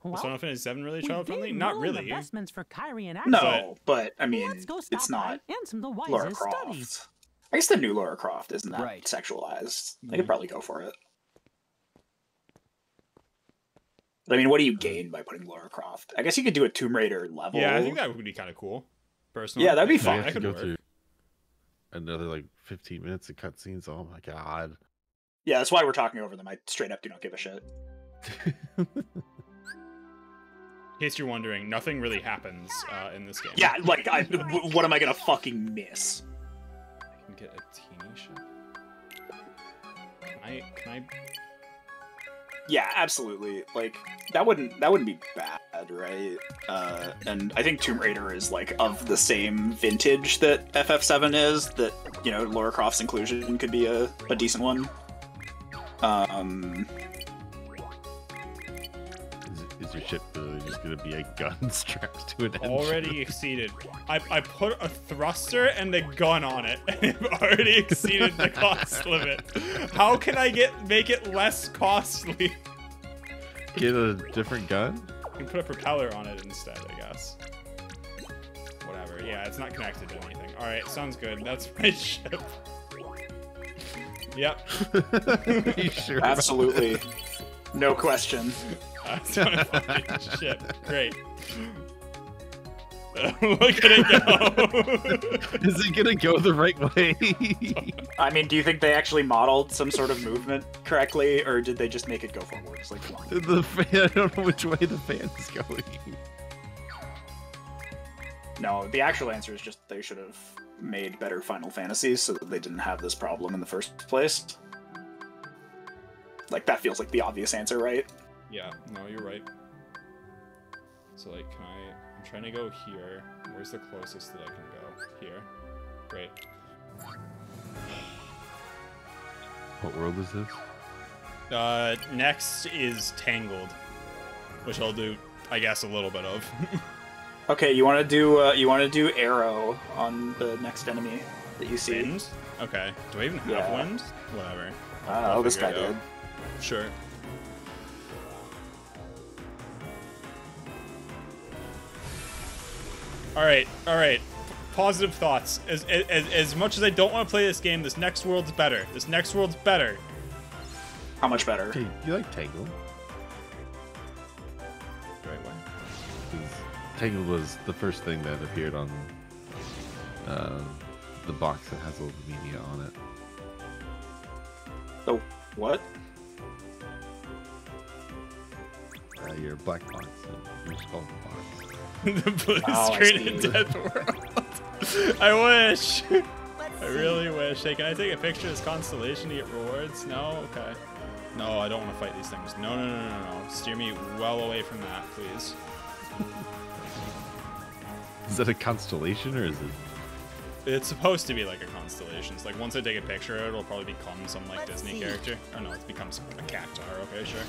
Well, Was Final Fantasy 7 really we child-friendly? made Not willing really. investments for Kyrie and No, Axel. but I mean, Let's go stop it's not by Ansem the Lara Wise's Croft. study. I guess the new Lara Croft isn't that Right. sexualized. They could probably go for it. But I mean, what do you gain by putting Lara Croft? I guess you could do a Tomb Raider level. Yeah, I think that would be kind of cool. Personally, Yeah, that'd be That fun. You have to could go work. through. another like 15 minutes of cutscenes. Oh my god. Yeah, that's why we're talking over them. I straight up do not give a shit. In case you're wondering, nothing really happens in this game. Yeah, like, what am I gonna fucking miss? I can get a teeny ship. Can I? Yeah, absolutely. Like, that wouldn't be bad, right? And I think Tomb Raider is like of the same vintage that FF7 is. That, you know, Lara Croft's inclusion could be a decent one. Is your ship really just gonna be a gun strapped to an engine? Already exceeded. I put a thruster and a gun on it, and I've already exceeded the cost limit. How can I make it less costly? Get a different gun? You can put a propeller on it instead, I guess. Whatever. Yeah, it's not connected to anything. All right, sounds good. That's my ship. Yep. You sure? Absolutely. No question. That's my fucking ship. Great. Look at it go. Is it gonna go the right way? I mean, do you think they actually modeled some sort of movement correctly, or did they just make it go forwards? Like, come on. The fan, I don't know which way the fan is going. No, the actual answer is just they should have made better Final Fantasies so that they didn't have this problem in the first place. Like, that feels like the obvious answer, right? Yeah, no, you're right. So, like, I'm trying to go here. Where's the closest that I can go? Here. Great. What world is this? Next is Tangled, which I'll do, I guess, a little bit of. Okay, you want to do arrow on the next enemy that you see. Wind? Okay. Do I even have wind? Whatever. Oh, this guy figure it did. out. Sure. All right. Positive thoughts. As much as I don't want to play this game, this next world's better. How much better? Hey, you like Tangled? The right way. Tangled was the first thing that appeared on the box that has all the media on it. The what? Your black box, your skull box. The blue Oh, screen in Death World. I wish. I really wish. Hey, can I take a picture of this constellation to get rewards? No? Okay. No, I don't want to fight these things. No. Steer me well away from that, please. Is that a constellation or is it? It's supposed to be like a constellation. It's like once I take a picture, it'll probably become some like Disney character. Oh no, it becomes a cactuar. Okay, sure.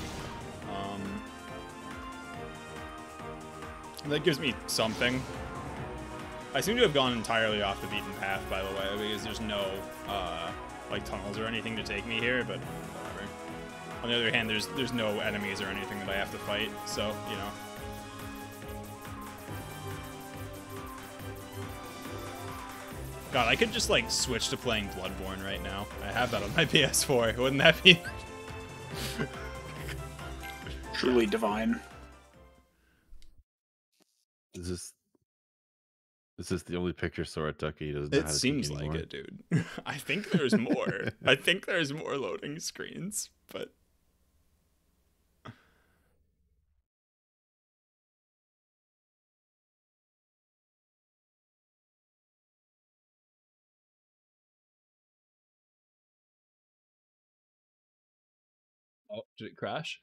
That gives me something. I seem to have gone entirely off the beaten path, by the way, because there's no like tunnels or anything to take me here. But whatever. On the other hand, there's no enemies or anything that I have to fight. So you know. God, I could just, like, switch to playing Bloodborne right now. I have that on my PS4. Wouldn't that be... Truly divine. Is this the only picture Sora took? He doesn't know how It to seems take like anymore? it, dude. I think there's more. I think there's more loading screens, but... Oh, did it crash?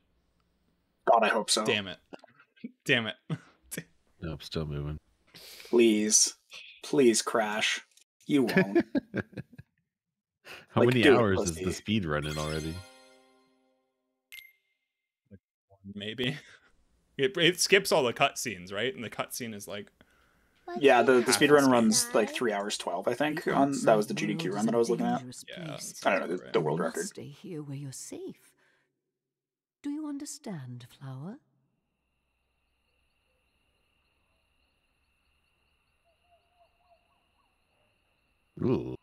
God, I hope so. Damn it. Damn it. Nope, still moving. Please crash. You won't. How Like, many dude, hours is pussy. the speed running already? Maybe. It skips all the cutscenes, right? And the cutscene is like... Yeah, the half speedrun speed. runs like 3 hours 12, I think. That was the GDQ run that I was looking at. Yeah. I don't know, the world You must record. stay here where you're safe. Do you understand, Flower? Ooh.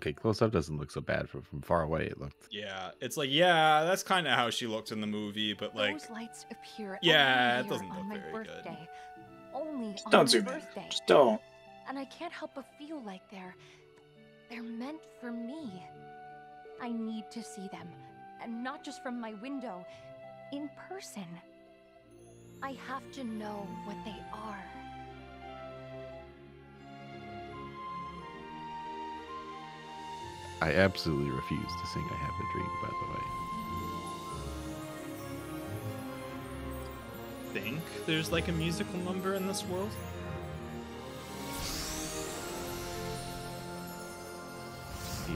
Okay, close up doesn't look so bad. From far away, it looked. Yeah, it's like, yeah, that's kind of how she looked in the movie, but like, Those lights appear yeah, every it year doesn't on look my very birthday. good. Only Just on don't my zoom in. birthday. Just don't. And I can't help but feel like they're meant for me. I need to see them, and not just from my window, in person. I have to know what they are. I absolutely refuse to sing "I Have a Dream." By the way. Think there's like a musical number in this world?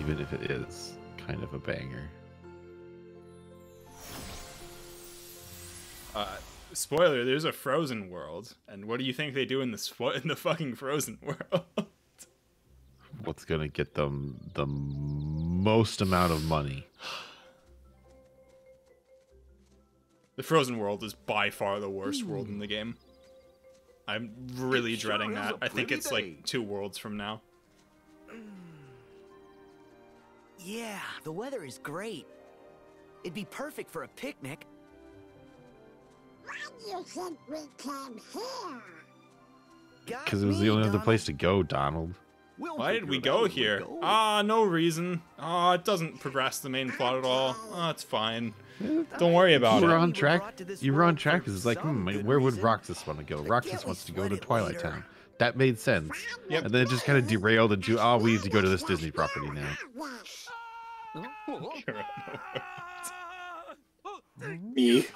Even if it is kind of a banger. Spoiler: there's a Frozen world, and what do you think they do in the fucking Frozen world? What's gonna get them the most amount of money? The Frozen world is by far the worst world in the game. I'm really dreading that. I think it's like 2 worlds from now. Yeah, the weather is great. It'd be perfect for a picnic. Why do you think we came here? Because it was the only other place to go, Donald. Why did we go here? No reason. It doesn't progress the main plot at all. It's fine. Don't worry about You were it. on track. You were on track because it's like, where would Roxas want to go? Roxas wants to go to Twilight Town. That made sense. Yep. And then it just kind of derailed into, we need to go to this Disney property now. Me.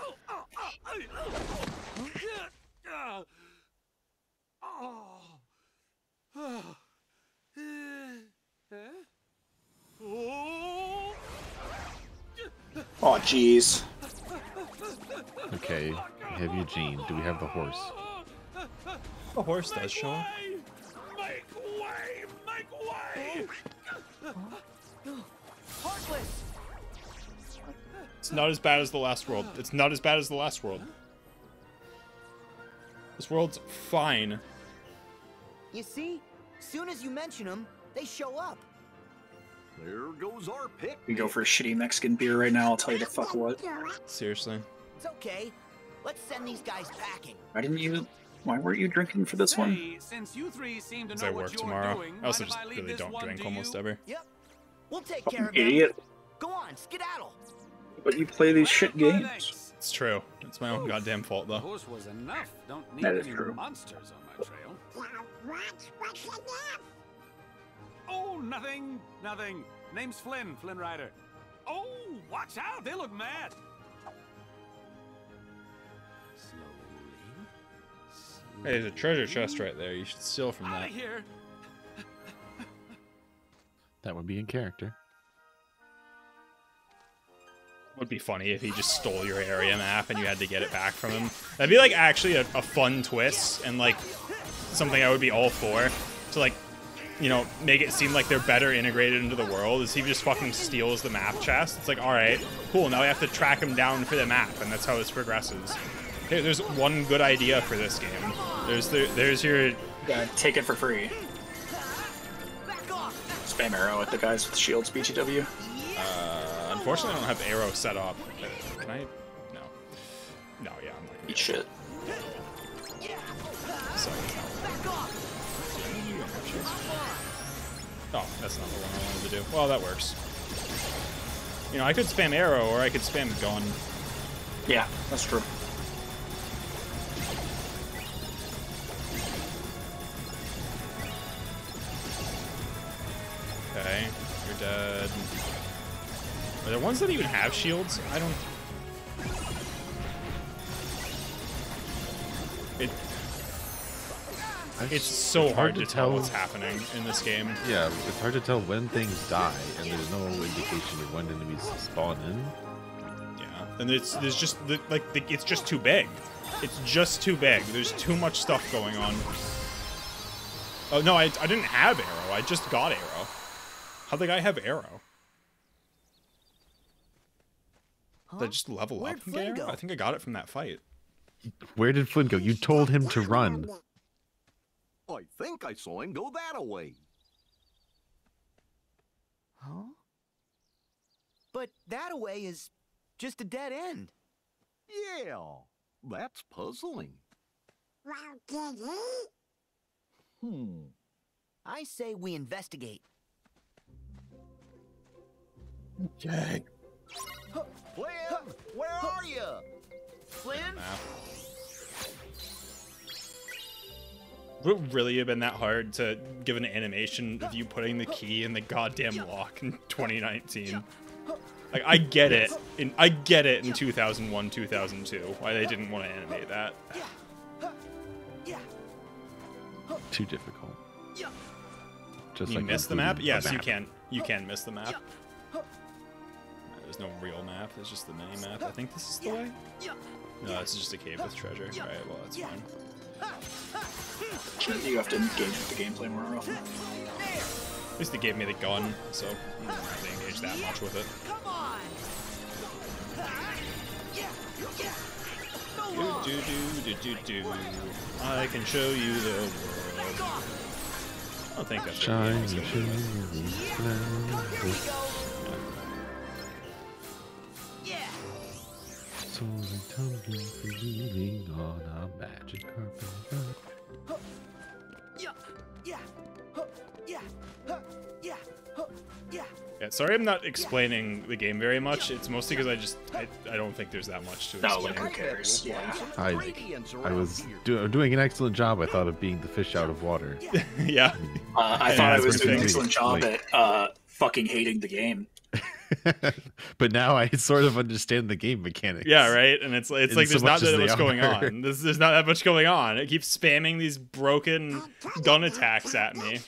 Oh, jeez. Okay, we have Eugene. Do we have the horse? The horse does show up. Make way! Make way! Heartless! It's not as bad as the last world. It's not as bad as the last world. This world's fine. You see? Soon as you mention them, they show up. There goes our pick. We go for a shitty Mexican beer right now. I'll tell you the fuck what. Seriously. It's okay. Let's send these guys packing. Why weren't you drinking for this one? Hey, since you three seem to Because know I what work you're tomorrow. doing, I also mind just if I leave really this don't one drink to almost you? ever. Yep. We'll take care of Idiot. them. Go on, skedaddle. But you play these shit games. It's true. It's my own goddamn fault, The though. horse was enough. Don't need That is any true. monsters on my trail. What's enough? Oh, nothing. Nothing. Name's Flynn. Flynn Rider. Oh, watch out. They look mad. Hey, there's a treasure chest right there. You should steal from Out that. of here. That would be in character. Would be funny if he just stole your area map and you had to get it back from him. That'd be like actually a fun twist and like something I would be all for. To like, you know, make it seem like they're better integrated into the world. Is he just fucking steals the map chest? It's like, all right, cool. Now we have to track him down for the map, and that's how this progresses. Okay, there's one good idea for this game. There's your Take it for free. Spam arrow at the guys with shields, BTW. Unfortunately, I don't have arrow set up. Can I? No. No, yeah, I'm not gonna Eat shit. Sorry. Oh, that's not the one I wanted to do. Well, that works. You know, I could spam arrow or I could spam gun. Yeah, that's true. Okay, you're dead. Are there ones that even have shields? I don't... It's so hard to tell what's happening in this game. Yeah, it's hard to tell when things die, and there's no indication of when enemies spawn in. Yeah, and there's just it's just too big. It's just too big. There's too much stuff going on. Oh no, I didn't have arrow. I just got arrow. How'd the guy have arrow? Did I just level up and get arrow? I think I got it from that fight. Where did Flynn go? You told him to run. I think I saw him go that away. Huh? But that away is just a dead end. Yeah, that's puzzling. Well, did he? I say we investigate. Okay. Flynn, where are you? Flynn? Would it really have been that hard to give an animation of you putting the key in the goddamn lock in 2019? Like, I get it in 2001, 2002, why they didn't want to animate that. Too difficult. Just you like miss the map? including Yes, a you map. can. You can miss the map. There's no real map. There's just the mini map. I think this is the way. No, this is just a cave with treasure. All right, well that's fine. You have to engage with the gameplay more often. At least they gave me the gun, so I don't have to engage that much with it. Do. I can show you the world. I don't think that's Shine, slowly tumbling, feeling on a magic carpet. Yeah, sorry I'm not explaining the game very much. It's mostly because I don't think there's that much to explain. Who cares? Yeah. I was doing an excellent job, I thought, of being the fish out of water. Yeah. I thought I was doing an excellent job at fucking hating the game. But now I sort of understand the game mechanics. Yeah, right. And it's like there's not that much going are. on. There's not that much going on. It keeps spamming these broken gun attacks at me.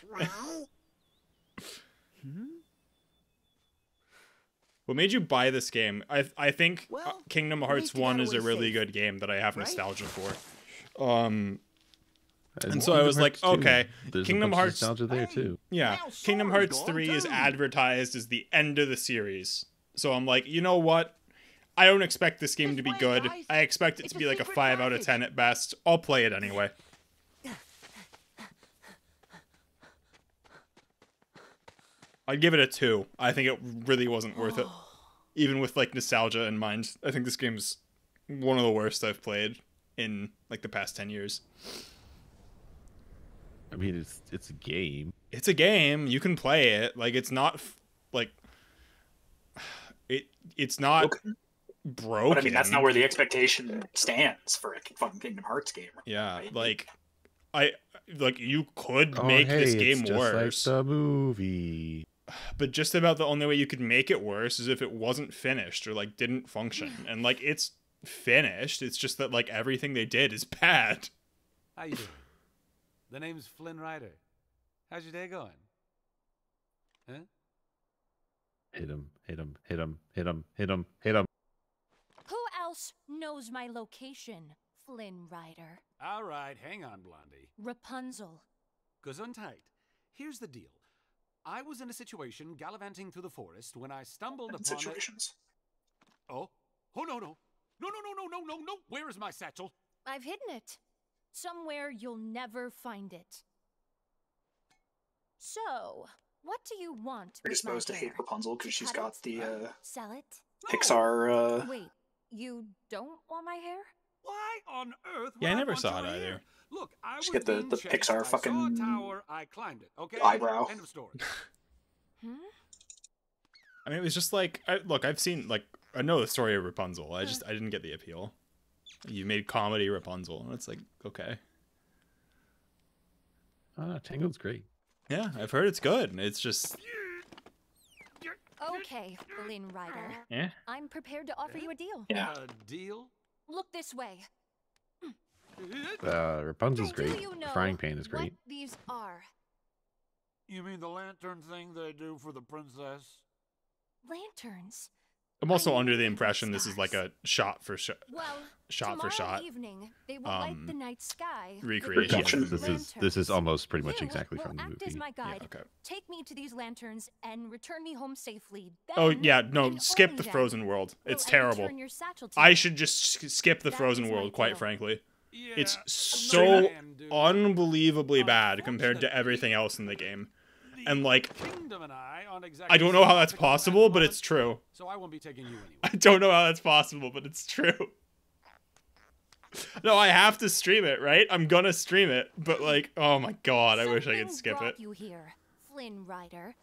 What made you buy this game? I think Kingdom Hearts 1 is a really good game that I have nostalgia for. And so I was like, okay, There's Kingdom a bunch of Hearts nostalgia there too. Yeah, Kingdom Hearts 3 is advertised as the end of the series. So I'm like, you know what? I don't expect this game to be good. I expect it to be like a 5 out of 10 at best. I'll play it anyway. I'd give it a 2. I think it really wasn't worth it. Even with like nostalgia in mind. I think this game's one of the worst I've played in like the past 10 years. I mean, it's a game. It's a game. You can play it. Like it's not like it's not broken. But I mean, that's not where the expectation stands for a fucking Kingdom Hearts game. Yeah, right? like you could make this game it's just worse. like the movie. But just about the only way you could make it worse is if it wasn't finished or like didn't function. And like it's finished. It's just that like everything they did is bad. How you doing? The name's Flynn Rider. How's your day going? Huh? Hit him, hit him, hit him, hit him, hit him, hit him. Who else knows my location, Flynn Rider? All right, hang on, Blondie. Rapunzel. Gesundheit. Here's the deal. I was in a situation gallivanting through the forest when I stumbled upon situations. Oh no. No. Where is my satchel? I've hidden it. Somewhere you'll never find it. So, what do you want You're with supposed to my hate hair? Rapunzel because she's Cut got it? the Sell it? Pixar. Wait, you don't want my hair? Why on earth? Yeah, I would never want saw your it hair? either. Look, I Just was get the being chased. Pixar I fucking saw a tower. I climbed it. Okay. eyebrow. End of story. I mean, it was just like, look, I've seen, like, I know the story of Rapunzel. I didn't get the appeal. You made comedy Rapunzel, and it's like, okay. Tangled's great. Yeah, I've heard it's good. It's just... Okay, Flynn Rider. Yeah? I'm prepared to offer you a deal. Yeah. A deal? Look this way. Rapunzel's great. You know Frying Pan is great. What these are. You mean the lantern thing they do for the princess? Lanterns. I'm also under the impression this is like a shot for shot Tomorrow evening, they will light the night sky. recreation. This is almost pretty much You exactly will from the act movie. as my guide. okay. Take me to these lanterns and return me home safely. Oh Then, yeah, no, and skip only the then, Frozen World. will It's I terrible. return your satchel to I you. should just skip the That Frozen is my World, quite deal. frankly. Yeah, It's no so can do. unbelievably bad compared to everything else in the game. And like, Kingdom and I aren't exactly I don't know how that's possible, but it's true. So I won't be taking you anywhere. I don't know how that's possible, but it's true. No, I have to stream it, right? I'm gonna stream it, but like, oh my god, I wish I could skip it. You here, Flynn Rider.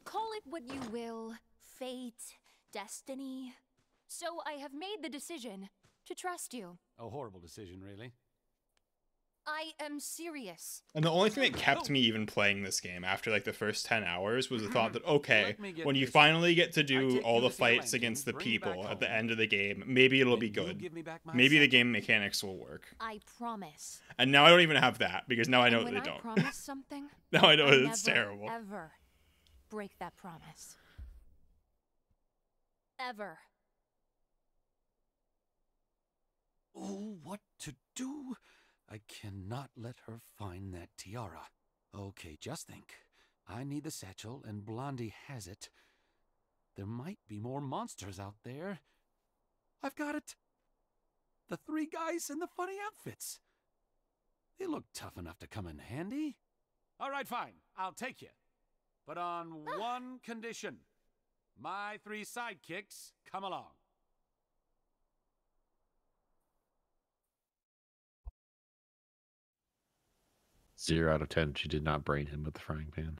Call it what you will, fate, destiny. So I have made the decision to trust you. A horrible decision, really. I am serious. And the only thing that kept me even playing this game after like the first 10 hours was the thought that, okay, when you finally get to do all the fights against the people at the end of the game, maybe it'll be good. Maybe the game mechanics will work. I promise. And now I don't even have that because now I know that when they don't. I promise something, now I know I it's terrible. Ever break that promise. Ever. Oh, what to do? I cannot let her find that tiara. Okay, just think. I need the satchel, and Blondie has it. There might be more monsters out there. I've got it. The 3 guys in the funny outfits. They look tough enough to come in handy. All right, fine. I'll take you. But on one condition. My 3 sidekicks come along. 0 out of 10. She did not brain him with the frying pan.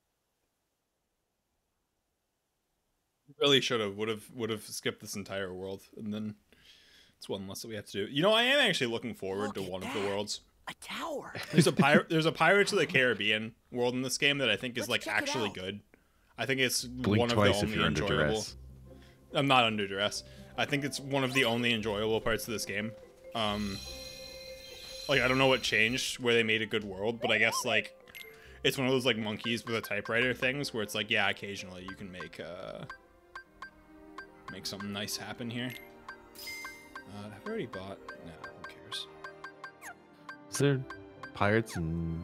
Really should have. Would have skipped this entire world, and then it's one less that we have to do. You know, I am actually looking forward to one of the worlds. A tower. There's a Pirates of the Caribbean world in this game that I think is like actually good. I think it's Blink one of twice the if only you're under enjoyable. duress. I'm not under duress. I think it's one of the only enjoyable parts of this game. Like, I don't know what changed where they made a good world, but I guess, like, it's one of those, like, monkeys with a typewriter things where it's like, yeah, occasionally you can make something nice happen here. I've already bought... No, who cares? Is there Pirates and...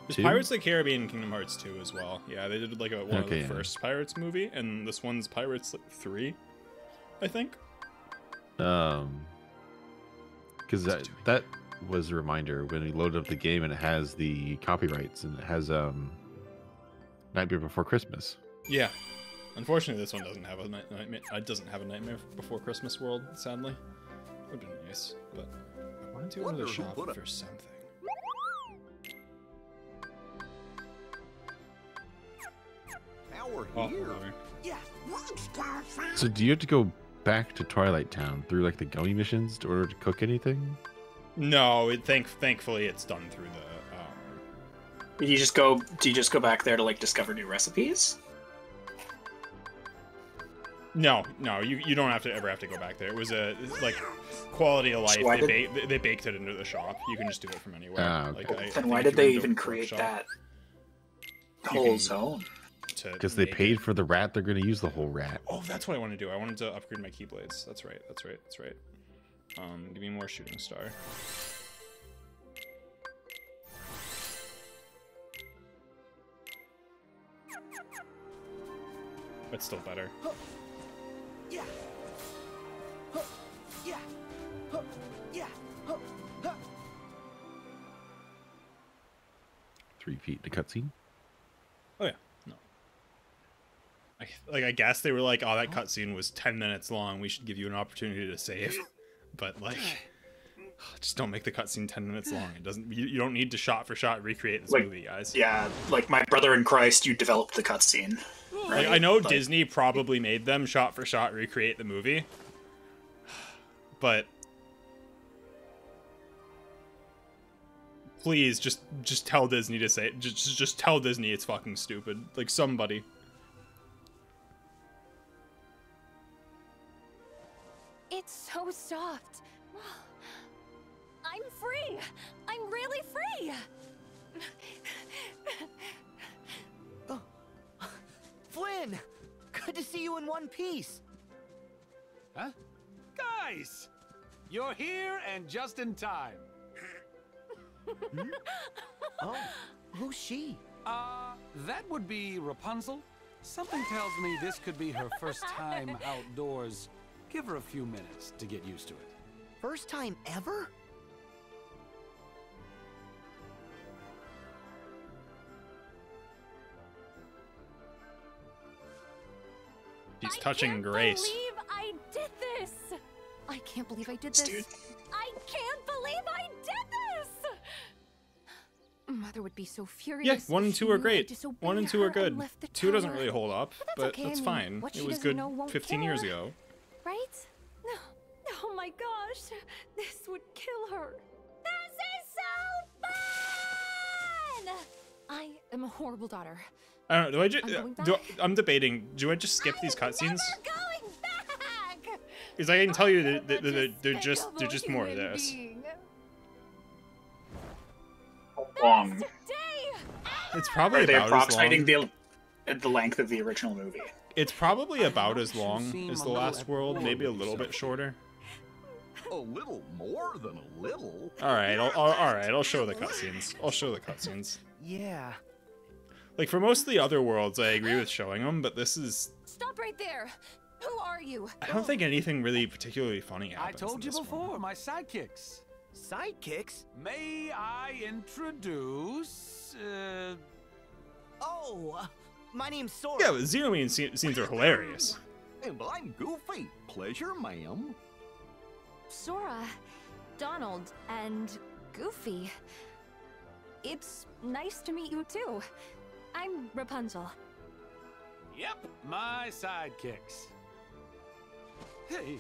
There's Pirates of the Caribbean and Kingdom Hearts 2 as well. Yeah, they did, like, one of the yeah. first Pirates movie, and this one's Pirates 3, I think. Because that was a reminder when we loaded up the game and it has the copyrights and it has Nightmare Before Christmas. Yeah, unfortunately this one doesn't have a nightmare. It doesn't have a Nightmare Before Christmas world, sadly. Would have been nice, but I want to go to the shop for something. Now we're here. Yeah. So do you have to go back to Twilight Town through like the Gummy missions in order to cook anything? No, thankfully it's done through the. Do you just go back there to like discover new recipes? No, you don't ever have to go back there. It was a like quality of life. So they baked it into the shop. You can just do it from anywhere. Okay. Like, then why did they even create that whole zone? Because they paid for the rat, they're going to use the whole rat. Oh, that's what I want to do. I wanted to upgrade my keyblades. That's right. Give me more shooting star. But still better. Yeah. Yeah. Yeah. 3 feet in the cutscene. Oh yeah, no. I guess they were like, oh, that cutscene was 10 minutes long. We should give you an opportunity to save. But like, just don't make the cutscene 10 minutes long. It doesn't. You don't need to shot for shot recreate this movie, guys. Yeah, like my brother in Christ, you developed the cutscene. Right? Like, I know Disney probably made them shot for shot recreate the movie, but please just tell Disney to say it. Just tell Disney it's fucking stupid. Like somebody. It's so soft. I'm free. I'm really free. Oh. Flynn, good to see you in one piece. Huh? Guys, you're here and just in time. Oh, who's she? That would be Rapunzel. Something tells me this could be her first time outdoors. Give her a few minutes to get used to it. First time ever? She's touching Grace. I did this. I can't believe I did this. Dude. I can't believe I did this. Mother would be so furious. Yeah, 1 and 2 are great. 1 and 2 are good. left the 2 doesn't tower. really hold up, but okay, that's I mean, fine. what It she was doesn't good know won't 15 years kill her. ago. Right? No. Oh my gosh. This would kill her. This is so fun! I am a horrible daughter. I don't know. Do I just? I'm going I'm debating. Do I just skip these cutscenes? Going back! Because I can tell you that they're just more of this. Long. It's probably Are they about approximating as long. the length of the original movie? It's probably about as long as The Last World, maybe a little bit shorter. A little more than a little. All right, I'll show the cutscenes. I'll show the cutscenes. Yeah. Like for most of the other worlds, I agree with showing them, but this is. Stop right there. Who are you? I don't think anything really particularly funny I happens. told in you this before, one. my sidekicks. Sidekicks? May I introduce? Oh, my name's Sora. Yeah, but Xenomene scenes are hilarious. And I'm Goofy. Pleasure, ma'am. Sora, Donald, and Goofy. It's nice to meet you too. I'm Rapunzel. Yep, my sidekicks. Hey.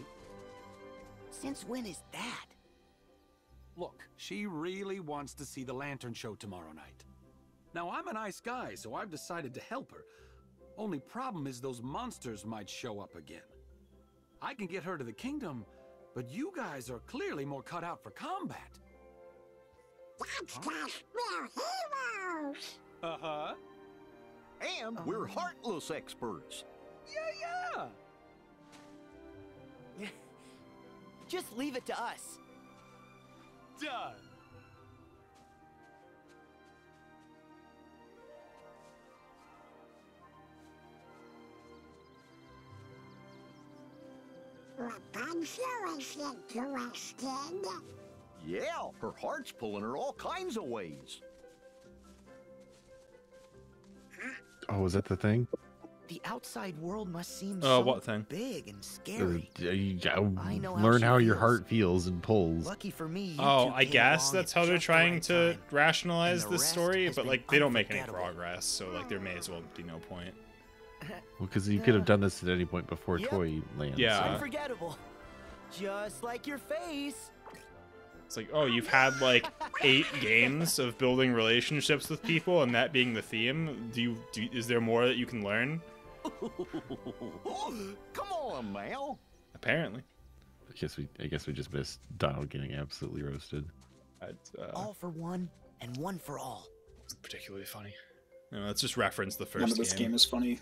Since when is that? Look, she really wants to see the lantern show tomorrow night. Now, I'm a nice guy, so I've decided to help her. Only problem is those monsters might show up again. I can get her to the kingdom, but you guys are clearly more cut out for combat. That's 'cause we're heroes. Uh-huh. And we're heartless experts. Yeah. Just leave it to us. Done. Rapunzel is interested. Yeah, her heart's pulling her all kinds of ways. Oh, was that the thing? The outside world must seem Oh, so what thing? big and scary. You I know learn she how your feels. heart feels and pulls. Lucky for me, you Oh, two I came guess along that's at how they're just the trying right to time. rationalize And the this rest story, has but been like they don't make any unforgettable. progress, so like there may as well be no point. Well, because you could have done this at any point before Yep. Toyland. Yeah. so- Unforgettable. Just like your face. It's like, oh, you've had like 8 games of building relationships with people, and that being the theme. Is there more that you can learn? Come on, Mal. Apparently. I guess we just missed Donald getting absolutely roasted. All for one and one for all. It's particularly funny. You know, let's just reference the first None of this game is funny.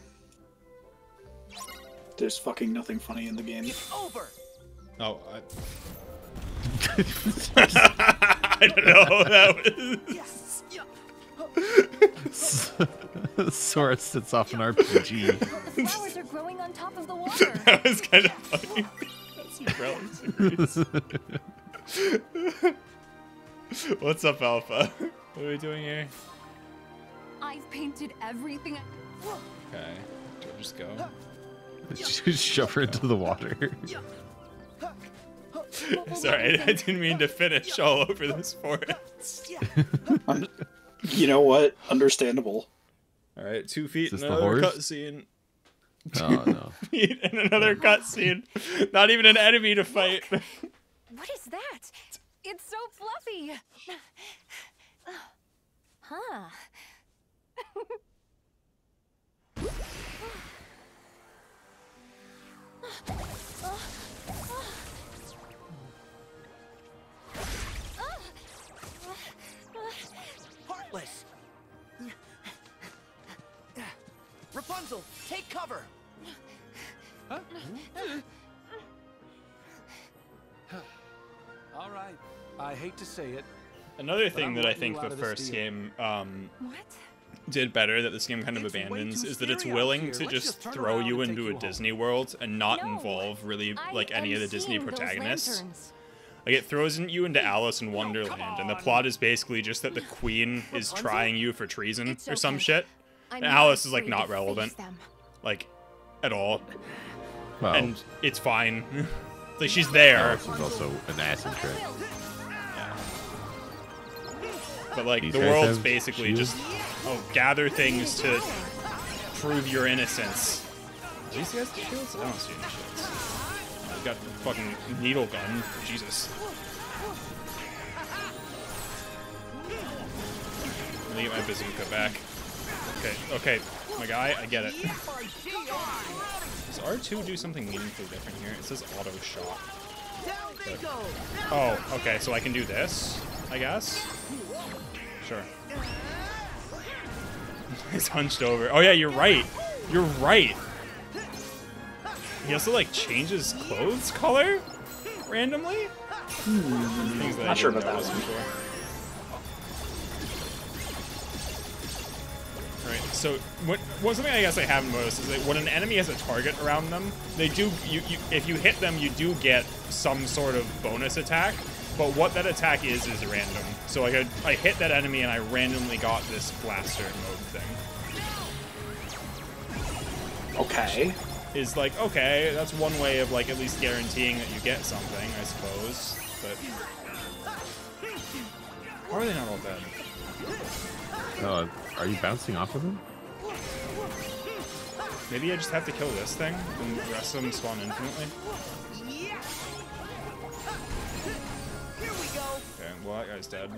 There's fucking nothing funny in the game. Over. Oh, I don't know. That was. Sora sits off an RPG. The flowers are growing on top of the water. That was kind of funny. That's What's up, Alpha? What are we doing here? I've painted everything. Okay, do I just go? Just shove her into the water. Sorry, I didn't mean to finish all over this forest. You know what? Understandable. All right, 2 feet Is and this the another horse? cutscene. Oh no! 2 feet and another cutscene. Not even an enemy to fight. What is that? It's so fluffy. Huh. Heartless. Rapunzel, take cover. Huh? All right. I hate to say it. Another but thing I'm that I letting think you the out of this first deal. game What? did better that this game kind of It's way abandons too is that it's scary out willing here. to Let's just just turn throw around you and into take a you home. Disney world and not No, involve really I like any am of the Disney seeing those protagonists. lanterns. Like it throws you into Alice in Wonderland, and the plot is basically just that the Queen is trying you for treason It's or some okay. shit. I'm And Alice is like afraid not to face relevant. them. Like at all. Well, and it's fine. Like, she's there. She's also an acid trip. Yeah. But, like, These the guys world's have basically shields? just, gather things to prove your innocence. At least he has the shields? I don't see any shields. He's got the fucking needle gun. Jesus. Let me get my bazooka back. Okay, my guy, I get it. Does R2 do something meaningfully different here? It says auto shot. But, oh, okay, so I can do this, I guess? Sure. He's hunched over. Oh yeah, you're right. You're right. He also, like, changes clothes color randomly? Things that Not sure about that one. Right, so one something I guess I haven't noticed is that when an enemy has a target around them, they do if you hit them, you do get some sort of bonus attack. But what that attack is random. So like I hit that enemy and I randomly got this blaster mode thing. Okay. Is like, okay, that's one way of like at least guaranteeing that you get something, I suppose. But how are they not all dead? Are you bouncing off of them? Maybe I just have to kill this thing, and the rest of them spawn infinitely. Okay, well that guy's dead.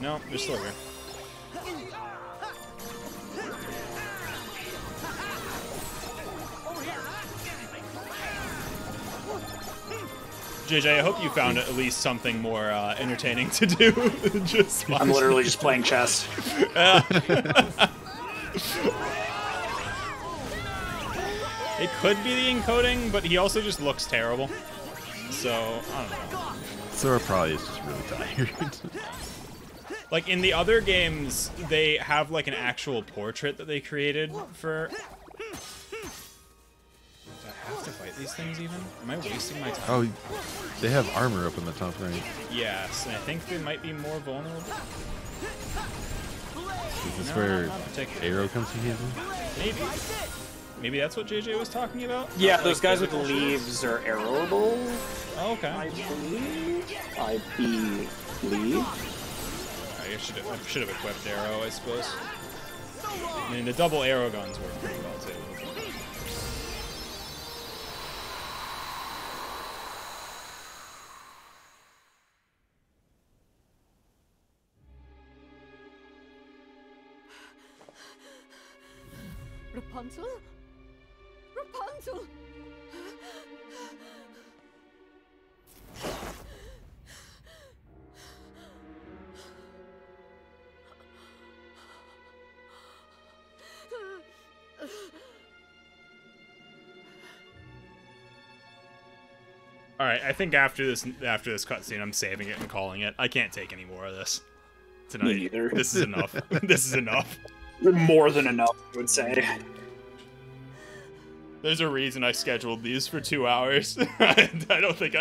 No, they're still here. JJ, I hope you found at least something more entertaining to do than just. I'm literally just playing chess. It could be the encoding, but he also just looks terrible. So, I don't know. Sora probably is just really tired. Like, in the other games, they have, like, an actual portrait that they created for... Do I have to fight these things, even? Am I wasting my time? Oh, they have armor up in the top right. Yes, and I think they might be more vulnerable. Is this No, where not particularly. Arrow comes in handy? Maybe. Maybe that's what JJ was talking about? Yeah, Not, those like, guys with physical leaves shields? are arrowable. Oh, okay. I believe. I should have equipped arrow, I suppose. I mean, the double arrow guns work pretty well, too. Rapunzel? Rapunzel! Alright, I think after this cutscene, I'm saving it and calling it. I can't take any more of this tonight. Me neither. This is enough. This is enough. More than enough, I would say. There's a reason I scheduled these for 2 hours. I don't think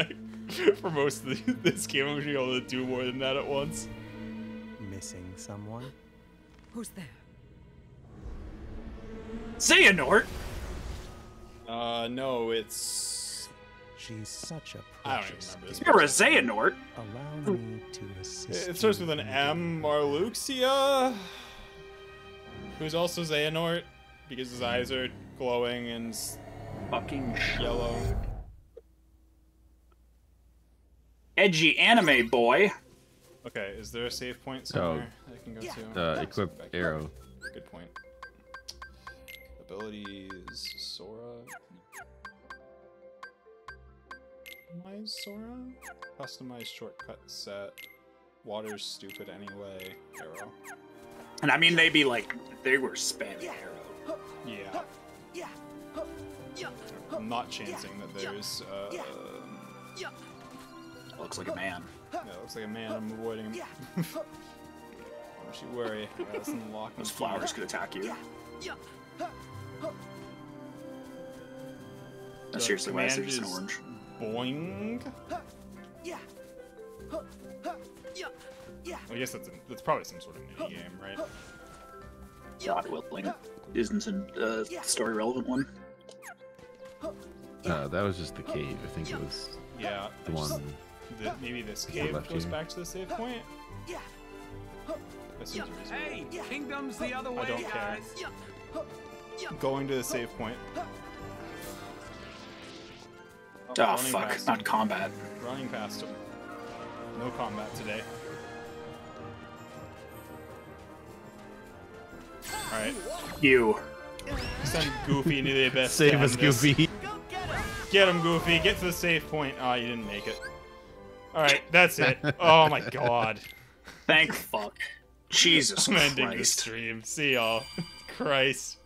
for most of this game, I'm going to be able to do more than that at once. Missing someone? Who's there? Xehanort! No, it's... She's such a I don't even precious. remember this. You're a Xehanort! Allow me to assist. It starts with an M. Marluxia, who's also Xehanort, because his eyes are glowing and fucking yellow. Edgy anime boy. Okay, is there a save point somewhere I can go to? Equip arrow. Good point. Abilities, Sora. Customize Sora? Customize shortcut set. Water's stupid anyway. Arrow. And I mean, they were spamming arrow. Yeah. I'm not chancing that there's, Looks like a man. Yeah, looks like a man. I'm avoiding him. Don't you worry. That's unlocked. Those flowers could attack you. That's seriously why I said just an orange. Boing. I guess that's probably some sort of mini game, right? God willing, isn't a story relevant one. That was just the cave. I think it was Yeah. the one. Maybe this cave left goes here. back to the save point. That seems reasonable. Hey, kingdom's the other way, I don't care. guys. Going to the save point. Oh, Running fuck. past Not him. combat. Running past him. No combat today. Alright. You. Send Goofy into the abyss. Save to us, end this. Goofy. Get him, Goofy. Get to the save point. Oh, you didn't make it. Alright, that's it. Oh my god. Thank fuck. Jesus I'm ending the Christ. stream. See y'all. Christ.